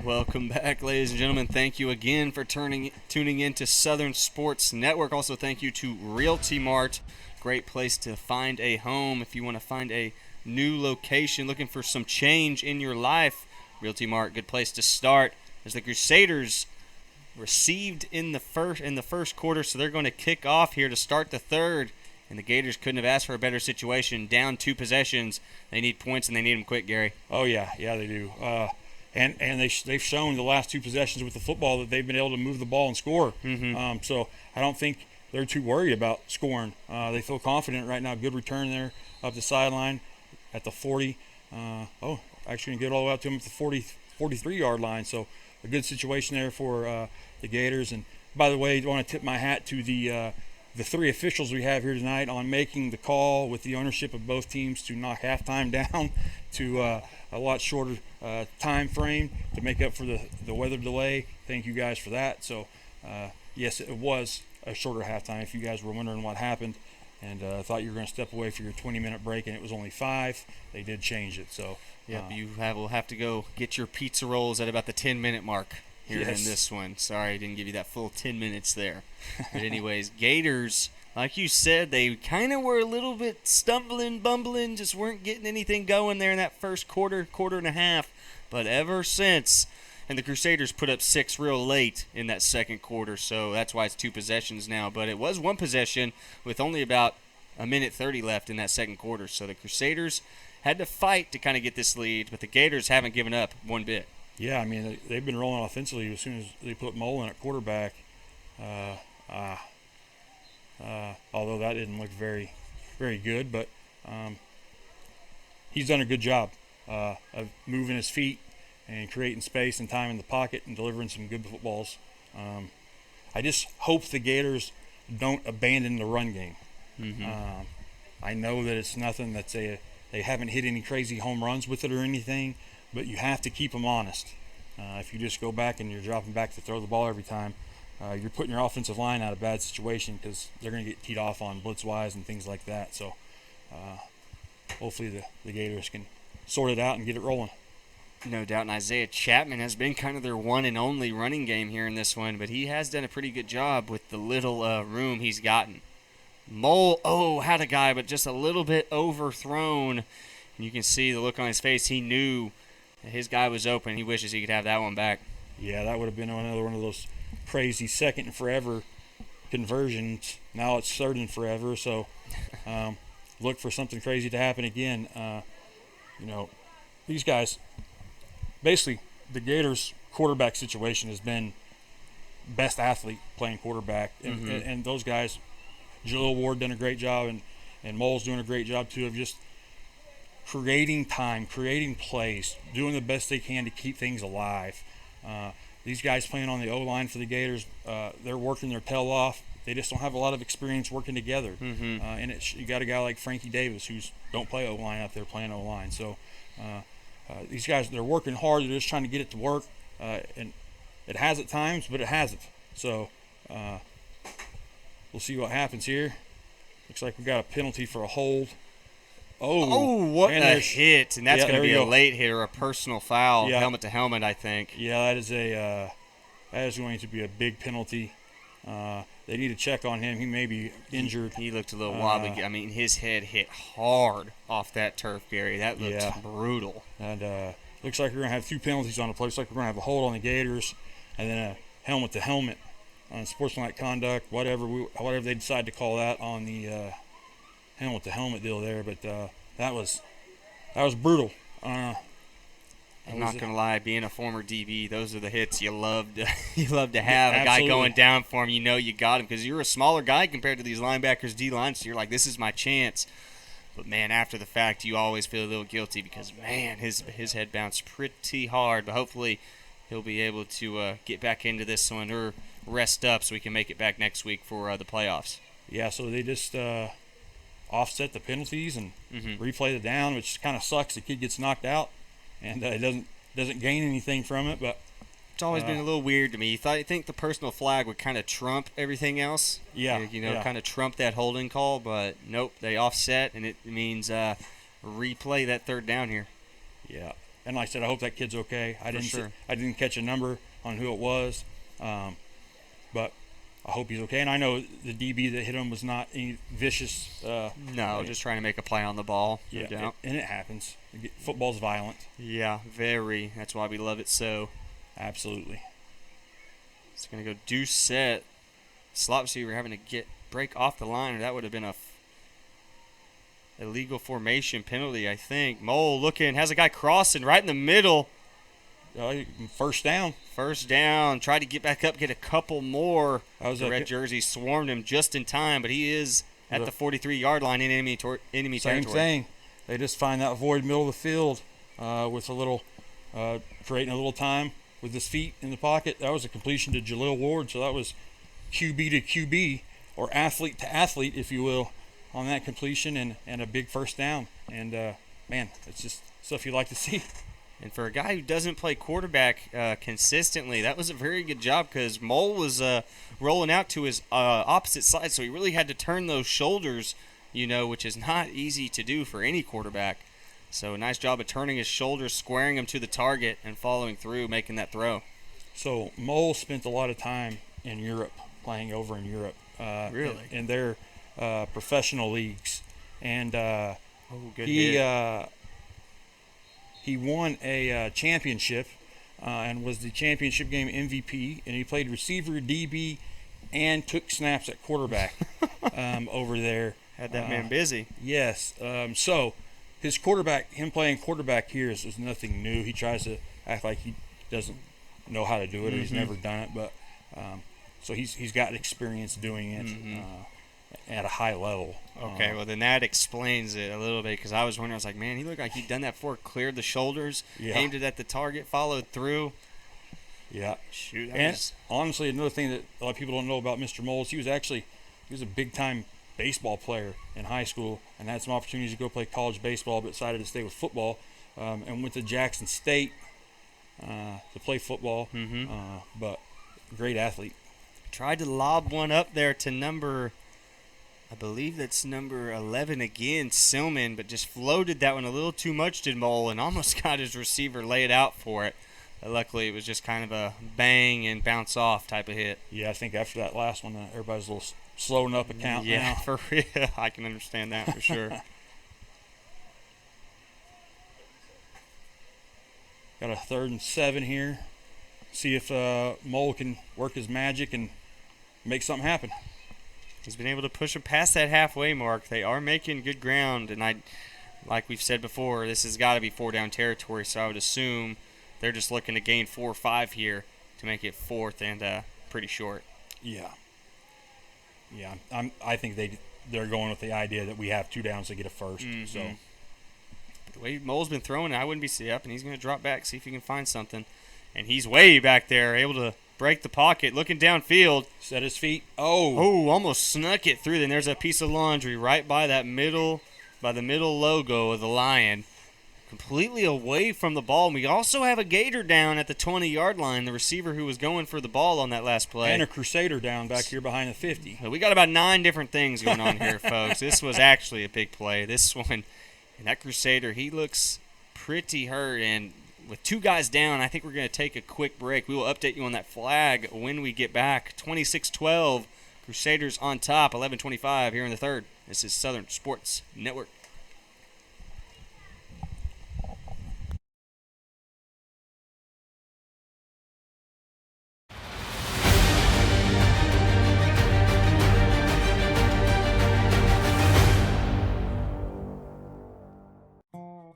Welcome back, ladies and gentlemen. Thank you again for tuning in to Southern Sports Network. Also, thank you to Realty Mart. Great place to find a home if you want to find a new location, looking for some change in your life. Realty Mart, good place to start. As the Crusaders received in the first quarter, so they're going to kick off here to start the third. And the Gators couldn't have asked for a better situation. Down 2 possessions. They need points, and they need them quick, Gary.
Oh, yeah, they do. And they've shown the last 2 possessions with the football that they've been able to move the ball and score. So I don't think they're too worried about scoring. They feel confident right now. Good return there up the sideline at the 40. Actually going to get all the way out to them at the 43-yard line. So a good situation there for the Gators. And by the way, I want to tip my hat to the 3 officials we have here tonight on making the call with the ownership of both teams to knock halftime down to a lot shorter time frame to make up for the weather delay. Thank you guys for that. So yes, it was a shorter halftime if you guys were wondering what happened and thought you were going to step away for your 20-minute break and it was only 5. They did change it. So
will have to go get your pizza rolls at about the 10-minute mark here in this one. Sorry I didn't give you that full 10 minutes there. But anyways, Gators, like you said, they kind of were a little bit stumbling, bumbling, just weren't getting anything going there in that first quarter and a half. But ever since, and the Crusaders put up 6 real late in that second quarter, so that's why it's 2 possessions now. But it was 1 possession with only about a minute 30 left in that second quarter. So the Crusaders had to fight to kind of get this lead, but the Gators haven't given up one bit.
Yeah, I mean, they've been rolling offensively as soon as they put Mullen at quarterback. Although that didn't look very, very good, but he's done a good job of moving his feet and creating space and time in the pocket and delivering some good footballs. I just hope the Gators don't abandon the run game. I know that it's nothing that they haven't hit any crazy home runs with it or anything, but you have to keep them honest. If you just go back and you're dropping back to throw the ball every time, you're putting your offensive line out of a bad situation because they're going to get teed off on blitz-wise and things like that. So hopefully the Gators can sort it out and get it rolling.
No doubt, and Isaiah Chapman has been kind of their one and only running game here in this one, but he has done a pretty good job with the little room he's gotten. Mole, had a guy, but just a little bit overthrown. And you can see the look on his face. He knew that his guy was open. He wishes he could have that one back.
Yeah, that would have been another one of those crazy second and forever conversions. Now it's third and forever, so look for something crazy to happen again. These guys, basically, the Gators quarterback situation has been best athlete playing quarterback, and those guys, Jalil Ward done a great job, and Mole's doing a great job too of just creating time, creating plays, doing the best they can to keep things alive. These guys playing on the O-line for the Gators, they're working their tail off. They just don't have a lot of experience working together. And you got a guy like Frankie Davis who's don't play O-line up there playing O-line. So these guys, they're working hard. They're just trying to get it to work. And it has at times, but it hasn't. So we'll see what happens here. Looks like we got a penalty for a hold.
What a hit. And that's going to be a late hit or a personal foul, helmet to helmet, I think.
Yeah, that is going to be a big penalty. They need to check on him. He may be injured.
He looked a little wobbly. I mean, his head hit hard off that turf, Gary. That looked brutal.
And looks like we're going to have 2 penalties on the play. Looks like we're going to have a hold on the Gators and then a helmet to helmet on sportsmanlike conduct, whatever they decide to call that on the helmet to helmet deal there. But that was brutal.
I'm not gonna lie, being a former DB, those are the hits you love to have. A guy going down for him, you got him because you're a smaller guy compared to these linebackers, D-line. So you're like, this is my chance. But man, after the fact, you always feel a little guilty because man, his head bounced pretty hard. But hopefully, he'll be able to get back into this one or rest up so we can make it back next week for the playoffs.
Yeah. So they just offset the penalties and replay the down, which kind of sucks. The kid gets knocked out and doesn't gain anything from it. But
it's always been a little weird to me. You think the personal flag would kind of trump everything else?
Yeah.
Kind of trump that holding call, but nope, they offset, and it means replay that third down here.
Yeah. And like I said, I hope that kid's okay. I didn't catch a number on who it was, but I hope he's okay. And I know the DB that hit him was not any vicious.
No, just trying to make a play on the ball.
Yeah, and it happens. Football's violent.
Yeah, very. That's why we love it so.
Absolutely.
It's going to go deuce set. Slot receiver having to break off the line, or that would have been a illegal formation penalty, I think. Mole looking, has a guy crossing right in the middle.
First down.
First down. Tried to get back up, get a couple more.
The
red jersey swarmed him just in time, but he is at the 43-yard line in enemy territory.
Same thing. They just find that void middle of the field with a little, creating a little time with his feet in the pocket. That was a completion to Jaleel Ward, so that was QB to QB, or athlete to athlete, if you will, on that completion and a big first down. And, man, it's just stuff you like to see.
And for a guy who doesn't play quarterback consistently, that was a very good job because Mole was rolling out to his opposite side, so he really had to turn those shoulders, which is not easy to do for any quarterback. So a nice job of turning his shoulders, squaring him to the target, and following through, making that throw.
So Mole spent a lot of time in Europe, playing over in Europe.
Really?
In their professional leagues. And
good hit.
He won a championship and was the championship game MVP, and he played receiver, DB, and took snaps at quarterback over there.
Had that man busy.
Yes. So his him playing quarterback here is nothing new. He tries to act like he doesn't know how to do it or he's never done it, but so he's got experience doing it at a high level.
Okay, well then that explains it a little bit because I was wondering, I was like, man, he looked like he'd done that before, cleared the shoulders, aimed it at the target, followed through.
Yeah.
Shoot.
Honestly, another thing that a lot of people don't know about Mr. Moles, he was a big-time baseball player in high school and had some opportunities to go play college baseball, but decided to stay with football and went to Jackson State to play football, but great athlete.
Tried to lob one up there to I believe that's number 11 again, Silman, but just floated that one a little too much, did Mole, and almost got his receiver laid out for it. Luckily, it was just kind of a bang and bounce off type of hit.
Yeah, I think after that last one, everybody's a little slowing up a count now.
Yeah, for real. I can understand that for sure.
Got a 3rd and 7 here. See if Mole can work his magic and make something happen.
He's been able to push them past that halfway mark. They are making good ground, and like we've said before, this has got to be 4-down territory, so I would assume they're just looking to gain 4 or 5 here to make it 4th and pretty short.
Yeah. Yeah, I think they're going with the idea that we have 2 downs to get a first. So
the way Mole's been throwing it, I wouldn't be up, and he's going to drop back, see if he can find something. And he's way back there, able to break the pocket, looking downfield.
Set his feet.
Almost snuck it through. Then there's a piece of laundry right by the middle logo of the Lion. Completely away from the ball. And we also have a Gator down at the 20-yard line, the receiver who was going for the ball on that last play.
And a Crusader down back here behind the 50.
We got about 9 different things going on here, folks. This was actually a big play. This one, and that Crusader, he looks pretty hurt, and with 2 guys down, I think we're going to take a quick break. We will update you on that flag when we get back. 26-12, Crusaders on top, 11:25 here in the 3rd. This is Southern Sports Network.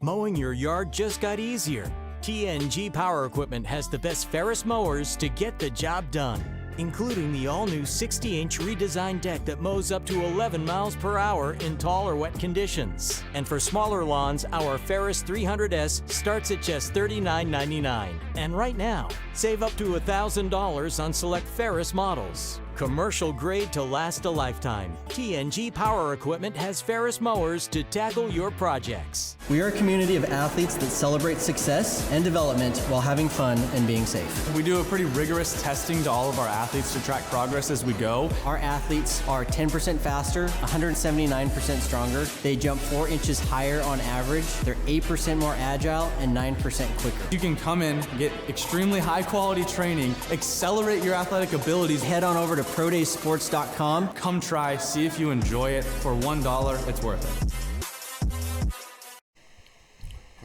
Mowing your yard just got easier. TNG Power Equipment has the best Ferris mowers to get the job done, including the all-new 60-inch redesigned deck that mows up to 11 miles per hour in tall or wet conditions. And for smaller lawns, our Ferris 300S starts at just $39.99. And right now, save up to $1,000 on select Ferris models. commercial grade to last a lifetime. TNG Power Equipment has Ferris mowers to tackle your projects.
We are a community of athletes that celebrate success and development while having fun and being safe.
We do a pretty rigorous testing to all of our athletes to track progress as we go.
Our athletes are 10% faster, 179% stronger. They jump 4 inches higher on average. They're 8% more agile and 9% quicker.
You can come in, get extremely high quality training, accelerate your athletic abilities.
Head on over to prodaysports.com.
Come try, see if you enjoy it. For $1, it's worth it.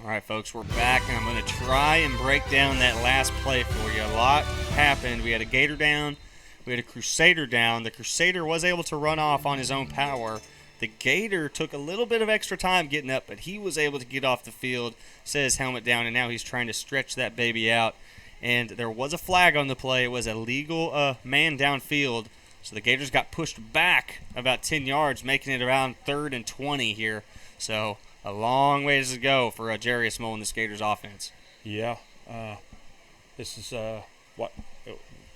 All right, folks, we're back, and I'm going to try and break down that last play for you. A lot happened. We had a Gator down. We had a Crusader down. The Crusader was able to run off on his own power. The Gator took a little bit of extra time getting up, but he was able to get off the field, set his helmet down, and now he's trying to stretch that baby out. And there was a flag on the play. It was a legal man downfield. So the Gators got pushed back about 10 yards, making it around 3rd and 20 here. So a long ways to go for Jarius Moll and this Gators offense.
Yeah, this is what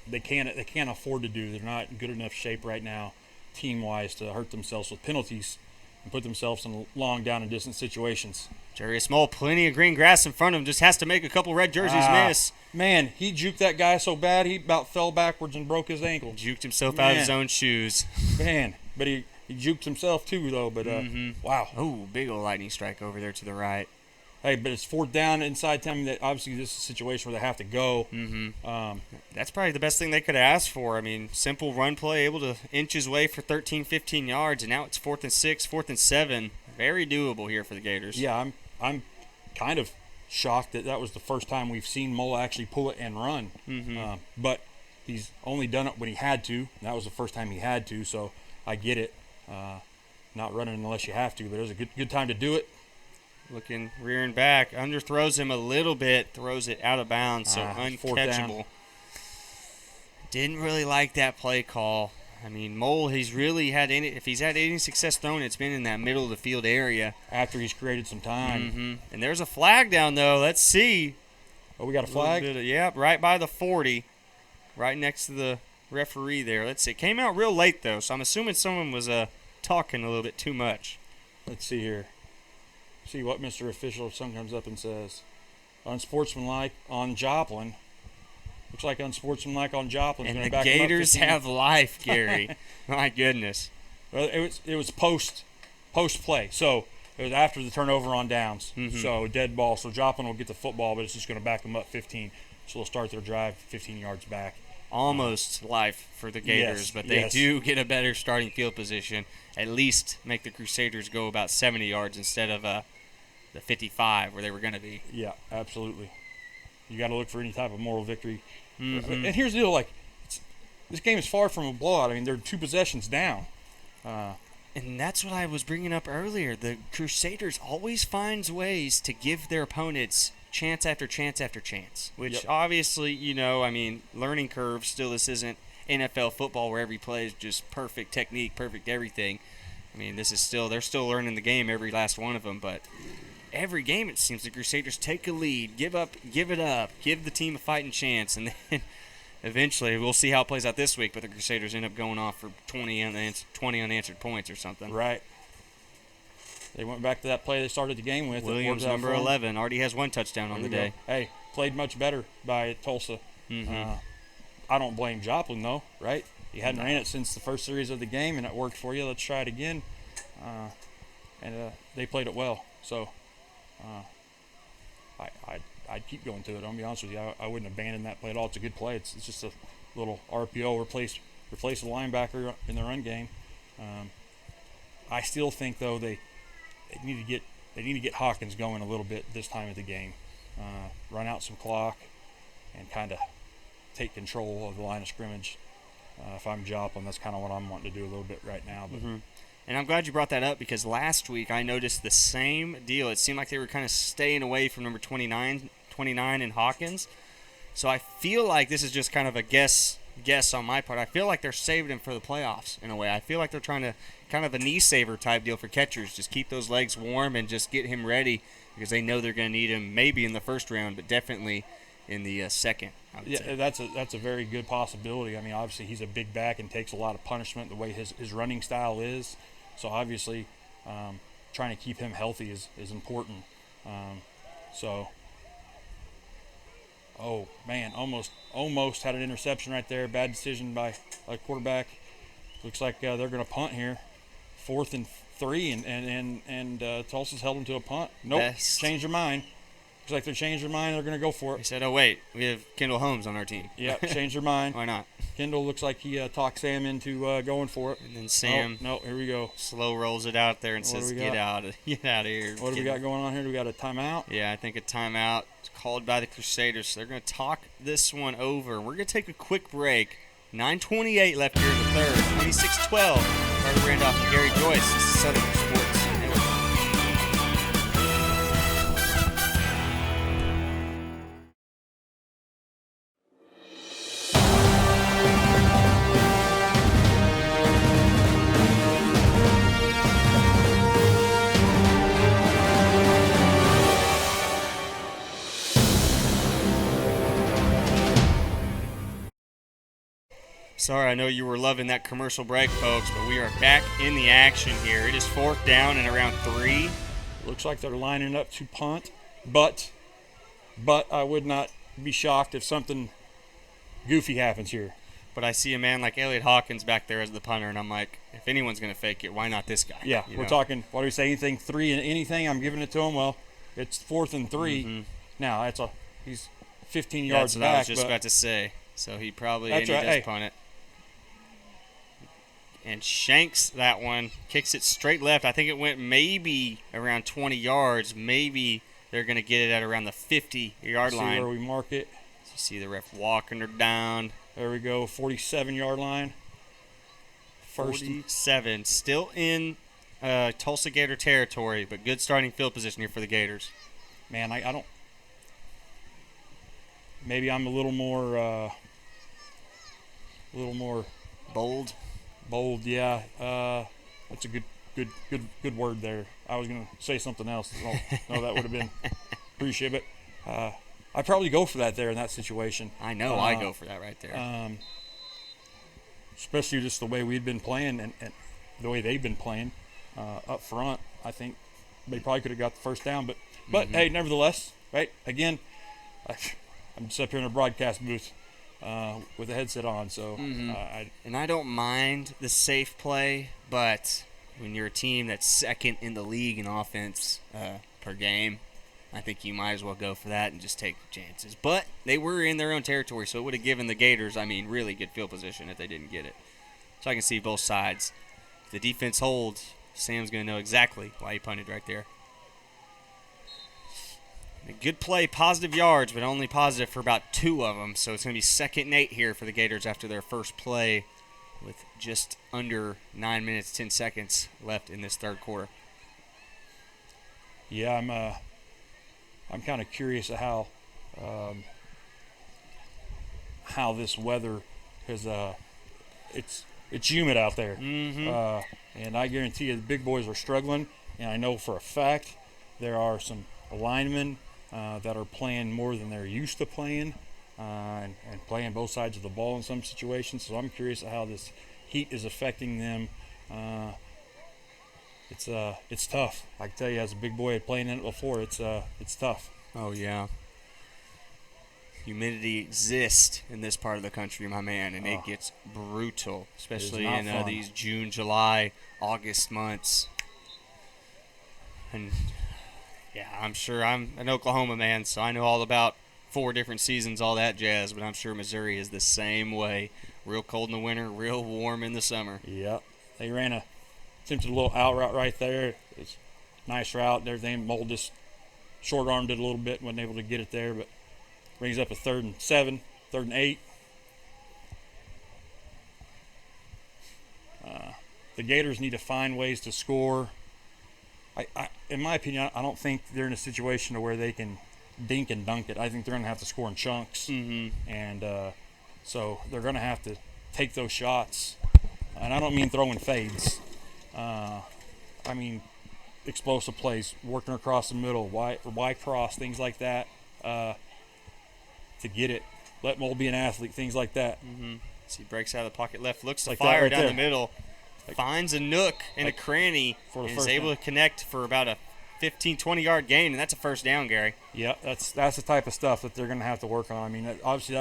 they can't afford to do. They're not in good enough shape right now, team-wise, to hurt themselves with penalties and put themselves in long down and distance situations.
Jarius Moll, plenty of green grass in front of him, just has to make a couple red jerseys miss.
Man, he juked that guy so bad he about fell backwards and broke his ankle.
Juked himself out of his own shoes.
Man, but he juked himself too, though. But wow.
Oh, big old lightning strike over there to the right.
Hey, but it's 4th down inside time. That obviously this is a situation where they have to go.
That's probably the best thing they could ask for. I mean, simple run play, able to inch his way for 13, 15 yards, and now it's 4th and 6, 4th and 7. Very doable here for the Gators.
Yeah, I'm kind of shocked that was the first time we've seen Moll actually pull it and run. But he's only done it when he had to. That was the first time he had to, so I get it. Not running unless you have to, but it was a good time to do it.
Looking rearing back, underthrows him a little bit, throws it out of bounds, so uncatchable. Didn't really like that play call. I mean, Moll, if he's had any success throwing, it's been in that middle of the field area.
After he's created some time.
And there's a flag down, though. Let's see.
Oh, we got a flag?
Right by the 40, right next to the referee there. Let's see. It came out real late, though, so I'm assuming someone was talking a little bit too much.
Let's see here. See what Mr. Official son comes up and says. Unsportsmanlike on Joplin. Looks like unsportsmanlike on Joplin.
And the Gators have life, Gary. My goodness.
Well, it was post play, so it was after the turnover on downs. So dead ball. So Joplin will get the football, but it's just going to back them up 15. So they'll start their drive 15 yards back.
Almost life for the Gators, but they do get a better starting field position. At least make the Crusaders go about 70 yards instead of the 55 where they were going to be.
Yeah, absolutely. You got to look for any type of moral victory. And here's the deal: this game is far from a blowout. I mean, they're 2 possessions down.
And that's what I was bringing up earlier. The Crusaders always finds ways to give their opponents chance after chance after chance, which obviously, learning curve. Still, this isn't NFL football where every play is just perfect technique, perfect everything. I mean, they're still learning the game, every last one of them, but every game it seems the Crusaders take a lead, give it up, give the team a fighting chance, and then eventually we'll see how it plays out this week, but the Crusaders end up going off for 20 unanswered points or something.
Right. They went back to that play they started the game with.
Williams, number 11, already has 1 touchdown on the day.
Hey, played much better by Tulsa. I don't blame Joplin, though, right? You hadn't ran it since the first series of the game, and it worked for you. Let's try it again. And they played it well. So I'd keep going to it. I'll be honest with you. I wouldn't abandon that play at all. It's a good play. It's just a little RPO, replace a linebacker in the run game. I still think, though, they need to get Hawkins going a little bit this time of the game. Run out some clock and kind of take control of the line of scrimmage. If I'm Joplin, that's kind of what I'm wanting to do a little bit right now. But
And I'm glad you brought that up, because last week I noticed the same deal. It seemed like they were kind of staying away from number 29 in Hawkins. So I feel like this is just kind of a guess on my part. I feel like they're saving him for the playoffs in a way. I feel like they're trying to kind of a knee saver type deal for catchers. Just keep those legs warm and just get him ready, because they know they're going to need him maybe in the first round, but definitely in the second. I would say.
That's a very good possibility. I mean, obviously he's a big back and takes a lot of punishment the way his running style is. So obviously, trying to keep him healthy is important. Oh man, almost had an interception right there. Bad decision by a quarterback. Looks like they're going to punt here. 4th and 3, and Tulsa's held them to a punt. Nope, changed their mind. Looks like they changed their mind. They're going to go for it.
They said, "Oh wait, we have Kendall Holmes on our team."
Yeah, changed their mind.
Why not?
Kendall looks like he talked Sam into going for it.
And then Sam,
no, here we go.
Slow rolls it out there and says, "Get out of here."
What do we got going on here? Do we got a timeout?
Yeah, I think a timeout called by the Crusaders. So they're going to talk this one over. We're going to take a quick break. 9:28 left here in the third. 26-12. Carter Randolph and Gary Joyce. This is Southern Sports Network. Sorry, I know you were loving that commercial break, folks, but we are back in the action here. It is 4th down and around 3.
Looks like they're lining up to punt, but I would not be shocked if something goofy happens here.
But I see a man like Elliot Hawkins back there as the punter, and I'm like, if anyone's going to fake it, why not this guy?
Yeah, we're talking, what do we say, anything 3 and anything, I'm giving it to him. Well, it's 4th and 3.
Mm-hmm.
Now, he's 15 yards
back.
That's what
I was just about to say. So he probably does punt it. And shanks that one, kicks it straight left. I think it went maybe around 20 yards. Maybe they're going to get it at around the 50-yard line.
See where we mark it.
So you see the ref walking her down.
There we go, 47-yard line.
47, still in Tulsa Gator territory, but good starting field position here for the Gators.
Man, I don't. Maybe I'm a little more
bold.
Bold, yeah. That's a good word there. I was gonna say something else. No, that would have been appreciated. But I'd probably go for that there in that situation.
I know I go for that right there.
Especially just the way we'd been playing and the way they've been playing up front. I think they probably could have got the first down, but hey, nevertheless, right? Again, I'm just up here in a broadcast booth. With a headset on, so
and I don't mind the safe play, but when you're a team that's second in the league in offense per game, I think you might as well go for that and just take the chances. But they were in their own territory, so it would have given the Gators, really good field position if they didn't get it. So I can see both sides. If the defense holds, Sam's going to know exactly why he punted right there. A good play, positive yards, but only positive for about 2 of them. So it's going to be 2nd and 8 here for the Gators after their first play with just under 9 minutes, 10 seconds left in this third quarter.
Yeah, I'm kind of curious of how this weather, because it's humid out there. And I guarantee you the big boys are struggling, and I know for a fact there are some linemen that are playing more than they're used to playing and playing both sides of the ball in some situations. So I'm curious how this heat is affecting them. It's tough. I can tell you, as a big boy playing in it before, it's tough.
Oh, yeah. Humidity exists in this part of the country, my man, and it gets brutal, especially in these June, July, August months. And yeah, I'm sure I'm an Oklahoma man, so I know all about 4 different seasons, all that jazz, but I'm sure Missouri is the same way. Real cold in the winter, real warm in the summer.
Yeah. They attempted a little out route right there. It's a nice route and everything. Mold just short-armed it a little bit, wasn't able to get it there, but brings up a 3rd and 7, 3rd and 8. The Gators need to find ways to score. In my opinion, I don't think they're in a situation where they can dink and dunk it. I think they're going to have to score in chunks. And so they're going to have to take those shots. And I don't mean throwing fades. I mean explosive plays, working across the middle, Y cross, things like that. to get it. Let Mole be an athlete, things like that.
So he breaks out of the pocket left, looks to
Like that
fire
right
down
there.
the middle, finds a nook and a cranny,
for the
and is
first
able
down.
to connect for about a 15, 20-yard gain, and that's a first down, Gary.
Yeah, that's the type of stuff that they're going to have to work on. I mean, obviously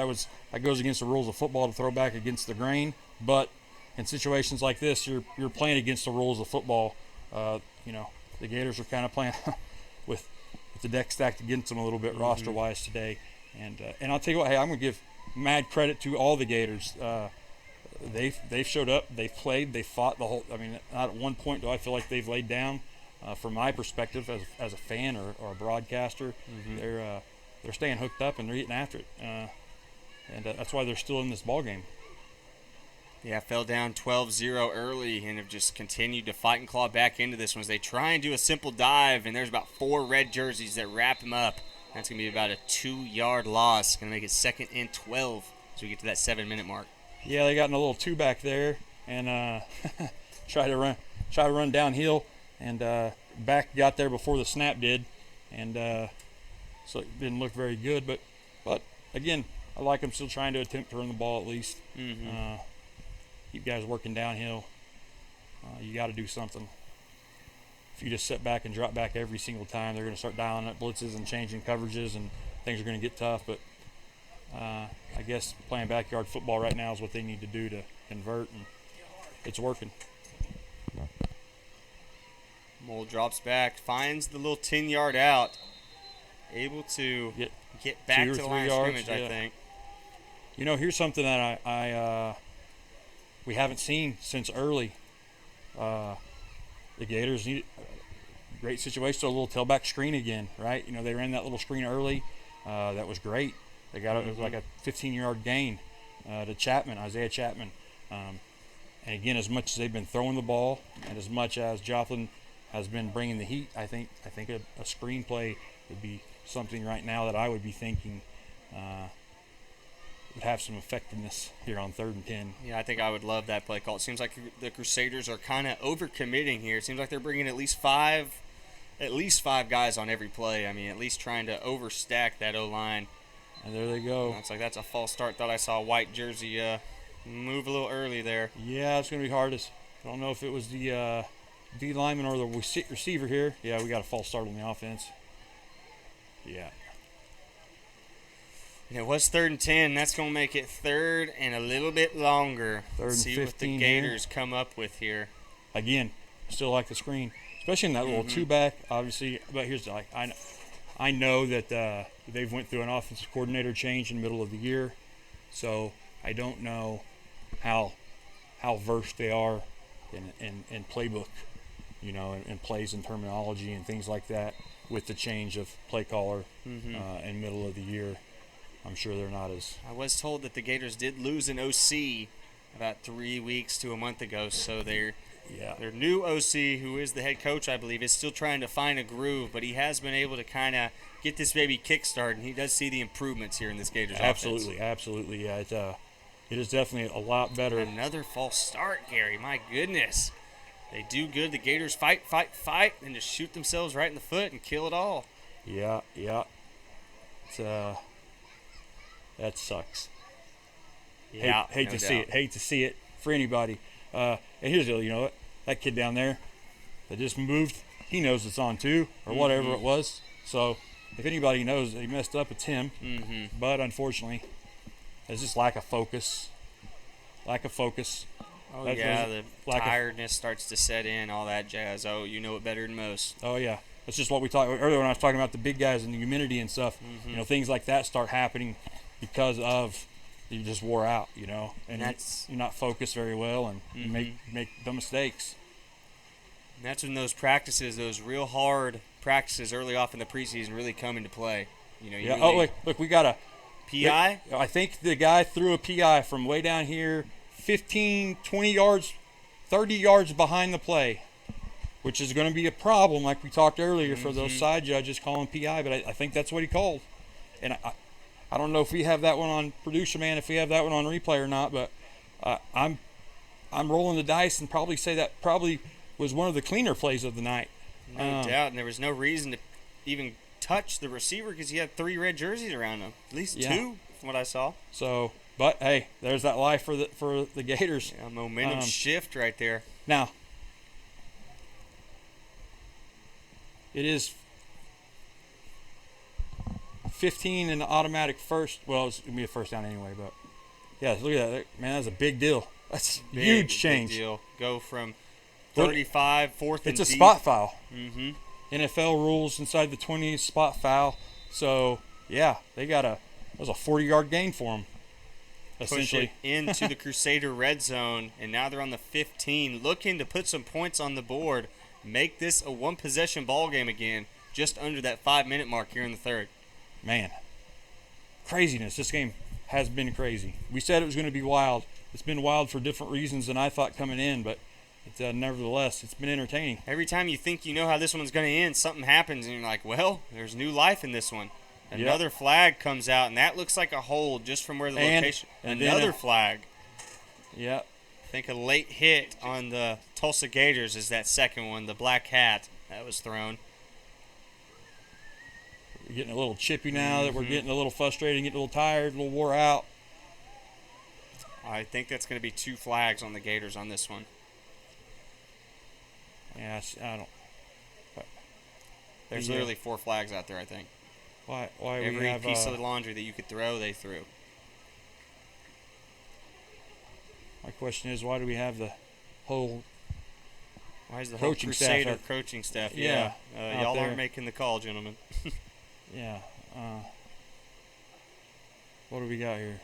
that goes against the rules of football to throw back against the grain, but in situations like this, you're playing against the rules of football. You know, the Gators are kind of playing with the deck stacked against them a little bit roster-wise today, and I'll tell you what, hey, I'm going to give mad credit to all the Gators. They've showed up, they've played, they fought the whole. I mean, not at one point do I feel like they've laid down. From my perspective, as a fan or a broadcaster, they're staying hooked up and they're getting after it, and that's why they're still in this ball game.
Yeah, fell down 12-0 early and have just continued to fight and claw back into this one as they try and do a simple dive, and there's about 4 red jerseys that wrap him up. That's going to be about a 2-yard loss. Going to make it 2nd and 12 as we get to that 7-minute mark.
Yeah, they got in a little two back there and try to run downhill, and back got there before the snap did, and so it didn't look very good. But again, I like them still trying to attempt to run the ball at least. Keep guys working downhill. You got to do something. If you just sit back and drop back every single time, they're going to start dialing up blitzes and changing coverages, and things are going to get tough. But I guess playing backyard football right now is what they need to do to convert, and it's working.
Mole drops back, finds the little 10-yard out, able to get back to the line of scrimmage, I think.
You know, here's something that we haven't seen since early. The Gators need a great situation, so a little tailback screen again, right? You know, they ran that little screen early. That was great. They got it was like a 15-yard gain to Isaiah Chapman. And again, as much as they've been throwing the ball, and as much as Joplin has been bringing the heat, I think a screenplay would be something right now that I would be thinking would have some effectiveness here on 3rd and 10.
Yeah, I think I would love that play call. It seems like the Crusaders are kind of overcommitting here. It seems like they're bringing at least five guys on every play. I mean, at least trying to overstack that O-line.
And there they go.
Looks like that's a false start. Thought I saw a white jersey move a little early there.
Yeah, it's going to be hard. I don't know if it was the D lineman or the receiver here. Yeah, we got a false start on the offense. Yeah.
And it was 3rd and 10. That's going to make it 3rd and a little bit longer.
3rd and
see
15
what the Gators come up with here.
Again, still like the screen, especially in that little two-back, obviously. But here's the I know that they've went through an offensive coordinator change in the middle of the year, so I don't know how versed they are in playbook, you know, and plays and terminology and things like that with the change of play caller in middle of the year. I'm sure they're not as.
I was told that the Gators did lose an OC about 3 weeks to a month ago, so their new OC, who is the head coach, I believe, is still trying to find a groove, but he has been able to kind of get this baby kickstarted, and he does see the improvements here in this Gators offense.
Absolutely. Yeah, it is definitely a lot better.
Another false start, Gary. My goodness. They do good. The Gators fight, and just shoot themselves right in the foot and kill it all.
Yeah. That sucks.
Yeah,
hate to see it. Hate to see it for anybody. And here's the deal, you know, that kid down there that just moved, he knows it's on too, or whatever it was. So if anybody knows that he messed up, it's him. But unfortunately, there's just lack of focus.
Oh, yeah, the tiredness starts to set in, all that jazz. Oh, you know it better than most.
Oh, yeah. That's just what we talked earlier when I was talking about the big guys and the humidity and stuff. You know, things like that start happening because of you just wore out, you know, and you're not focused very well and you make dumb mistakes.
And that's when those practices, those real hard practices early off in the preseason really come into play. You know,
yeah. Really look, we got a
PI?
I think the guy threw a PI from way down here 15, 20 yards, 30 yards behind the play, which is going to be a problem, like we talked earlier, for those side judges calling PI, but I think that's what he called. And I don't know if we have that one on Producer Man, if we have that one on replay or not, but I'm rolling the dice and probably say that probably was one of the cleaner plays of the night.
No doubt, and there was no reason to even touch the receiver because he had 3 red jerseys around him. At least 2, from what I saw.
So, but hey, there's that life for the Gators.
Yeah, momentum shift right there.
Now, it is 15 in the automatic first. Well, it's going to be a first down anyway, but yeah, look at that. Man, that's a big deal. That's a huge change.
Big deal. Go from 35, fourth and
It's a
deep.
spot foul.
Mm-hmm.
NFL rules inside the 20 spot foul. So, yeah, that was a 40-yard gain for them, essentially.
Push it into the Crusader red zone, and now they're on the 15, looking to put some points on the board, make this a one-possession ball game again, just under that 5-minute mark here in the third.
Man, craziness. This game has been crazy. We said it was going to be wild. It's been wild for different reasons than I thought coming in, but nevertheless, it's been entertaining.
Every time you think you know how this one's going to end, something happens, and you're like, well, there's new life in this one. Another flag comes out, and that looks like a hold just from where the location. Another flag.
Yep.
I think a late hit on the Tulsa Gators is that second one, the black hat that was thrown.
We're getting a little chippy now that we're getting a little frustrated, getting a little tired, a little wore out.
I think that's going to be 2 flags on the Gators on this one.
Yeah, I don't.
There's literally 4 flags out there, I think.
Why
Every piece of laundry that you could throw, they threw.
My question is, why do we have the whole
Why is the whole Crusader coaching staff? Yeah. Y'all aren't making the call, gentlemen.
Yeah. What do we got here?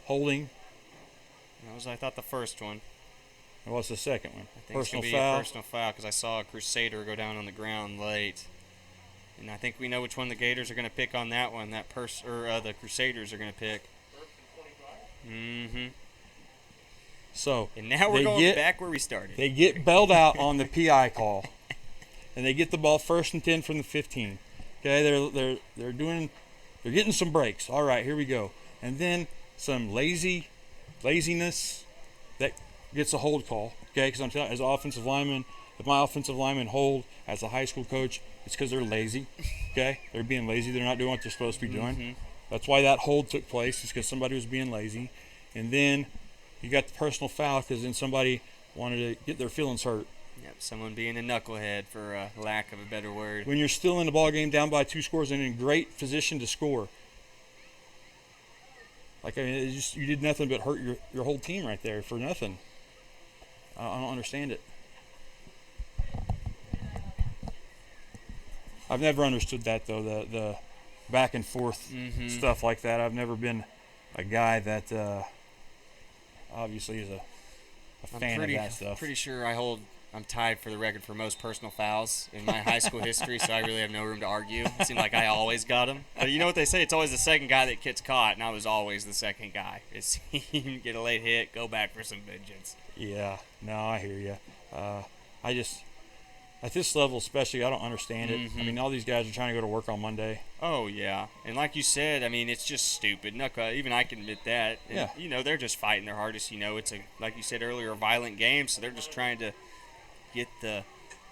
Holding.
That was, I thought, the first one.
What's the second one?
I think
Personal
it's going to be
foul.
a personal foul because I saw a Crusader go down on the ground late. And I think we know which one the Gators are going to pick on that one. The Crusaders are going to pick. Mm-hmm.
So
and now we're going back where we started.
They get bailed out on the PI call, and they get the ball 1st and 10 from the 15. Okay, they're getting some breaks. All right, here we go. And then some laziness that gets a hold call. Okay, because I'm telling you, as an offensive lineman, if my offensive linemen hold as a high school coach, it's because they're lazy. Okay, they're being lazy. They're not doing what they're supposed to be doing.
Mm-hmm.
That's why that hold took place. Is because somebody was being lazy, and then you got the personal foul because then somebody wanted to get their feelings hurt.
Yep, someone being a knucklehead, for lack of a better word.
When you're still in the ball game, down by 2 scores, and in great position to score. Like, I mean, you did nothing but hurt your whole team right there for nothing. I don't understand it. I've never understood that, though, the back and forth stuff like that. I've never been a guy that obviously is a fan of that stuff.
I'm pretty sure I'm tied for the record for most personal fouls in my high school history, so I really have no room to argue. It seemed like I always got them. But you know what they say? It's always the second guy that gets caught, and I was always the second guy. It's get a late hit, go back for some vengeance.
Yeah, no, I hear you. I just, at this level especially, I don't understand it. I mean, all these guys are trying to go to work on Monday.
Oh, yeah. And like you said, I mean, it's just stupid. Even I can admit that. And,
yeah.
You know, they're just fighting their hardest. You know, it's, like you said earlier, a violent game, so they're just trying to get the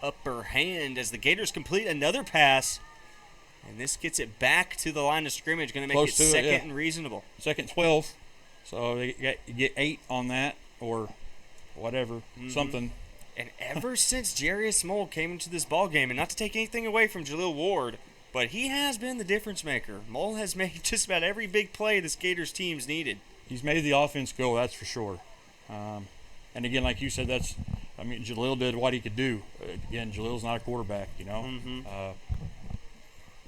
upper hand as the Gators complete another pass. And this gets it back to the line of scrimmage, going to make it second and reasonable.
Second 12. So you get 8 on that or whatever, something.
And ever since Jarius Moll came into this ball game, and not to take anything away from Jalil Ward, but he has been the difference maker. Moll has made just about every big play this Gators team's needed.
He's made the offense go, that's for sure. And again, like you said, Jalil did what he could do. Again, Jalil's not a quarterback, you know.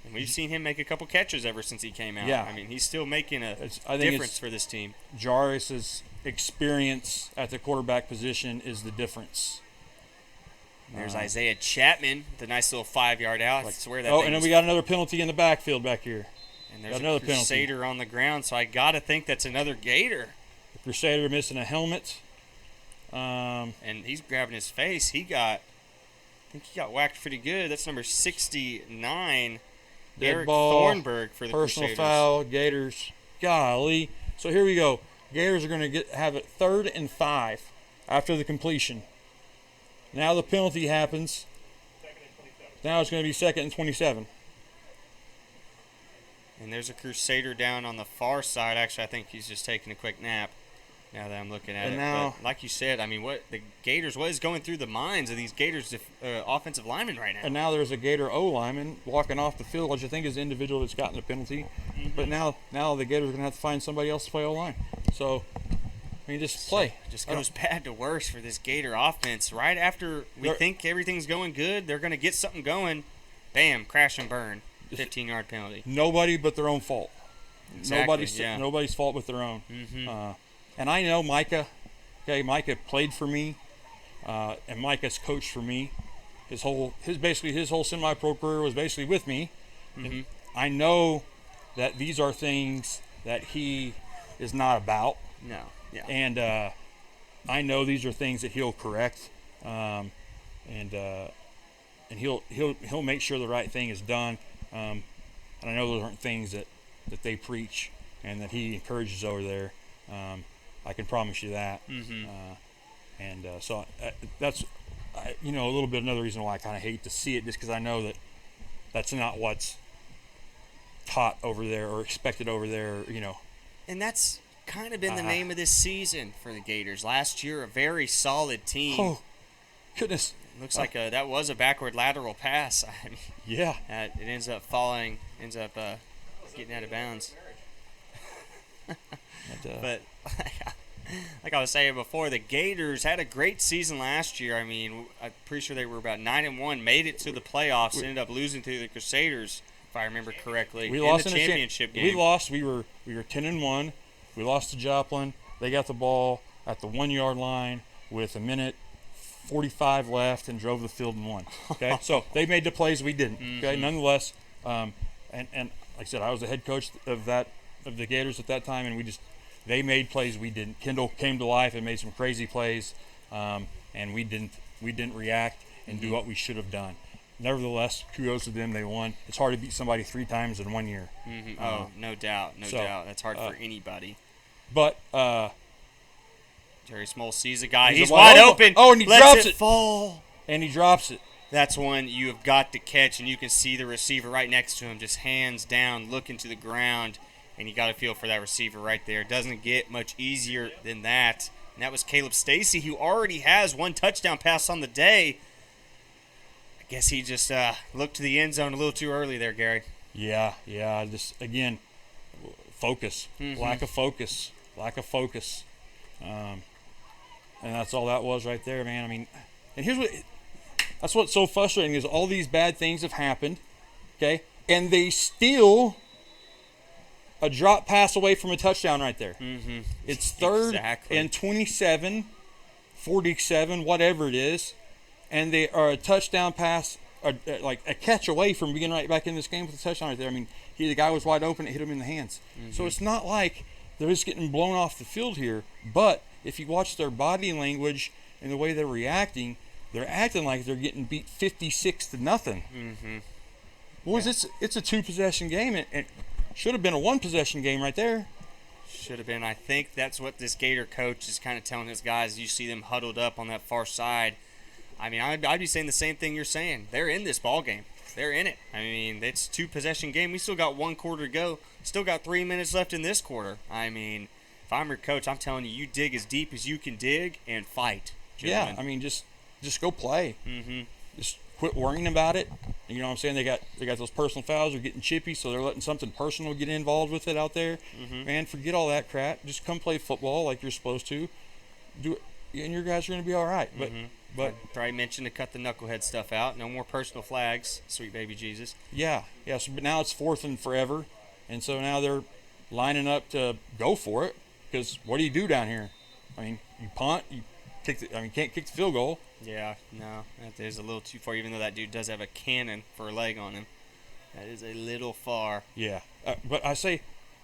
And we've seen him make a couple catches ever since he came out.
Yeah.
I mean, he's still making a difference for this team.
Jairus's experience at the quarterback position is the difference.
There's Isaiah Chapman, the nice little 5-yard out. I swear that
and then we got another penalty in the backfield back here.
And there's another Crusader on the ground, so I got to think that's another Gator.
The Crusader missing a helmet.
And he's grabbing his face. I think he got whacked pretty good. That's number 69, Eric Thornburg for the
personal
Crusaders.
Foul, Gators. Golly. So here we go. Gators are going to have it 3rd and 5 after the completion. Now the penalty happens. Now it's going to be 2nd and 27.
And there's a Crusader down on the far side. Actually, I think he's just taking a quick nap now that I'm looking at it.
Now,
but like you said, I mean, what is going through the minds of these Gators offensive linemen right now?
And now there's a Gator O lineman walking off the field, which I think is the individual that's gotten the penalty. But now the Gators are going to have to find somebody else to play O-line. So, I mean, just play.
Just goes bad to worse for this Gator offense. Right after we think everything's going good, they're going to get something going. Bam, crash and burn. 15-yard penalty.
Nobody but their own fault.
Exactly,
Nobody's fault but their own.
Mm-hmm.
And I know Micah. Okay, Micah played for me, and Micah's coached for me. His whole semi-pro career was basically with me.
Mm-hmm.
I know that these are things that he is not about.
No. Yeah.
And I know these are things that he'll correct, and he'll make sure the right thing is done. And I know those aren't things that they preach and that he encourages over there. I can promise you that.
Mm-hmm.
So that's a little bit another reason why I kind of hate to see it, just because I know that that's not what's taught over there or expected over there.
And that's kind of been the name of this season for the Gators. Last year, a very solid team.
Oh, goodness.
Looks like that was a backward lateral pass. I mean,
yeah.
It ends up getting out of bounds. But like I was saying before, the Gators had a great season last year. I mean, I'm pretty sure they were about 9-1, made it to the playoffs, ended up losing to the Crusaders, if I remember correctly.
We lost
in the championship game.
We lost. We were 10-1. We lost to Joplin. They got the ball at the 1-yard line with a minute 45 left and drove the field and won. Okay, so they made the plays we didn't. Okay, nonetheless, and like I said, I was the head coach of the Gators at that time, and they made plays we didn't. Kendall came to life and made some crazy plays, and we didn't react and do what we should have done. Nevertheless, kudos to them. They won. It's hard to beat somebody 3 times in 1 year.
Oh, no doubt. That's hard for anybody.
But
Jerry Small sees a guy.
He's
wide open.
Oh, and he drops it.
Fall.
And he drops it.
That's one you have got to catch, and you can see the receiver right next to him, just hands down, looking to the ground, and you got to feel for that receiver right there. It doesn't get much easier than that. And that was Caleb Stacy, who already has 1 touchdown pass on the day. I guess he just looked to the end zone a little too early there, Gary.
Yeah. Just again, focus. Lack of focus. And that's all that was right there, man. I mean, and that's what's so frustrating is all these bad things have happened, okay, and they still a drop pass away from a touchdown right there. It's 3rd and 27, 47, whatever it is, and they are a touchdown pass, like a catch away from being right back in this game with a touchdown right there. I mean, the guy was wide open, it hit him in the hands. So it's not like they're just getting blown off the field here, but if you watch their body language and the way they're reacting, they're acting like they're getting beat 56-0. Boys, it's a 2-possession game. It should have been a 1-possession game right there.
Should have been. I think that's what this Gator coach is kind of telling his guys. You see them huddled up on that far side. I mean, I'd be saying the same thing you're saying. They're in this ball game. They're in it. I mean, it's a 2-possession game. We still got 1 quarter to go. Still got 3 minutes left in this quarter. I mean, if I'm your coach, I'm telling you, you dig as deep as you can dig and fight. Gentlemen.
Yeah, I mean, just go play. Just quit worrying about it. You know what I'm saying? They got those personal fouls. They're getting chippy, so they're letting something personal get involved with it out there. Man, forget all that crap. Just come play football like you're supposed to. Do it, and your guys are going to be all right. But
probably mentioned to cut the knucklehead stuff out. No more personal flags. Sweet baby Jesus.
Yeah. But now it's 4th and forever, and so now they're lining up to go for it. Because what do you do down here? I mean, you punt. You can't kick the field goal.
Yeah, no, that is a little too far. Even though that dude does have a cannon for a leg on him, that is a little far.
Yeah, but I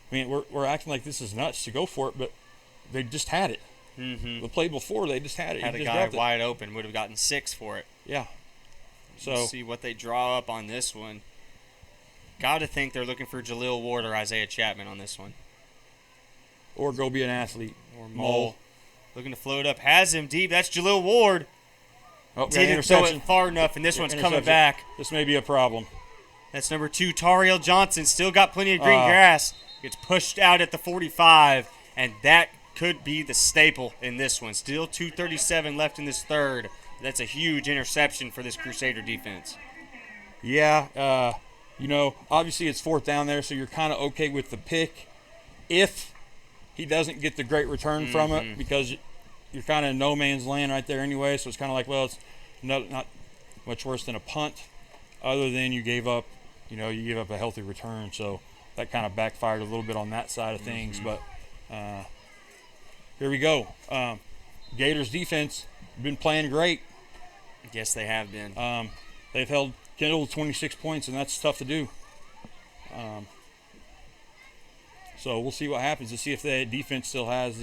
mean, we're acting like this is nuts to go for it, but they just had it. The play before, they just had it.
Had a guy wide open, would have gotten 6 for it.
Yeah. So
we'll see what they draw up on this one. Got to think they're looking for Jaleel Ward or Isaiah Chapman on this one.
Or go be an athlete.
Or Mole. Looking to float up. Has him deep. That's Jaleel Ward.
Oh,
didn't throw it far enough, and this one's coming back.
This may be a problem.
That's number 2, Tariel Johnson. Still got plenty of green grass. Gets pushed out at the 45, and that could be the staple in this one. Still 2:37 left in this third. That's a huge interception for this Crusader defense.
Yeah, obviously it's 4th down there, so you're kind of okay with the pick if he doesn't get the great return from it, because you're kind of in no man's land right there anyway, so it's kind of like, well, it's not much worse than a punt, other than you gave up a healthy return, so that kind of backfired a little bit on that side of things. But here we go. Gators defense been playing great.
Yes, they have been.
They've held Kendall to 26 points, and that's tough to do. So we'll see what happens to see if the defense still has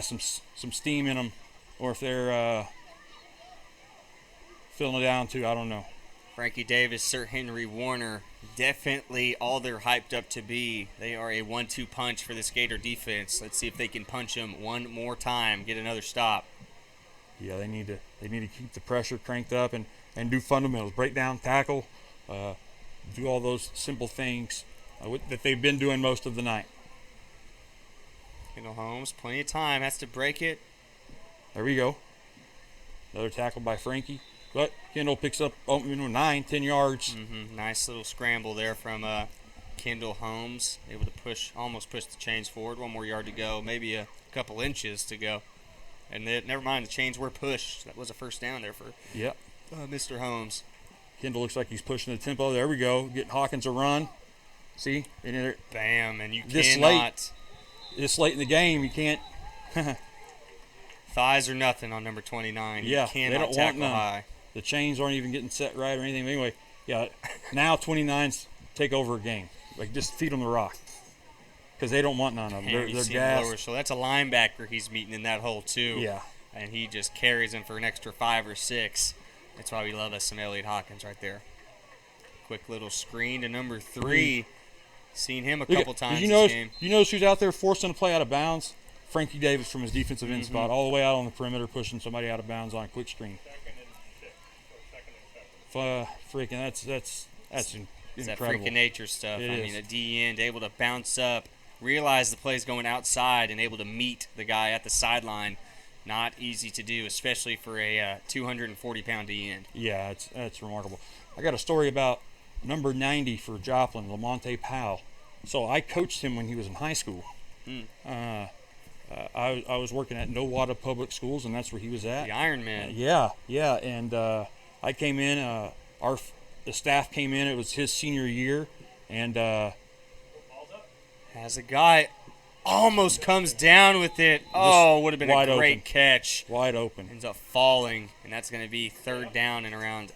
some steam in them, or if they're filling it down too. I don't know.
Frankie Davis, Sir Henry Warner, definitely all they're hyped up to be. They are a 1-2 punch for this Gator defense. Let's see if they can punch them one more time, get another stop.
Yeah, they need to keep the pressure cranked up and do fundamentals, break down, tackle, do all those simple things that they've been doing most of the night.
Kendall Holmes, plenty of time, has to break it.
There we go. Another tackle by Frankie. But Kendall picks up 9-10 yards.
Nice little scramble there from Kendall Holmes. Able to almost push the chains forward. 1 more yard to go, maybe a couple inches to go. And never mind, the chains were pushed. That was a first down there for Mr. Holmes.
Kendall looks like he's pushing the tempo. There we go. Getting Hawkins a run. See?
Bam, and you
cannot. This late in the game, you can't.
Thighs are nothing on number 29.
Yeah,
you cannot
they don't
tackle
want none.
high.
The chains aren't even getting set right or anything. But anyway, yeah, now 29s take over a game. Like, just feed them the rock, because they don't want none of them. They're gassed.
So that's a linebacker he's meeting in that hole too.
Yeah.
And he just carries him for an extra 5 or 6. That's why we love us some Elliott Hawkins right there. Quick little screen to number 3. Seen him a couple times this game.
You notice who's out there forcing a play out of bounds? Frankie Davis from his defensive end spot, all the way out on the perimeter, pushing somebody out of bounds on a quick screen. Freaking, that's incredible.
It's that freaking nature stuff.
It is.
A D end able to bounce up, realize the play's going outside, and able to meet the guy at the sideline. Not easy to do, especially for a 240-pound D end.
Yeah, that's remarkable. I got a story about number 90 for Joplin, Lamonte Powell. So I coached him when he was in high school. I was working at Nowata Public Schools, and that's where he was at.
The Iron Man.
Yeah, and I came in. The staff came in. It was his senior year, and
has a guy almost comes down with it. Oh, would have been a great catch.
Wide open.
Ends up falling, and that's going to be 3rd down and around.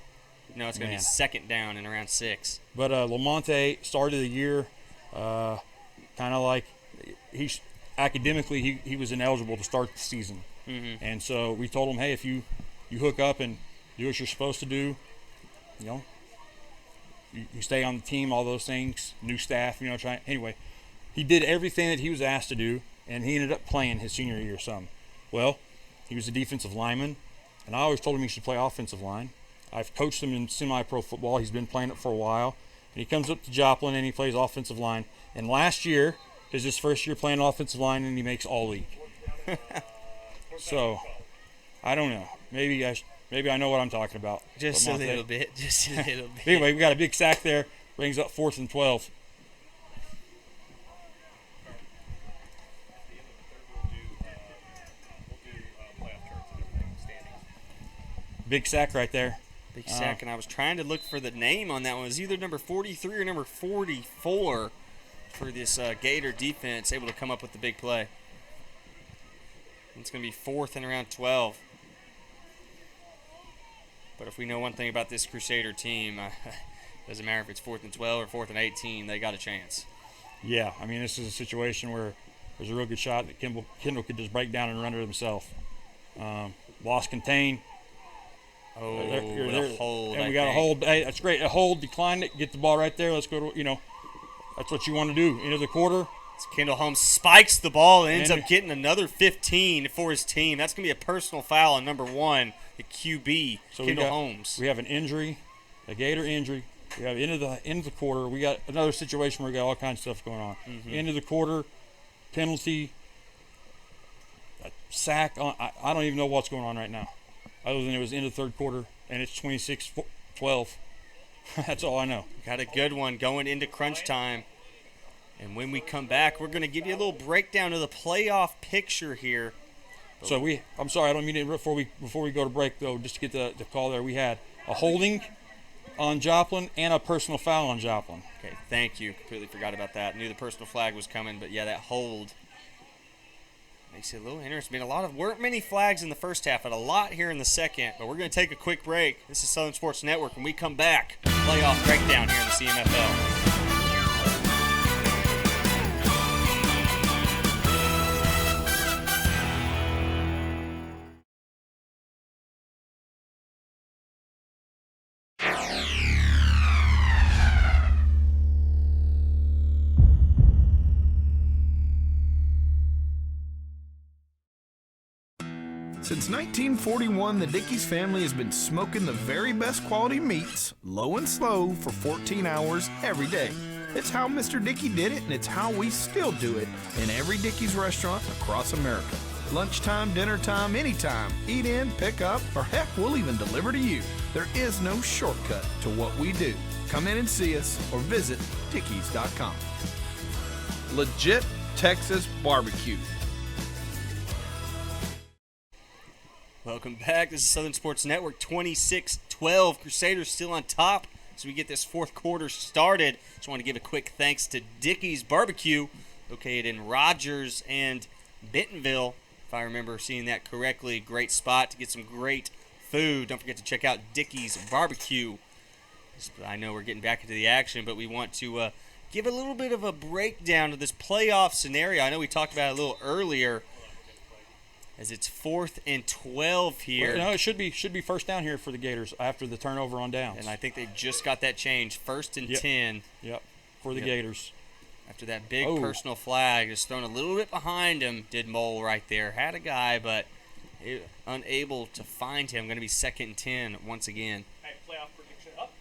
No, it's going to be 2nd down and around 6.
But Lamonte started the year kind of like academically he was ineligible to start the season. And so we told him, hey, if you hook up and do what you're supposed to do, you stay on the team, all those things, new staff, anyway, he did everything that he was asked to do, and he ended up playing his senior year some. Well, he was a defensive lineman, and I always told him he should play offensive line. I've coached him in semi-pro football. He's been playing it for a while. And he comes up to Joplin, and he plays offensive line. And last year is his first year playing offensive line, and he makes all-league. So, I don't know. Maybe I know what I'm talking about.
Just a little bit.
Anyway, we got a big sack there. Brings up 4th and 12. Big sack right there.
Big sack, and I was trying to look for the name on that one. It was either number 43 or number 44 for this Gator defense, able to come up with the big play. It's going to be 4th and around 12. But if we know one thing about this Crusader team, doesn't matter if it's 4th and 12 or 4th and 18, they got a chance.
Yeah, I mean, this is a situation where there's a real good shot that Kendall could just break down and run it himself. Loss contained.
The hold.
And we got a hold. Hey, that's great. A hold, decline it, get the ball right there. Let's go to, that's what you want to do. End of the quarter.
Kendall Holmes spikes the ball and ends up getting another 15 for his team. That's going to be a personal foul on number 1, the QB, Kendall Holmes.
We have an injury, a Gator injury. We have end of the quarter. We got another situation where we got all kinds of stuff going on. End of the quarter, penalty, a sack. I don't even know what's going on right now, other than it was end of the third quarter and it's 26-12. That's all I know.
Got a good one going into crunch time. And when we come back, we're going to give you a little breakdown of the playoff picture here.
So I'm sorry, I don't mean to interrupt before we go to break though. Just to get the call there, we had a holding on Joplin and a personal foul on Joplin.
Okay, thank you. Completely forgot about that. Knew the personal flag was coming, but yeah, that hold makes it a little interesting. I mean, weren't many flags in the first half, but a lot here in the second. But we're going to take a quick break. This is Southern Sports Network. When we come back, playoff breakdown here in the CMFL.
Since 1941, the Dickey's family has been smoking the very best quality meats, low and slow, for 14 hours every day. It's how Mr. Dickey did it, and it's how we still do it in every Dickey's restaurant across America. Lunchtime, dinner time, anytime. Eat in, pick up, or heck, we'll even deliver to you. There is no shortcut to what we do. Come in and see us or visit dickeys.com. Legit Texas barbecue.
Welcome back. This is Southern Sports Network. 26-12. Crusaders still on top as we get this fourth quarter started. Just want to give a quick thanks to Dickey's Barbecue, located in Rogers and Bentonville, if I remember seeing that correctly. Great spot to get some great food. Don't forget to check out Dickey's Barbecue. I know we're getting back into the action, but we want to give a little bit of a breakdown of this playoff scenario. I know we talked about it a little earlier, as it's 4th and 12 here.
Well, no, it should be first down here for the Gators after the turnover on downs.
And I think they just got that change. 1st and 10.
Yep, for the Gators.
After that big personal flag, just thrown a little bit behind him, did Mole right there. Had a guy, but unable to find him. Going to be 2nd and 10 once again.
Hey, playoff prediction up.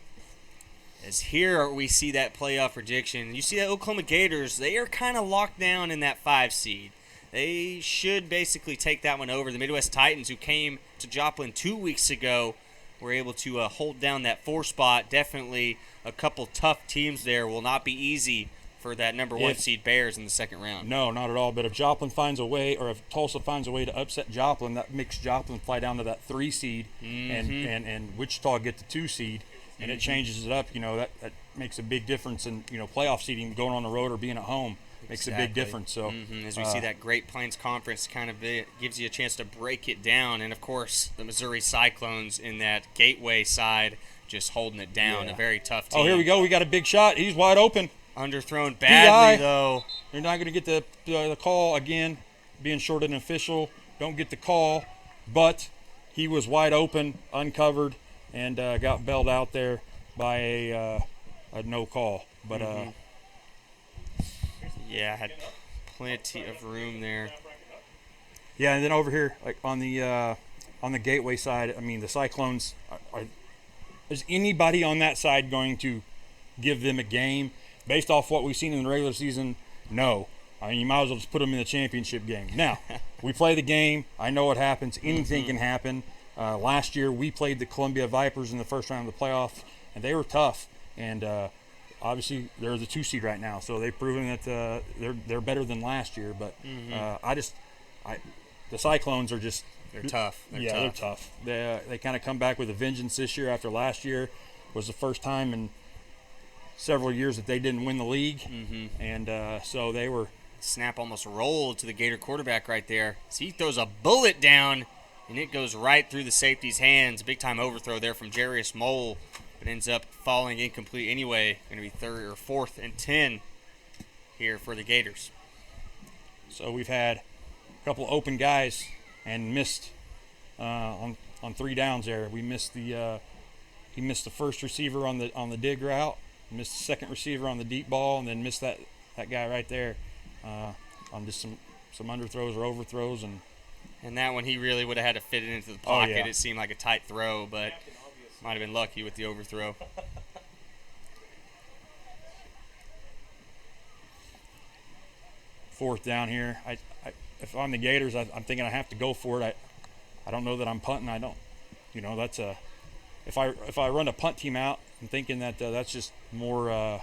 As here we see that playoff prediction. You see that Oklahoma Gators, they are kind of locked down in that 5 seed. They should basically take that one over. The Midwest Titans, who came to Joplin 2 weeks ago, were able to hold down that 4 spot. Definitely a couple tough teams there. Will not be easy for that number 1 seed Bears in the second round.
No, not at all. But if Joplin finds a way, or if Tulsa finds a way to upset Joplin, that makes Joplin fly down to that 3 seed, and Wichita get the 2 seed, and it changes it up. You know, that makes a big difference in, you know, playoff seeding, going on the road or being at home. Makes a big difference. So
as we see that Great Plains Conference kind of gives you a chance to break it down. And, of course, the Missouri Cyclones in that Gateway side just holding it down. A very tough team.
Oh, here we go. We got a big shot. He's wide open.
Underthrown badly, though.
You're not going to get the call again, being short an official. Don't get the call. But he was wide open, uncovered, and got bailed out there by a no call. But
yeah, had plenty of room there.
Yeah, and then over here, like on the Gateway side, I mean, the Cyclones, is anybody on that side going to give them a game? Based off what we've seen in the regular season, no. I mean, you might as well just put them in the championship game. Now, we play the game. I know what happens. Anything can happen. Last year, we played the Columbia Vipers in the first round of the playoff, and they were tough. And obviously, they're the 2 seed right now, so they've proven that they're better than last year. But the Cyclones are just
they're tough.
They're tough. They kind of come back with a vengeance this year. After last year was the first time in several years that they didn't win the league, and so they were.
Snap almost rolled to the Gator quarterback right there. So he throws a bullet down, and it goes right through the safety's hands. Big time overthrow there from Jarius Mole. It ends up falling incomplete anyway. Going to be 3rd or 4th and 10 here for the Gators.
So we've had a couple of open guys and missed on 3 downs there. We missed he missed the first receiver on the dig route, missed the second receiver on the deep ball, and then missed that guy right there on just some underthrows or overthrows.
And that one he really would have had to fit it into the pocket. It seemed like a tight throw, but might have been lucky with the overthrow.
4th down here. If I'm the Gators, I'm thinking I have to go for it. I don't know that I'm punting. I don't. You know, that's a. If I run a punt team out, I'm thinking that that's just more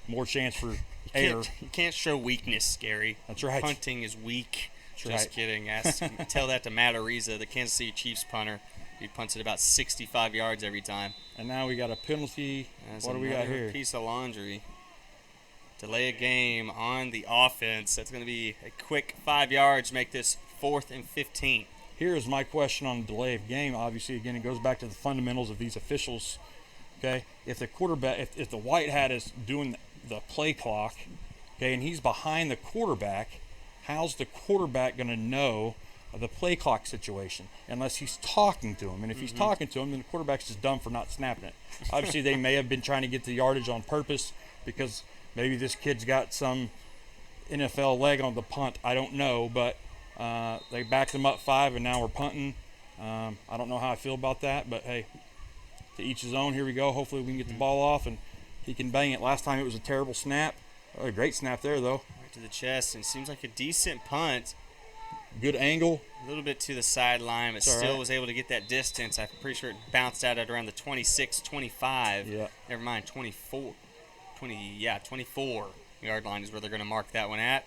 more chance for error.
You can't show weakness, Gary.
That's right.
Punting is weak.
That's
Just
right.
kidding. Tell that to Matt Ariza, the Kansas City Chiefs punter. He punts it about 65 yards every time.
And now we got a penalty.
That's
what do we got
another
here?
Piece of laundry. Delay a game on the offense. That's going to be a quick 5 yards, make this 4th and 15.
Here's my question on delay of game. Obviously, again, it goes back to the fundamentals of these officials. Okay, if the quarterback, if the white hat is doing the play clock, okay, and he's behind the quarterback, how's the quarterback going to know the play clock situation unless he's talking to him? And if he's talking to him, then the quarterback's just dumb for not snapping it. Obviously, they may have been trying to get the yardage on purpose because maybe this kid's got some NFL leg on the punt. I don't know, but they backed them up 5, and now we're punting. I don't know how I feel about that, but hey, to each his own. Here we go. Hopefully we can get the ball off and he can bang it. Last time it was a terrible snap. Oh, a great snap there, though.
Right to the chest, and seems like a decent punt.
Good angle.
A little bit to the sideline, but
It's all
still
right.
was able to get that distance. I'm pretty sure it bounced out at around the 26, 25.
Yeah.
Never mind, 24 yard line is where they're going to mark that one at.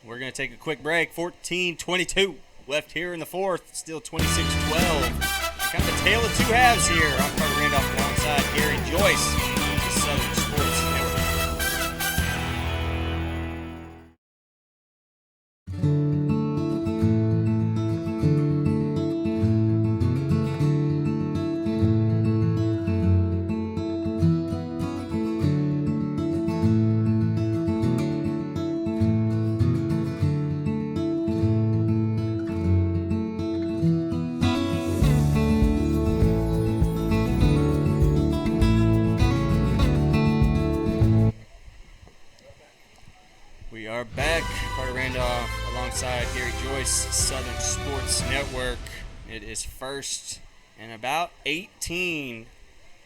We're going to take a quick break. 14-22 left here in the 4th. Still 26-12. Kind of a tale of two halves here. I'm Carter Randolph alongside Gary Joyce, the Southern Sports Network. We are back. Carter Randolph alongside Gary Joyce, Southern Sports Network. It is 1st and about 18.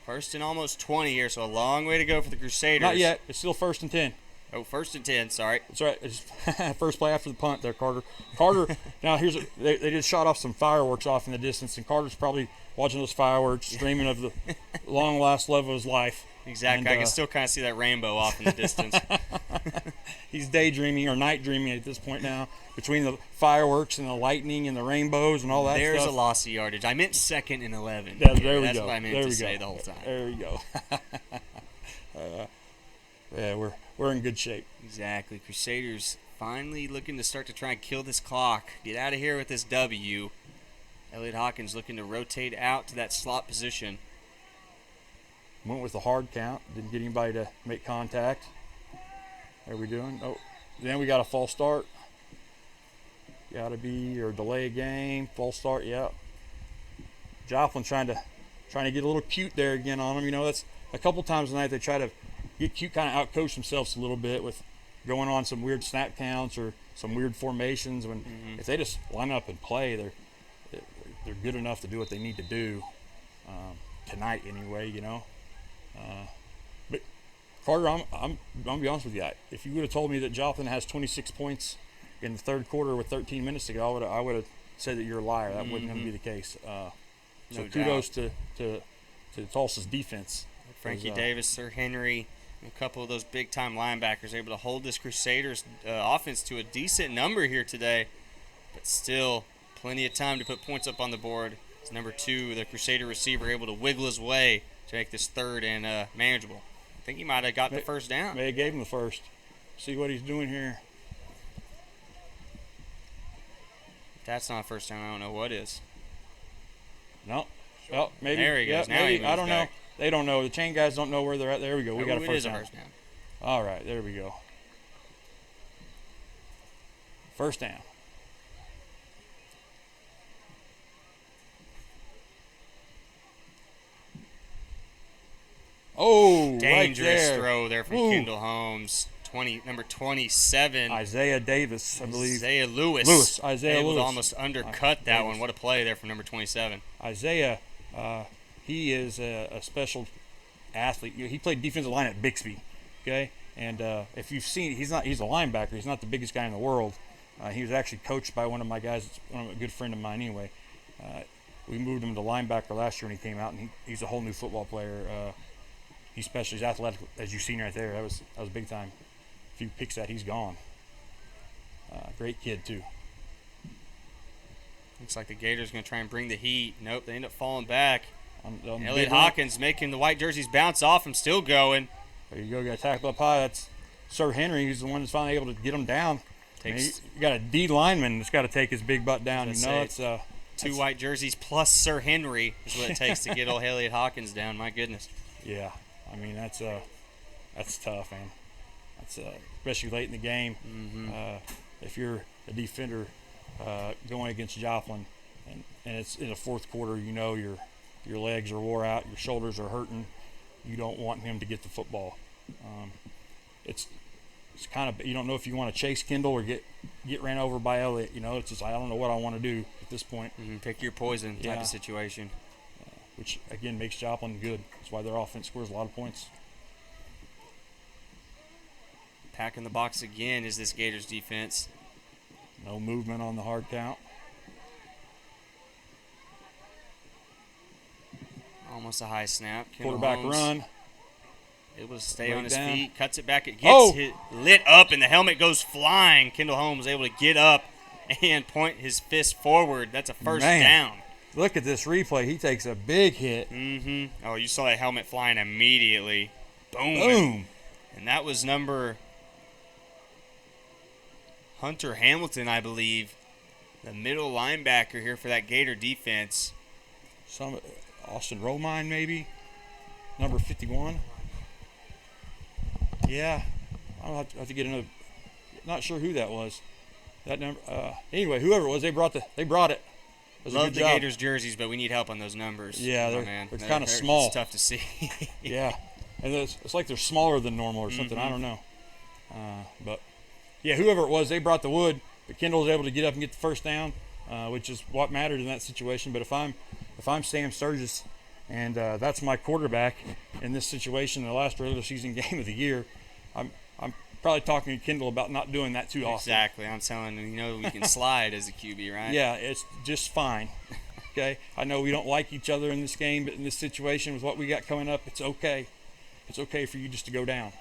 1st and almost 20 here, so a long way to go for the Crusaders.
Not yet. It's still 1st and 10.
Oh, 1st and 10, sorry.
That's right. It's first play after the punt there, Carter. Carter, now they just shot off some fireworks off in the distance, and Carter's probably watching those fireworks, dreaming of the long last love of his life.
Exactly.
And,
I can still kind of see that rainbow off in the distance.
He's daydreaming or night dreaming at this point now between the fireworks and the lightning and the rainbows and all that
There's
stuff.
a loss of yardage. I meant 2nd and 11.
Yeah, there we
That's
go.
what I meant
There
to
we
say
go.
the whole time.
There we go. Yeah, we're in good shape.
Exactly. Crusaders finally looking to start to try and kill this clock. Get out of here with this W. Elliot Hawkins looking to rotate out to that slot position.
Went with the hard count. Didn't get anybody to make contact. How are we doing? Oh, then we got a false start. Got to be or delay a game. False start. Yeah. Joplin trying to get a little cute there again on them. You know, that's a couple times tonight they try to get cute, kind of outcoach themselves a little bit with going on some weird snap counts or some weird formations. When if they just line up and play, they're good enough to do what they need to do tonight anyway. You know. But Carter, I'm gonna be honest with you. If you would have told me that Joplin has 26 points in the 3rd quarter with 13 minutes to go, I would have said that you're a liar. That wasn't gonna be the case. So
No
kudos to Tulsa's defense.
Frankie Davis, Sir Henry, and a couple of those big-time linebackers able to hold this Crusaders offense to a decent number here today, but still plenty of time to put points up on the board. It's number 2, the Crusader receiver, able to wiggle his way to make this 3rd and manageable. I think he might have got the first down.
May have gave him the first. See what he's doing here.
If that's not a first down, I don't know what is.
No. Well, maybe.
There he goes.
Yeah,
Now
maybe.
he
I
moves
don't
back.
know. They don't know. The chain guys don't know where they're at. There we go. We got a
It
first
is a
down.
first down.
All right. There we go. First down. Oh,
Dangerous
right there.
throw there from
Ooh.
Kendall Holmes. Number 27.
Isaiah Davis, I believe.
Isaiah Lewis.
Isaiah
able
Lewis.
to almost undercut that one. What a play there from number 27.
Isaiah, he is a special athlete. He played defensive line at Bixby. Okay, And if you've seen, he's a linebacker. He's not the biggest guy in the world. He was actually coached by one of my guys, a good friend of mine anyway. We moved him to linebacker last year when he came out, and he's a whole new football player. He's athletic, as you've seen right there. That was big time. If he picks that, he's gone. Great kid too.
Looks like the Gators going to try and bring the heat. Nope, they end up falling back. Elliot
run.
Hawkins making the white jerseys bounce off him, still going.
There you go, got tackle up high. That's Sir Henry, who's the one that's finally able to get him down. You got a D lineman that's got to take his big butt down. It's
two white jerseys plus Sir Henry is what it takes to get old Elliot Hawkins down. My goodness.
Yeah, I mean that's tough, man. That's especially late in the game. If you're a defender going against Joplin, and it's in the fourth quarter, your legs are wore out, your shoulders are hurting. You don't want him to get the football. It's kind of, you don't know if you want to chase Kendall or get ran over by Elliott. It's just, I don't know what I want to do at this point.
Pick your poison type of situation.
Which, again, makes Joplin good. That's why their offense scores a lot of points.
Packing the box again is this Gators defense.
No movement on the hard count.
Almost a high snap. Kendall
Quarterback
Holmes
run.
Able to stay
Right
on his
down.
feet. Cuts it back. It gets lit up, and the helmet goes flying. Kendall Holmes able to get up and point his fist forward. That's a first down.
Look at this replay. He takes a big hit.
Oh, you saw that helmet flying immediately. Boom.
Boom.
And that was number Hunter Hamilton, I believe, the middle linebacker here for that Gator defense.
Austin Romine, maybe, number 51. Yeah, I'll have to get another. Not sure who that was. That number. Anyway, whoever it was, they brought it. It was a
Love
good
the
job.
Gators jerseys, but we need help on those numbers.
Yeah, they're kind of small.
It's tough to see.
Yeah, and it's like they're smaller than normal or something. I don't know. But yeah, whoever it was, they brought the wood. But Kendall was able to get up and get the first down, which is what mattered in that situation. But if I'm Sam Sturgis, and that's my quarterback in this situation, the last regular season game of the year, I'm probably talking to Kendall about not doing that too often.
Exactly. I'm telling him, we can slide as a QB, right?
Yeah, it's just fine. Okay? I know we don't like each other in this game, but in this situation with what we got coming up, it's okay. It's okay for you just to go down.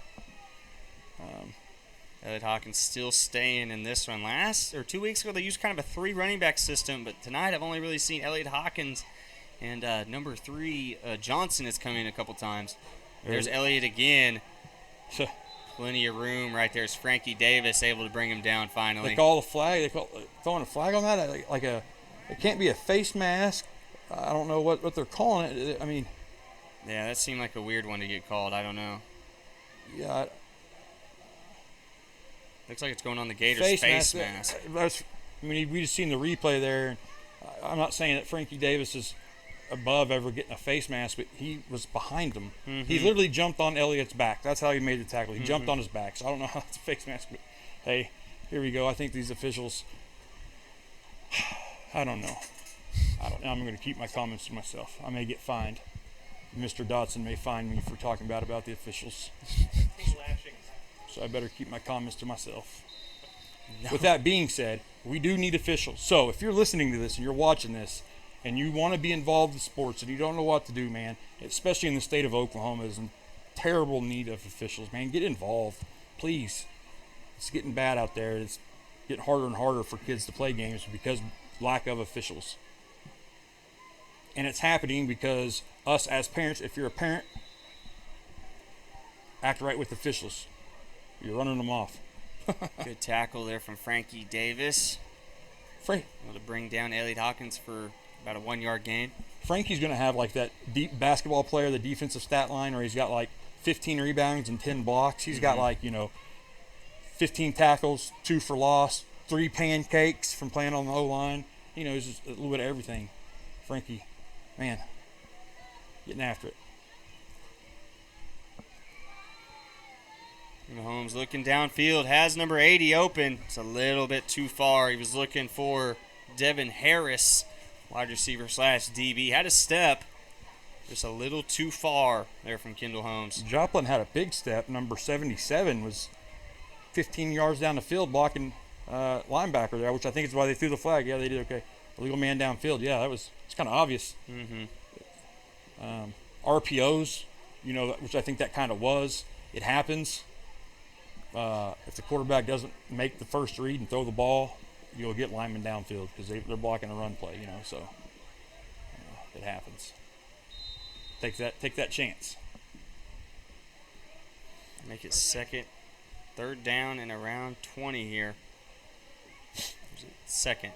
Elliot Hawkins still staying in this one. 2 weeks ago, they used kind of a 3 running back system, but tonight I've only really seen Elliot Hawkins and number 3, Johnson has come in a couple times. There's Elliot again. Plenty of room right there. It's Frankie Davis able to bring him down finally.
They call a flag. Throwing a flag on that. It can't be a face mask. I don't know what they're calling it. I mean.
Yeah, that seemed like a weird one to get called. I don't know.
Yeah.
Looks like it's going on the Gators' face mask.
We just seen the replay there. I'm not saying that Frankie Davis is above ever getting a face mask, but he was behind him. He literally jumped on Elliott's back. That's how he made the tackle. He jumped on his back. So I don't know how it's a face mask, but hey, here we go. I think these officials, I don't know. I'm going to keep my comments to myself. I may get fined. Mr. Dotson may fine me for talking bad about the officials. So I better keep my comments to myself. No. With that being said, we do need officials. So if you're listening to this and you're watching this and you want to be involved in sports and you don't know what to do, man, especially in the state of Oklahoma, is in terrible need of officials, man. Get involved, please. It's getting bad out there. It's getting harder and harder for kids to play games because lack of officials. And it's happening because us as parents, if you're a parent, act right with officials. You're running them off.
Good tackle there from Frankie Davis. Able to bring down Elliot Hawkins for about a 1-yard gain.
Frankie's going to have like that deep basketball player, the defensive stat line, where he's got like 15 rebounds and 10 blocks. He's got 15 tackles, 2 for loss, 3 pancakes from playing on the O-line. He's just a little bit of everything. Frankie, man, getting after it.
Mahomes looking downfield, has number 80 open. It's a little bit too far. He was looking for Devin Harris, wide receiver / DB. Had a step. Just a little too far there from Kendall Holmes.
Joplin had a big step. Number 77 was 15 yards down the field blocking linebacker there, which I think is why they threw the flag. Yeah, they did okay. Illegal man downfield. Yeah, it's kind of obvious. RPOs, which I think that kind of was. It happens. If the quarterback doesn't make the first read and throw the ball, you'll get linemen downfield because they're blocking a run play, so it happens. Take that chance.
Make it third down and around 20 here. Second.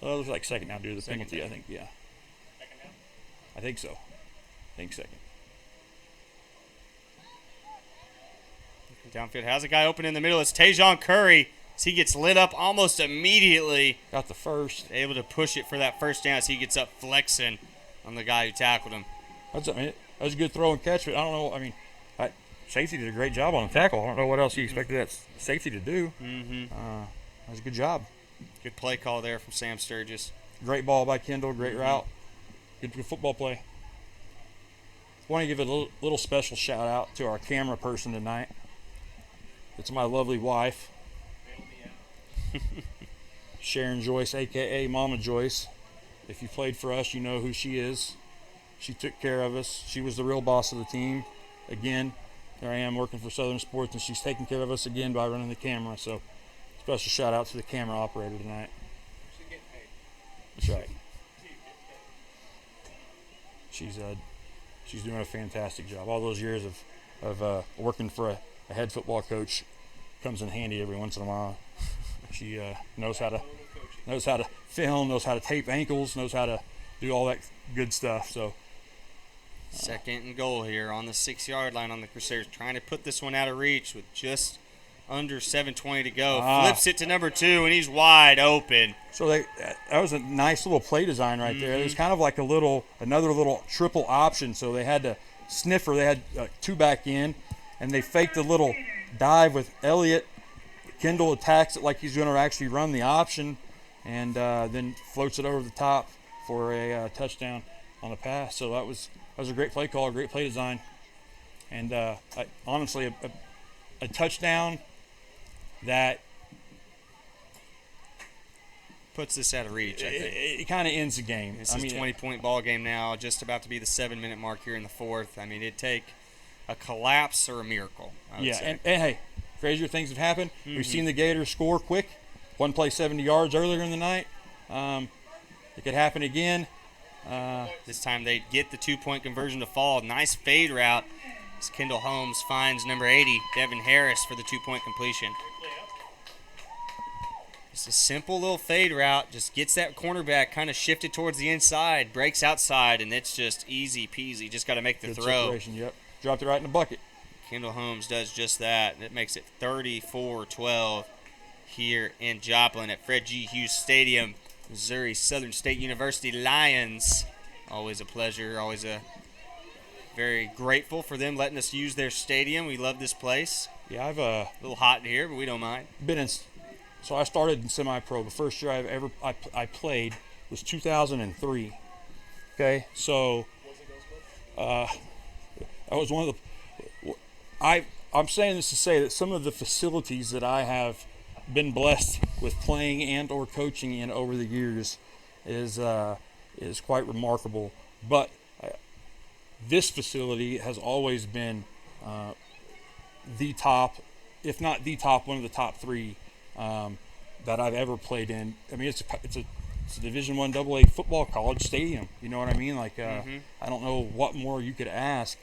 Well, it looks like second now due to the penalty, I think, yeah. I think so. Second.
Downfield has a guy open in the middle. It's Tajon Curry. As he gets lit up almost immediately.
Got the first.
Able to push it for that first down as he gets up flexing on the guy who tackled him.
That was a good throw and catch, but I don't know. Safety did a great job on the tackle. I don't know what else you expected that safety to do. That was a good job.
Good play call there from Sam Sturgis.
Great ball by Kendall. Great route. Good football play. I want to give a little special shout out to our camera person tonight. It's my lovely wife, Sharon Joyce, a.k.a. Mama Joyce. If you played for us, you know who she is. She took care of us. She was the real boss of the team. Again, there I am working for Southern Sports, and she's taking care of us again by running the camera. So, special shout out to the camera operator tonight. That's right. She's doing a fantastic job. All those years of working for a head football coach comes in handy every once in a while. She knows how to film, knows how to tape ankles, knows how to do all that good stuff. So
second and goal here on the 6-yard line on the Crusaders, trying to put this one out of reach with just under 7:20 to go. Flips it to number 2, and he's wide open.
So that was a nice little play design right there. It was kind of like another little triple option. So they had to sniffer. They had 2 back in, and they faked a little dive with Elliott. Kendall attacks it like he's going to actually run the option, and then floats it over the top for a touchdown on the pass. So that was a great play call, a great play design, and honestly, a touchdown that
puts this out of reach. I think
it kind of ends the game.
This is a 20-point ball game now, just about to be the 7-minute mark here in the fourth. I mean, it'd take a collapse or a miracle, I would say.
And hey, crazier things have happened. We've seen the Gators score quick. One play 70 yards earlier in the night. It could happen again.
This time they get the 2-point conversion to fall. Nice fade route as Kendall Holmes finds number 80, Devin Harris, for the 2-point completion. Just a simple little fade route. Just gets that cornerback kind of shifted towards the inside, breaks outside, and it's just easy peasy. Just got to make the throw.
Separation, yep. Dropped it right in the bucket.
Kendall Holmes does just that, and it makes it 34-12 here in Joplin at Fred G. Hughes Stadium. Missouri Southern State University Lions. Always a pleasure, always very grateful for them letting us use their stadium. We love this place.
Yeah, I've
a little hot in here, but we don't mind.
So I started in semi-pro. The first year I played was 2003. Okay, so I was one of the. I'm saying this to say that some of the facilities that I have been blessed with playing and or coaching in over the years is quite remarkable. But this facility has always been the top, if not the top, one of the top 3 that I've ever played in. I mean, it's a Division I AA football college stadium. You know what I mean? Like I don't know what more you could ask.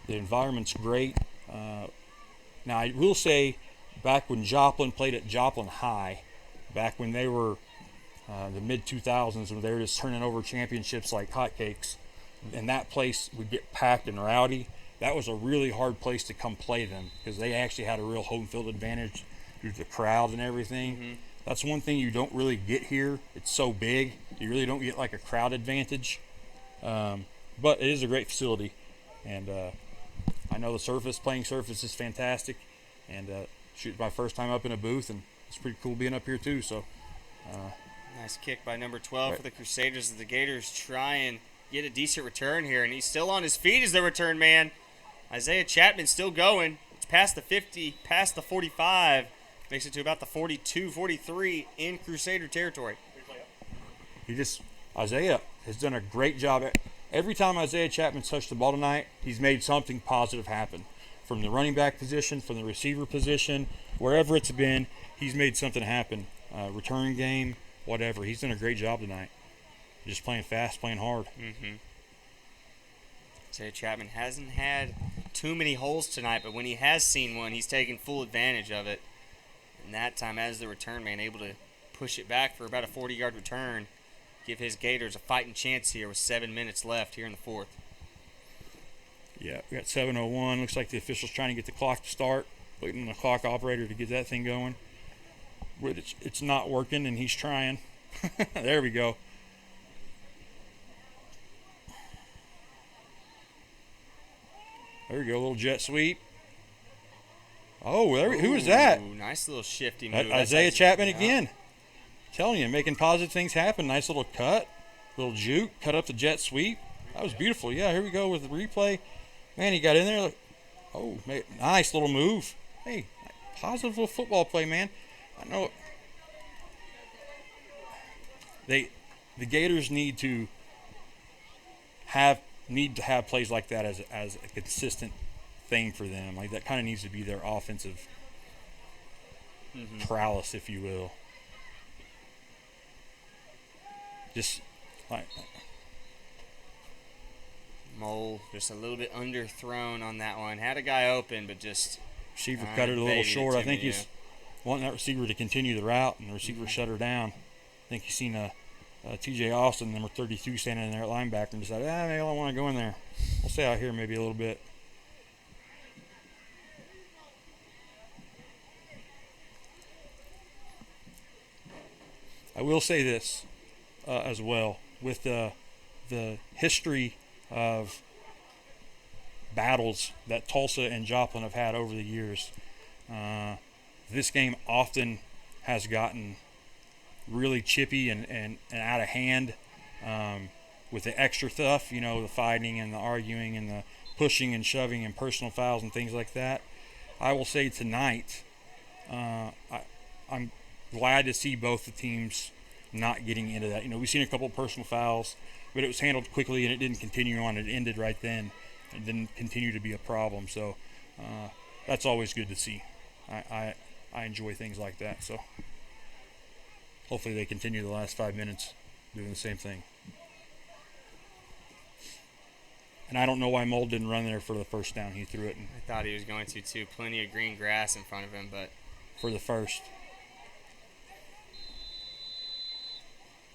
The environment's great. Now I will say, back when Joplin played at Joplin High, back when they were the mid-2000s, when they were just turning over championships like hotcakes, and that place would get packed and rowdy, that was a really hard place to come play them because they actually had a real home field advantage due to the crowd and everything. That's one thing you don't really get here. It's so big. You really don't get like a crowd advantage. But it is a great facility. And I know the playing surface is fantastic. And shoot, my first time up in a booth, and it's pretty cool being up here too. So
nice kick by number 12 for the Crusaders as the Gators try and get a decent return here, and he's still on his feet as the return man. Isaiah Chapman still going. It's past the 50, past the 45. Makes it to about the 42, 43 in Crusader territory.
Isaiah has done a great job. Every time Isaiah Chapman's touched the ball tonight, he's made something positive happen. From the running back position, from the receiver position, wherever it's been, he's made something happen. Return game, whatever. He's done a great job tonight. Just playing fast, playing hard.
Mm-hmm. Isaiah Chapman hasn't had too many holes tonight, but when he has seen one, he's taken full advantage of it. And that time, as the return man, able to push it back for about a 40-yard return, give his Gators a fighting chance here with 7 minutes left here in the fourth.
Yeah, we got 7:01. Looks like the official's trying to get the clock to start, waiting on the clock operator to get that thing going. But it's not working, and he's trying. There we go. There we go, a little jet sweep. Oh, who was that?
Nice little shifty move.
Isaiah Chapman again. Telling you, making positive things happen. Nice little cut, little juke, cut up the jet sweep. That was beautiful. Yeah, here we go with the replay. Man, he got in there. Oh, nice little move. Hey, positive little football play, man. I know the Gators need to have plays like that as a consistent thing for them. Like that kind of needs to be their offensive prowess, if you will. Just like
Mole just a little bit underthrown on that one. Had a guy open, but just
receiver cut it a little short. I think he's wanting that receiver to continue the route, and the receiver shut her down. I think he's seen T.J. Austin, number 32, standing in there at linebacker, and decided, maybe I don't want to go in there. We'll stay out here maybe a little bit. I will say this as well, with the history of battles that Tulsa and Joplin have had over the years. This game often has gotten really chippy and out of hand with the extra stuff, the fighting and the arguing and the pushing and shoving and personal fouls and things like that. I will say tonight, I'm glad to see both the teams not getting into that. We've seen a couple of personal fouls, but it was handled quickly and it didn't continue on. It ended right then. It didn't continue to be a problem. So that's always good to see. I enjoy things like that. So hopefully they continue the last 5 minutes doing the same thing. And I don't know why Mold didn't run there for the first down. He threw it.
I thought he was going to, too. Plenty of green grass in front of him, but
for the first.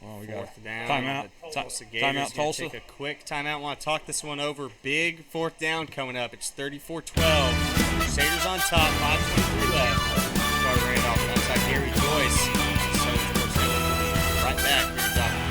Well, we got
fourth down.
Timeout.
Tulsa Gators
Timeout, Tulsa.
Take a quick timeout. Want to talk this one over. Big fourth down coming up. It's 34-12. Crusaders on top. 5:23 left. Start right off. Alongside Gary Joyce. Right back. Here to Joplin.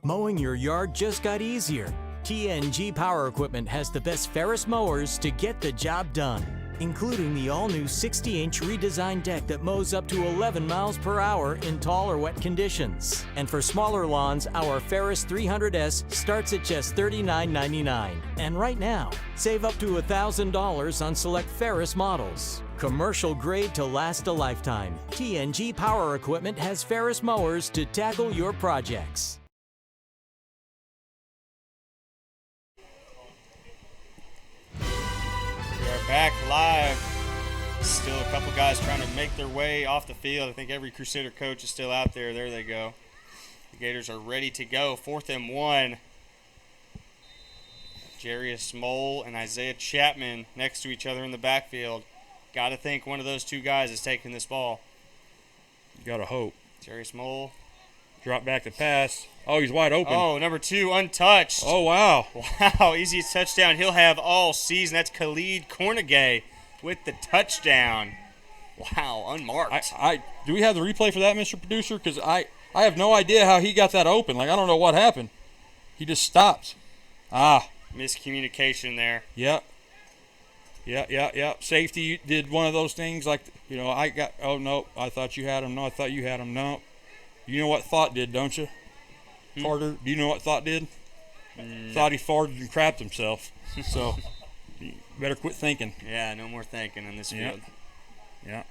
Mowing your yard just got easier. TNG Power Equipment has the best Ferris mowers to get the job done, including the all-new 60-inch redesigned deck that mows up to 11 miles per hour in tall or wet conditions. And for smaller lawns, our Ferris 300S starts at just $39.99. And right now, save up to $1,000 on select Ferris models. Commercial grade to last a lifetime. TNG Power Equipment has Ferris mowers to tackle your projects.
Back live. Still a couple guys trying to make their way off the field. I think every Crusader coach is still out there. There they go. The Gators are ready to go. 4th and 1. Jarius Mole and Isaiah Chapman next to each other in the backfield. Got to think one of those two guys is taking this ball.
You got to hope.
Jarius Mole.
Drop back the pass. Oh, he's wide open.
Oh, number 2, untouched.
Oh, wow.
Wow, easiest touchdown he'll have all season. That's Khalid Cornegay with the touchdown. Wow, unmarked.
Do we have the replay for that, Mr. Producer? Because I have no idea how he got that open. Like, I don't know what happened. He just stopped.
Miscommunication there.
Yep. Yeah. Safety did one of those things like, oh, no, I thought you had him. No, I thought you had him. No. You know what Thought did, don't you? Carter, do you know what Thought did? Thought he farted and crapped himself. So you better quit thinking.
Yeah, no more thinking in this field.
Yeah.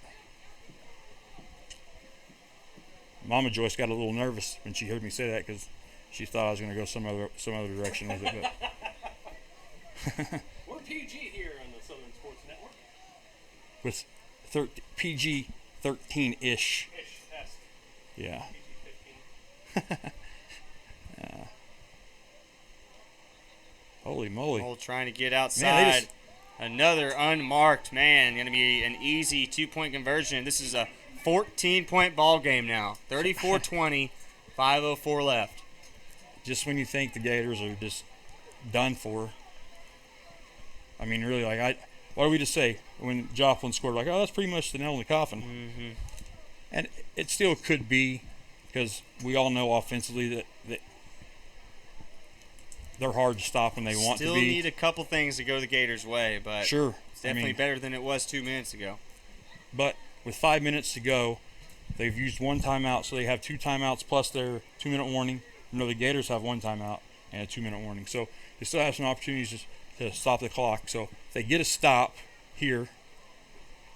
Mama Joyce got a little nervous when she heard me say that because she thought I was going to go some other direction with it. But
We're PG here on the Southern Sports Network.
with PG 13-ish. Yeah. Holy moly.
Cole trying to get outside. Another unmarked, man. Going to be an easy 2-point conversion. This is a 14-point ball game now. 34-20, 5:04 left.
Just when you think the Gators are just done for. I mean, really, what did we just say when Joplin scored? Like, oh, that's pretty much the nail in the coffin.
Mm-hmm.
And it still could be because we all know offensively that they're hard to stop when they want to be.
Still need a couple things to go the Gators' way, but
sure,
it's definitely better than it was 2 minutes ago.
But with 5 minutes to go, they've used one timeout, so they have 2 timeouts plus their 2-minute warning. The Gators have 1 timeout and a 2-minute warning. So they still have some opportunities to stop the clock. So if they get a stop here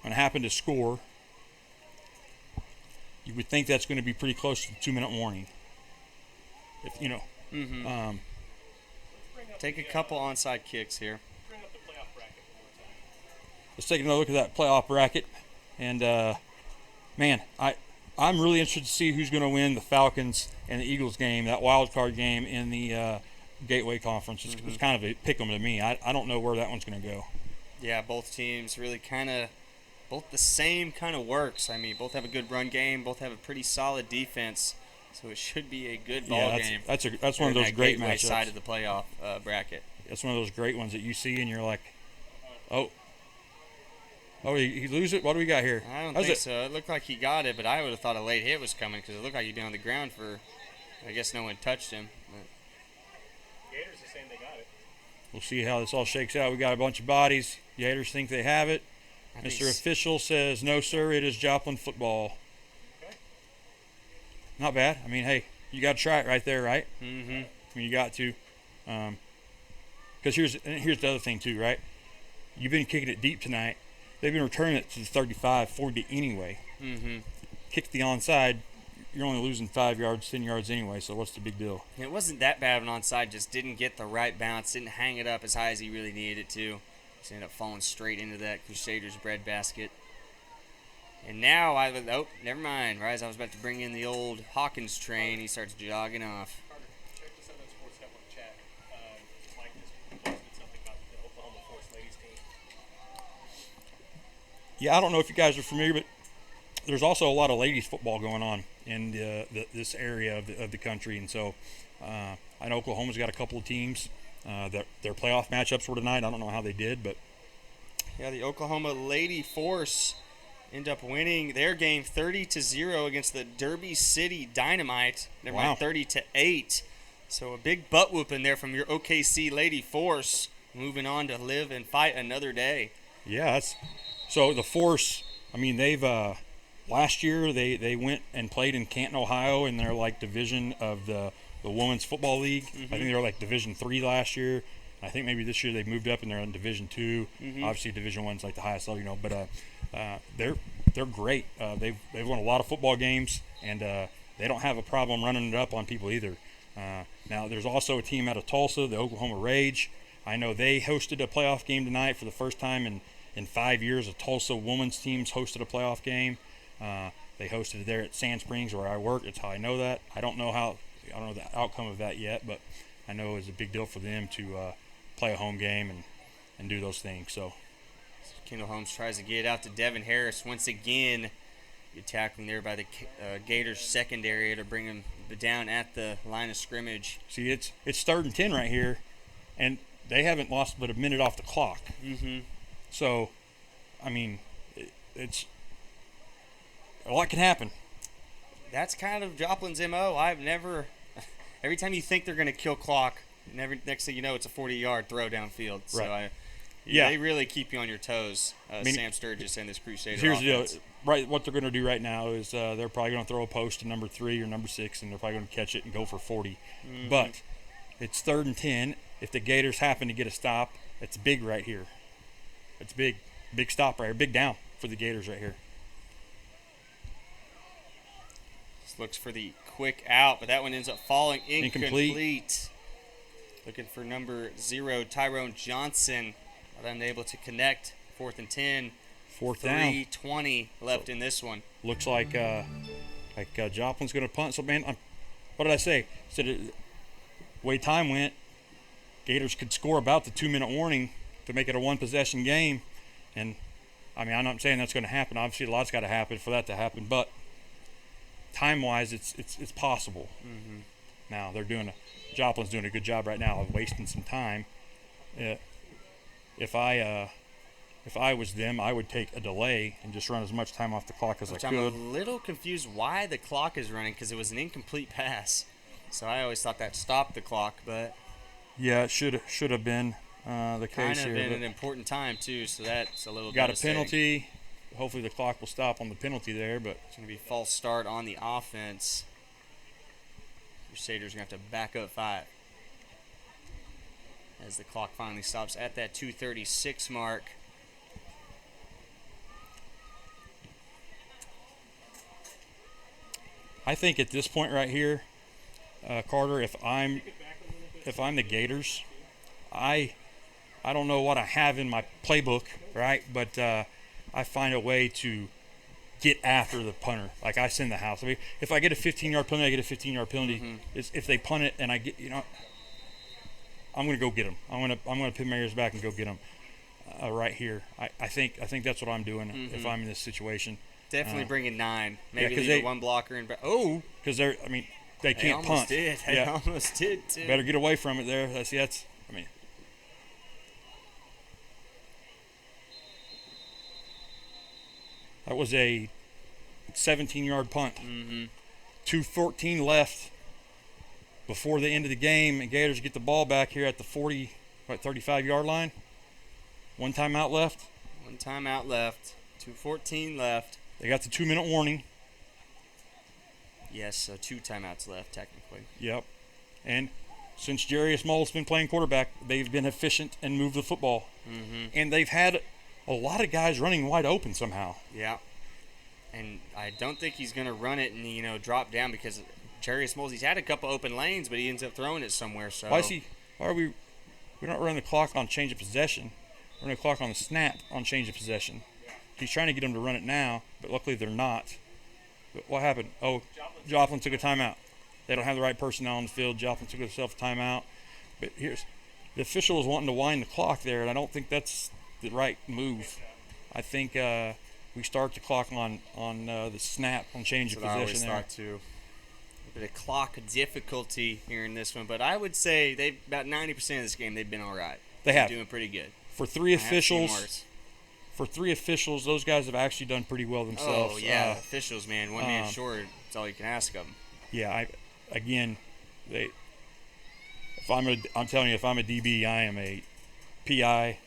and happen to score, you would think that's going to be pretty close to the 2-minute warning. If
Mm-hmm. Take a couple onside kicks here.
Let's take another look at that playoff bracket. And, man, I'm really interested to see who's going to win the Falcons and the Eagles game, that wild card game in the Gateway Conference. It's kind of a pick 'em to me. I don't know where that one's going to go.
Yeah, both teams really both the same kind of works. I mean, both have a good run game, both have a pretty solid defense, so it should be a good ball game.
That's one of those great matchups.
Side of the playoff bracket.
That's one of those great ones that you see and you're like, oh, he lose it? What do we got here?
I don't think so. It looked like he got it, but I would have thought a late hit was coming because it looked like he'd been on the ground for, I guess no one touched him. But.
Gators are saying they got it.
We'll see how this all shakes out. We got a bunch of bodies. Gators think they have it. Mr. Official says, no, sir, it is Joplin football.
Okay.
Not bad. I mean, hey, you got to try it right there, right?
Mm-hmm.
I mean, you got to. Because here's the other thing, too, right? You've been kicking it deep tonight. They've been returning it to the 35, 40 anyway.
Mm-hmm.
Kick the onside, you're only losing 5 yards, 10 yards anyway, so what's the big deal?
It wasn't that bad of an onside, just didn't get the right bounce, didn't hang it up as high as he really needed it to. Just ended up falling straight into that Crusaders breadbasket. And now never mind. Right as I was about to bring in the old Hawkins train, he starts jogging off.
Carter, check the Southern Sports Network chat. Mike just posted something about the Oklahoma Force ladies team.
Yeah, I don't know if you guys are familiar, but there's also a lot of ladies football going on in this area of the country, and so I know Oklahoma's got a couple of teams. Their playoff matchups were tonight. I don't know how they did, but
yeah, the Oklahoma Lady Force end up winning their game 30-0 against the Derby City Dynamite. They're
wow.
30-8. So a big butt whooping there from your OKC Lady Force, moving on to live and fight another day.
Yeah, so the Force. I mean, they've last year they went and played in Canton, Ohio, in their division of the Women's Football League.
Mm-hmm.
I think they were Division 3 last year. I think maybe this year they moved up and they're in Division 2.
Mm-hmm.
Obviously, Division 1's the highest level, but they're great. They've won a lot of football games, and they don't have a problem running it up on people either. Now, there's also a team out of Tulsa, the Oklahoma Rage. I know they hosted a playoff game tonight for the first time in 5 years. A Tulsa women's team's hosted a playoff game. They hosted it there at Sand Springs where I work. That's how I know that. I don't know the outcome of that yet, but I know it's a big deal for them to play a home game and do those things. So
Kendall Holmes tries to get out to Devin Harris once again. Good tackling there by the Gators secondary to bring him down at the line of scrimmage.
See, it's 3rd and 10 right here, and they haven't lost but a minute off the clock.
Mm-hmm.
So, I mean, it's a lot can happen.
That's kind of Joplin's MO. Every time you think they're going to kill clock, next thing you know, it's a 40-yard throw downfield. So
right.
They really keep you on your toes, Sam Sturgis and this Crusader
Here's
offense.
the right. What they're going to do right now is they're probably going to throw a post to number 3 or number 6, and they're probably going to catch it and go for 40.
Mhm.
But it's 3rd and 10. If the Gators happen to get a stop, it's big right here. It's big stop right here, big down for the Gators right here.
Just looks for the quick out, but that one ends up falling incomplete. Looking for number 0, Tyrone Johnson, but unable to connect. 4th and 10.
4th down.
3:20 left in this one.
Looks like Joplin's going to punt. So, man, what did I say? Said the way time went, Gators could score about the 2-minute warning to make it a 1-possession game. And, I mean, I'm not saying that's going to happen. Obviously, a lot's got to happen for that to happen. But time-wise, it's possible.
Mm-hmm.
Now, Joplin's doing a good job right now of wasting some time. If I was them, I would take a delay and just run as much time off the clock as I could.
I'm a little confused why the clock is running, because it was an incomplete pass. So I always thought that stopped the clock, but
yeah, it should have been the case here.
Kind of in an important time too, so that's a little.
Got a penalty. Hopefully the clock will stop on the penalty there, but
it's going to be false start on the offense. Crusaders are going to have to back up 5 as the clock finally stops at that 2:36 mark.
I think at this point right here, Carter, if I'm the Gators, I don't know what I have in my playbook, right? But I find a way to get after the punter. Like I send the house. I mean, if I get a 15-yard penalty, I get a 15-yard penalty.
Mm-hmm.
If they punt it and I get, I'm going to go get them. I'm going to pin my ears back and go get them right here. I think that's what I'm doing if I'm in this situation.
Definitely bringing 9. Maybe
yeah,
leave one blocker in.
Because they can't punt.
They almost did too.
Better get away from it there. That was a 17-yard punt.
Mm-hmm.
2:14 left before the end of the game, and Gators get the ball back here at the 35-yard line. 1 timeout left.
1 timeout left. 2:14 left.
They got the 2-minute warning.
Yes, so 2 timeouts left technically.
Yep. And since Jarius Moll's been playing quarterback, they've been efficient and moved the football.
Mm-hmm.
And they've had a lot of guys running wide open somehow.
Yeah. And I don't think he's going to run it and, drop down, because Jarius Moll, he's had a couple open lanes, but he ends up throwing it somewhere. So
why are we're not running the clock on change of possession. We're running the clock on the snap on change of possession. He's trying to get them to run it now, but luckily they're not. But what happened? Oh, Joplin took a timeout. They don't have the right personnel on the field. Joplin took himself a timeout. But the official was wanting to wind the clock there, and I don't think that's the right move. I think we start the clock on the snap on change of possession there.
I always thought too. A bit of clock difficulty here in this one, but I would say about 90% of this game they've been all right.
They're
doing pretty good.
For 3 officials. For 3 officials, those guys have actually done pretty well themselves.
Oh, yeah, officials, man. One man short, that's all you can ask of them.
Yeah, I'm telling you, if I'm a DB, I am a PI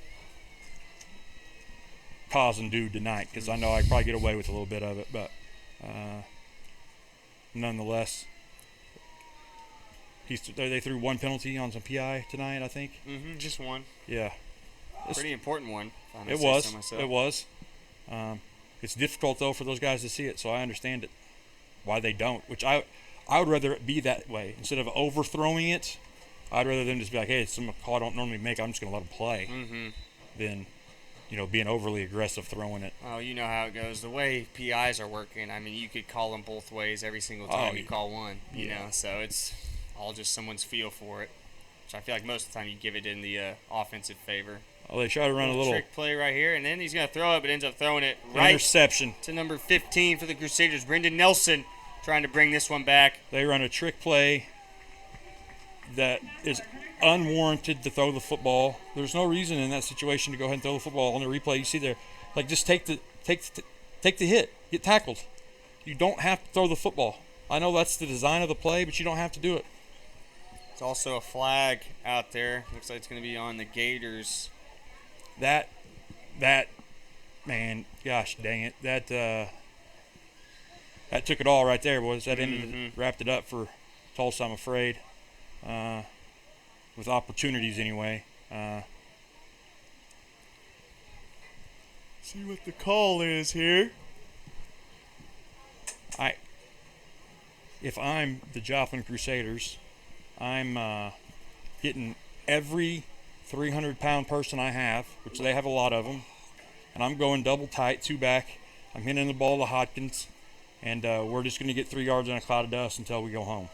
causing dude tonight, because I know I probably get away with a little bit of it, but nonetheless, they threw 1 penalty on some PI tonight, I think.
Mm-hmm, just 1.
Yeah.
Pretty important one.
It was. It's difficult, though, for those guys to see it, so I understand it, why they don't, which I would rather it be that way. Instead of overthrowing it, I'd rather them just be like, hey, it's some call I don't normally make, I'm just going to let them play, than, being overly aggressive throwing it.
Oh, you know how it goes. The way PIs are working, I mean, you could call them both ways every single time you call one, you know, so it's all just someone's feel for it, which I feel like most of the time you give it in the offensive favor.
Oh, they try to run a little
trick play right here, and then he's going to throw it, but ends up throwing it right
interception
to number 15 for the Crusaders, Brendan Nelson, trying to bring this one back.
They run a trick play that is unwarranted to throw the football. There's no reason in that situation to go ahead and throw the football. On the replay, you see there, like, just take the hit, get tackled. You don't have to throw the football. I know that's the design of the play, but you don't have to do it.
It's also a flag out there. Looks like it's going to be on the Gators.
that man, gosh dang it, that took it all right there, boys. That wrapped it up for Tulsa, I'm afraid, with opportunities anyway. See what the call is here. If I'm the Joplin Crusaders, I'm getting every 300-pound person I have, which they have a lot of them, and I'm going double tight, 2 back. I'm hitting the ball to Hodkins, and we're just going to get 3 yards in a cloud of dust until we go home.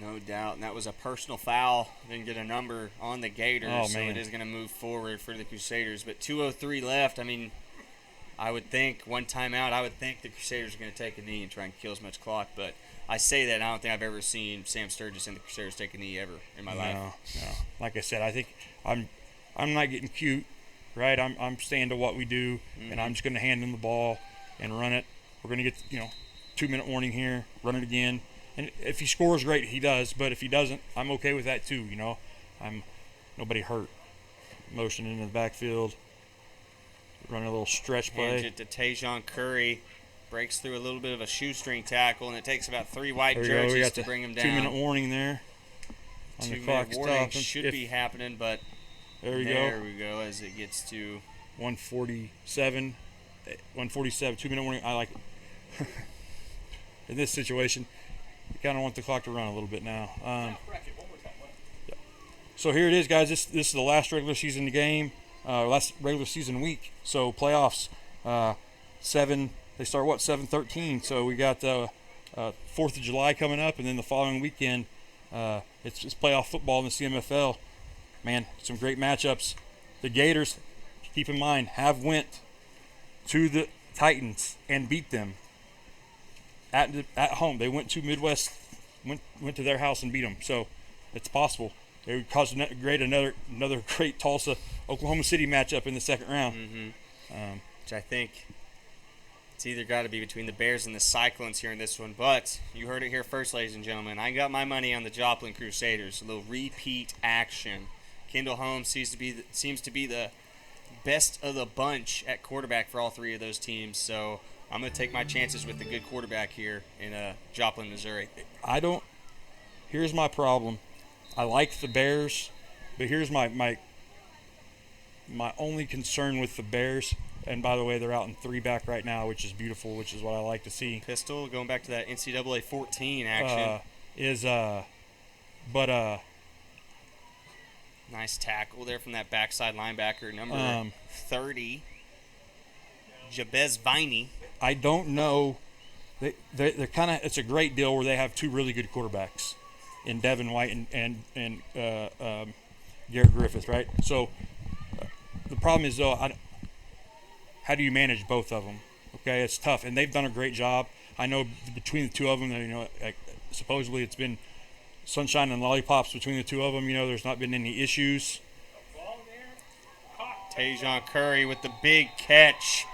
No doubt, and that was a personal foul. Didn't get a number on the Gators, so it is going to move forward for the Crusaders. But 2:03 left. I mean, I would think one timeout, I would think the Crusaders are going to take a knee and try and kill as much clock. But I say that, and I don't think I've ever seen Sam Sturgis and the Crusaders take a knee ever in my life.
No. Like I said, I think I'm not getting cute, right? I'm staying to what we do, and I'm just going to hand him the ball and run it. We're going to get 2-minute warning here, run it again. And if he scores, great, he does. But if he doesn't, I'm okay with that too. I'm nobody hurt. Motion into the backfield, running a little stretch play.
Hands it to Tajon Curry, breaks through a little bit of a shoestring tackle, and it takes about 3 white jerseys to bring him down.
2-minute warning there.
2-minute warning should be happening, but
there we
go as it gets to
147. 2-minute warning. I like it. In this situation, you kind of want the clock to run a little bit now. So here it is, guys. This is the last regular season game, last regular season week. So playoffs, 7. They start 7:13. So we got 4th of July coming up, and then the following weekend, it's just playoff football in the CMFL. Man, some great matchups. The Gators, keep in mind, have went to the Titans and beat them at home. They went to Midwest, went to their house and beat them. So it's possible. They would cause another great Tulsa Oklahoma City matchup in the second round.
Which I think it's either got to be between the Bears and the Cyclones here in this one. But you heard it here first, ladies and gentlemen. I got my money on the Joplin Crusaders. A little repeat action. Kendall Holmes seems to be the best of the bunch at quarterback for all 3 of those teams. So I'm going to take my chances with the good quarterback here in Joplin, Missouri.
Here's my problem. I like the Bears, but here's my only concern with the Bears. And by the way, they're out in 3 back right now, which is beautiful, which is what I like to see.
Pistol, going back to that NCAA 14 action. Nice tackle there from that backside linebacker, number 30, Jabez Viney.
I don't know. They're kind of. It's a great deal where they have 2 really good quarterbacks, in Devin White and Garrett Griffith, right? So the problem is though, how do you manage both of them? Okay, it's tough, and they've done a great job. I know between the 2 of them, supposedly it's been sunshine and lollipops between the 2 of them. There's not been any issues.
Tajon Curry with the big catch.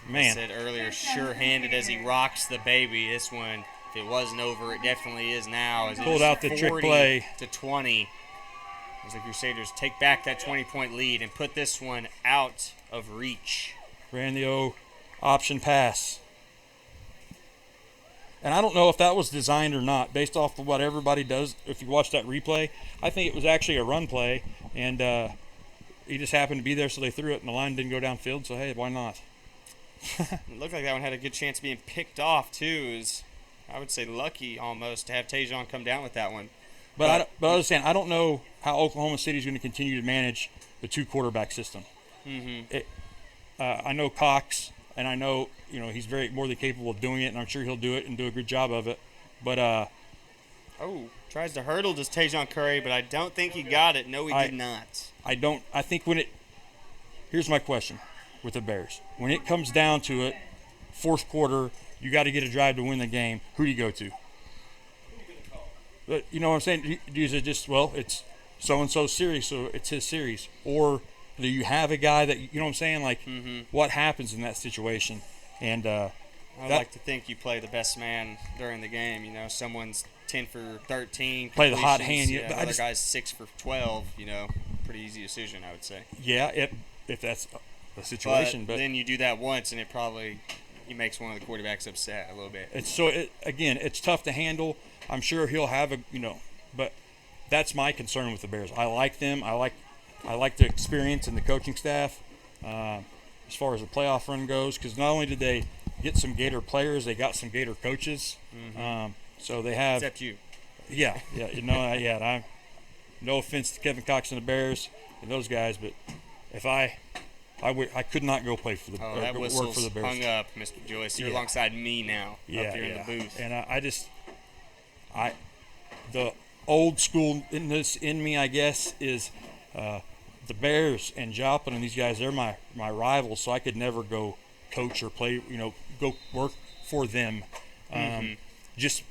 Man,
I said earlier, sure-handed as he rocks the baby. This one, if it wasn't over, it definitely is now. As
pulled out the trick play
to 20. As the Crusaders take back that 20-point lead and put this one out of reach.
Ran the option pass. And I don't know if that was designed or not, based off of what everybody does. If you watch that replay, I think it was actually a run play, and he just happened to be there, so they threw it, and the line didn't go downfield, so hey, why not?
It looked like that one had a good chance of being picked off, too. Is I would say lucky almost to have Tajon come down with that one.
But I was saying, I don't know how Oklahoma City is going to continue to manage the 2 quarterback system. I know Cox, and I know he's more than capable of doing it, and I'm sure he'll do it and do a good job of it. But
tries to hurdle this Tajon Curry, but I don't think he got it. No, he did not.
I think here's my question with the Bears. When it comes down to it, 4th quarter, you got to get a drive to win the game. Who do you go to? But you know what I'm saying? Is it just, it's so-and-so's series, so it's his series? Or do you have a guy that, you know what I'm saying? Like, what happens in that situation? And
I like to think you play the best man during the game. Someone's 10 for 13.
Play the hot hand.
The other guy's 6 for 12. Pretty easy decision, I would say.
Yeah, if that's the situation. But
then you do that once, and he makes one of the quarterbacks upset a little bit.
It's tough to handle. I'm sure he'll have but that's my concern with the Bears. I like them. I like the experience and the coaching staff as far as the playoff run goes, because not only did they get some Gator players, they got some Gator coaches. So they have.
Except you.
Yeah. I'm no offense to Kevin Cox and the Bears and those guys, but if I could not go play for the
that
work for the Bears.
Hung up, Mr. Joyce. You're alongside me now up here in the booth.
And the old school in me, I guess, is the Bears and Joplin and these guys. They're my rivals, so I could never go coach or play. Go work for them. Just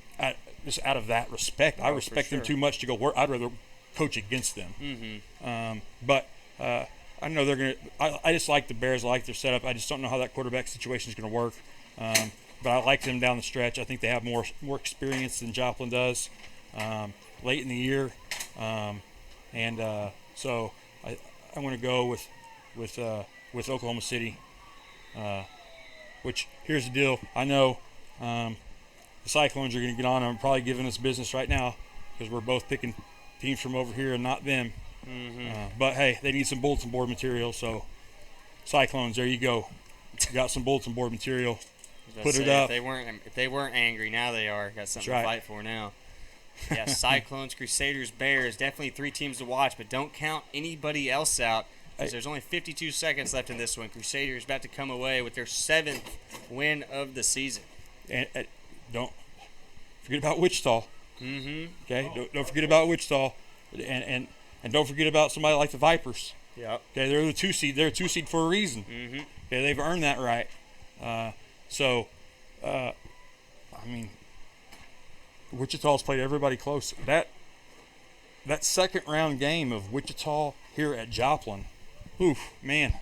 out of that respect, I respect them too much to go work. I'd rather coach against them. But I know they're going to – I just like the Bears. I like their setup. I just don't know how that quarterback situation is going to work. But I like them down the stretch. I think they have more experience than Joplin does late in the year. So I want to go with Oklahoma City, which here's the deal. I know the Cyclones are going to get on. I'm probably giving us business right now because we're both picking teams from over here and not them. But hey, they need some bulletin board material. So Cyclones, there you go. Got some bulletin board material. Put it up.
If they weren't angry, now they are. Got something to fight for now. Yeah, Cyclones, Crusaders, Bears, definitely 3 teams to watch, but don't count anybody else out because there's only 52 seconds left in this one. Crusaders about to come away with their 7th win of the season.
And don't forget about Wichita. Okay, don't forget about Wichita, and don't forget about somebody like the Vipers.
Yep.
Okay, they're the 2 seed. They're a 2 seed for a reason. Okay, they've earned that right. I mean, Wichita's played everybody close. That second round game of Wichita here at Joplin, oof, man.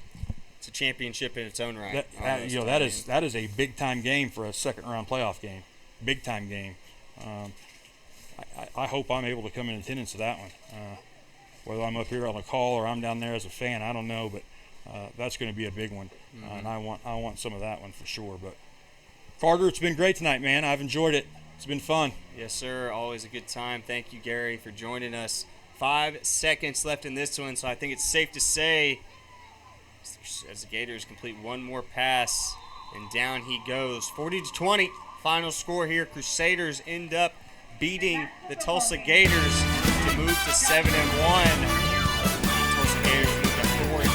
It's a championship in its own right.
That is a big time game for a second round playoff game. Big time game. I hope I'm able to come in attendance to that one. Whether I'm up here on a call or I'm down there as a fan, I don't know, but that's going to be a big one, and I want some of that one for sure. But Carter, it's been great tonight, man. I've enjoyed it. It's been fun.
Yes, sir. Always a good time. Thank you, Gary, for joining us. 5 seconds left in this one, so I think it's safe to say as the Gators complete one more pass, and down he goes. 40-20, final score here. Crusaders end up beating the Tulsa Gators to move to 7-1. Tulsa Gators moved to 4-4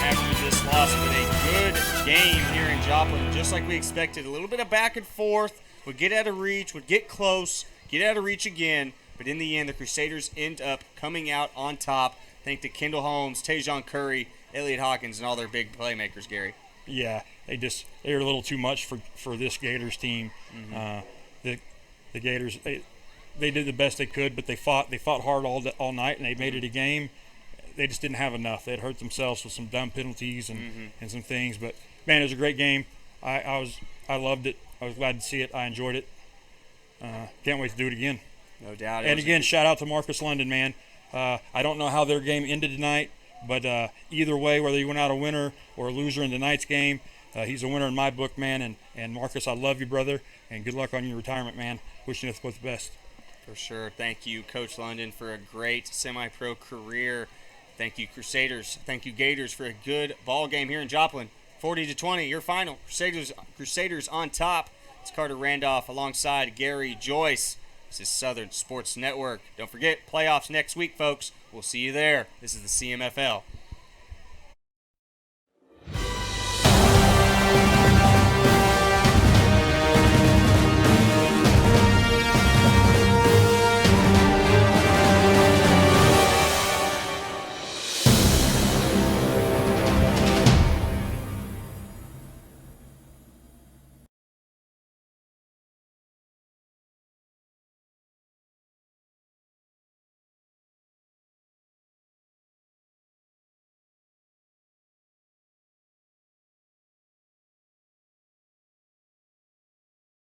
after this loss, but a good game here in Joplin, just like we expected. A little bit of back and forth. Would get out of reach, would get close, get out of reach again, but in the end, the Crusaders end up coming out on top. Thanks to Kendall Holmes, Tajon Curry, Elliott Hawkins, and all their big playmakers, Gary.
Yeah, they're a little too much for this Gators team. The Gators, they did the best they could, but they fought hard all night, and they made it a game. They just didn't have enough. They had hurt themselves with some dumb penalties and some things. But man, it was a great game. I loved it. I was glad to see it. I enjoyed it. Can't wait to do it again.
No doubt.
And again, shout out to Marcus London, man. I don't know how their game ended tonight, but either way, whether you went out a winner or a loser in tonight's game, he's a winner in my book, man. And Marcus, I love you, brother, and good luck on your retirement, man. Wishing us both the best.
For sure. Thank you, Coach London, for a great semi-pro career. Thank you, Crusaders. Thank you, Gators, for a good ball game here in Joplin. 40-20, your final. Crusaders on top. It's Carter Randolph alongside Gary Joyce. This is Southern Sports Network. Don't forget, playoffs next week, folks. We'll see you there. This is the CMFL.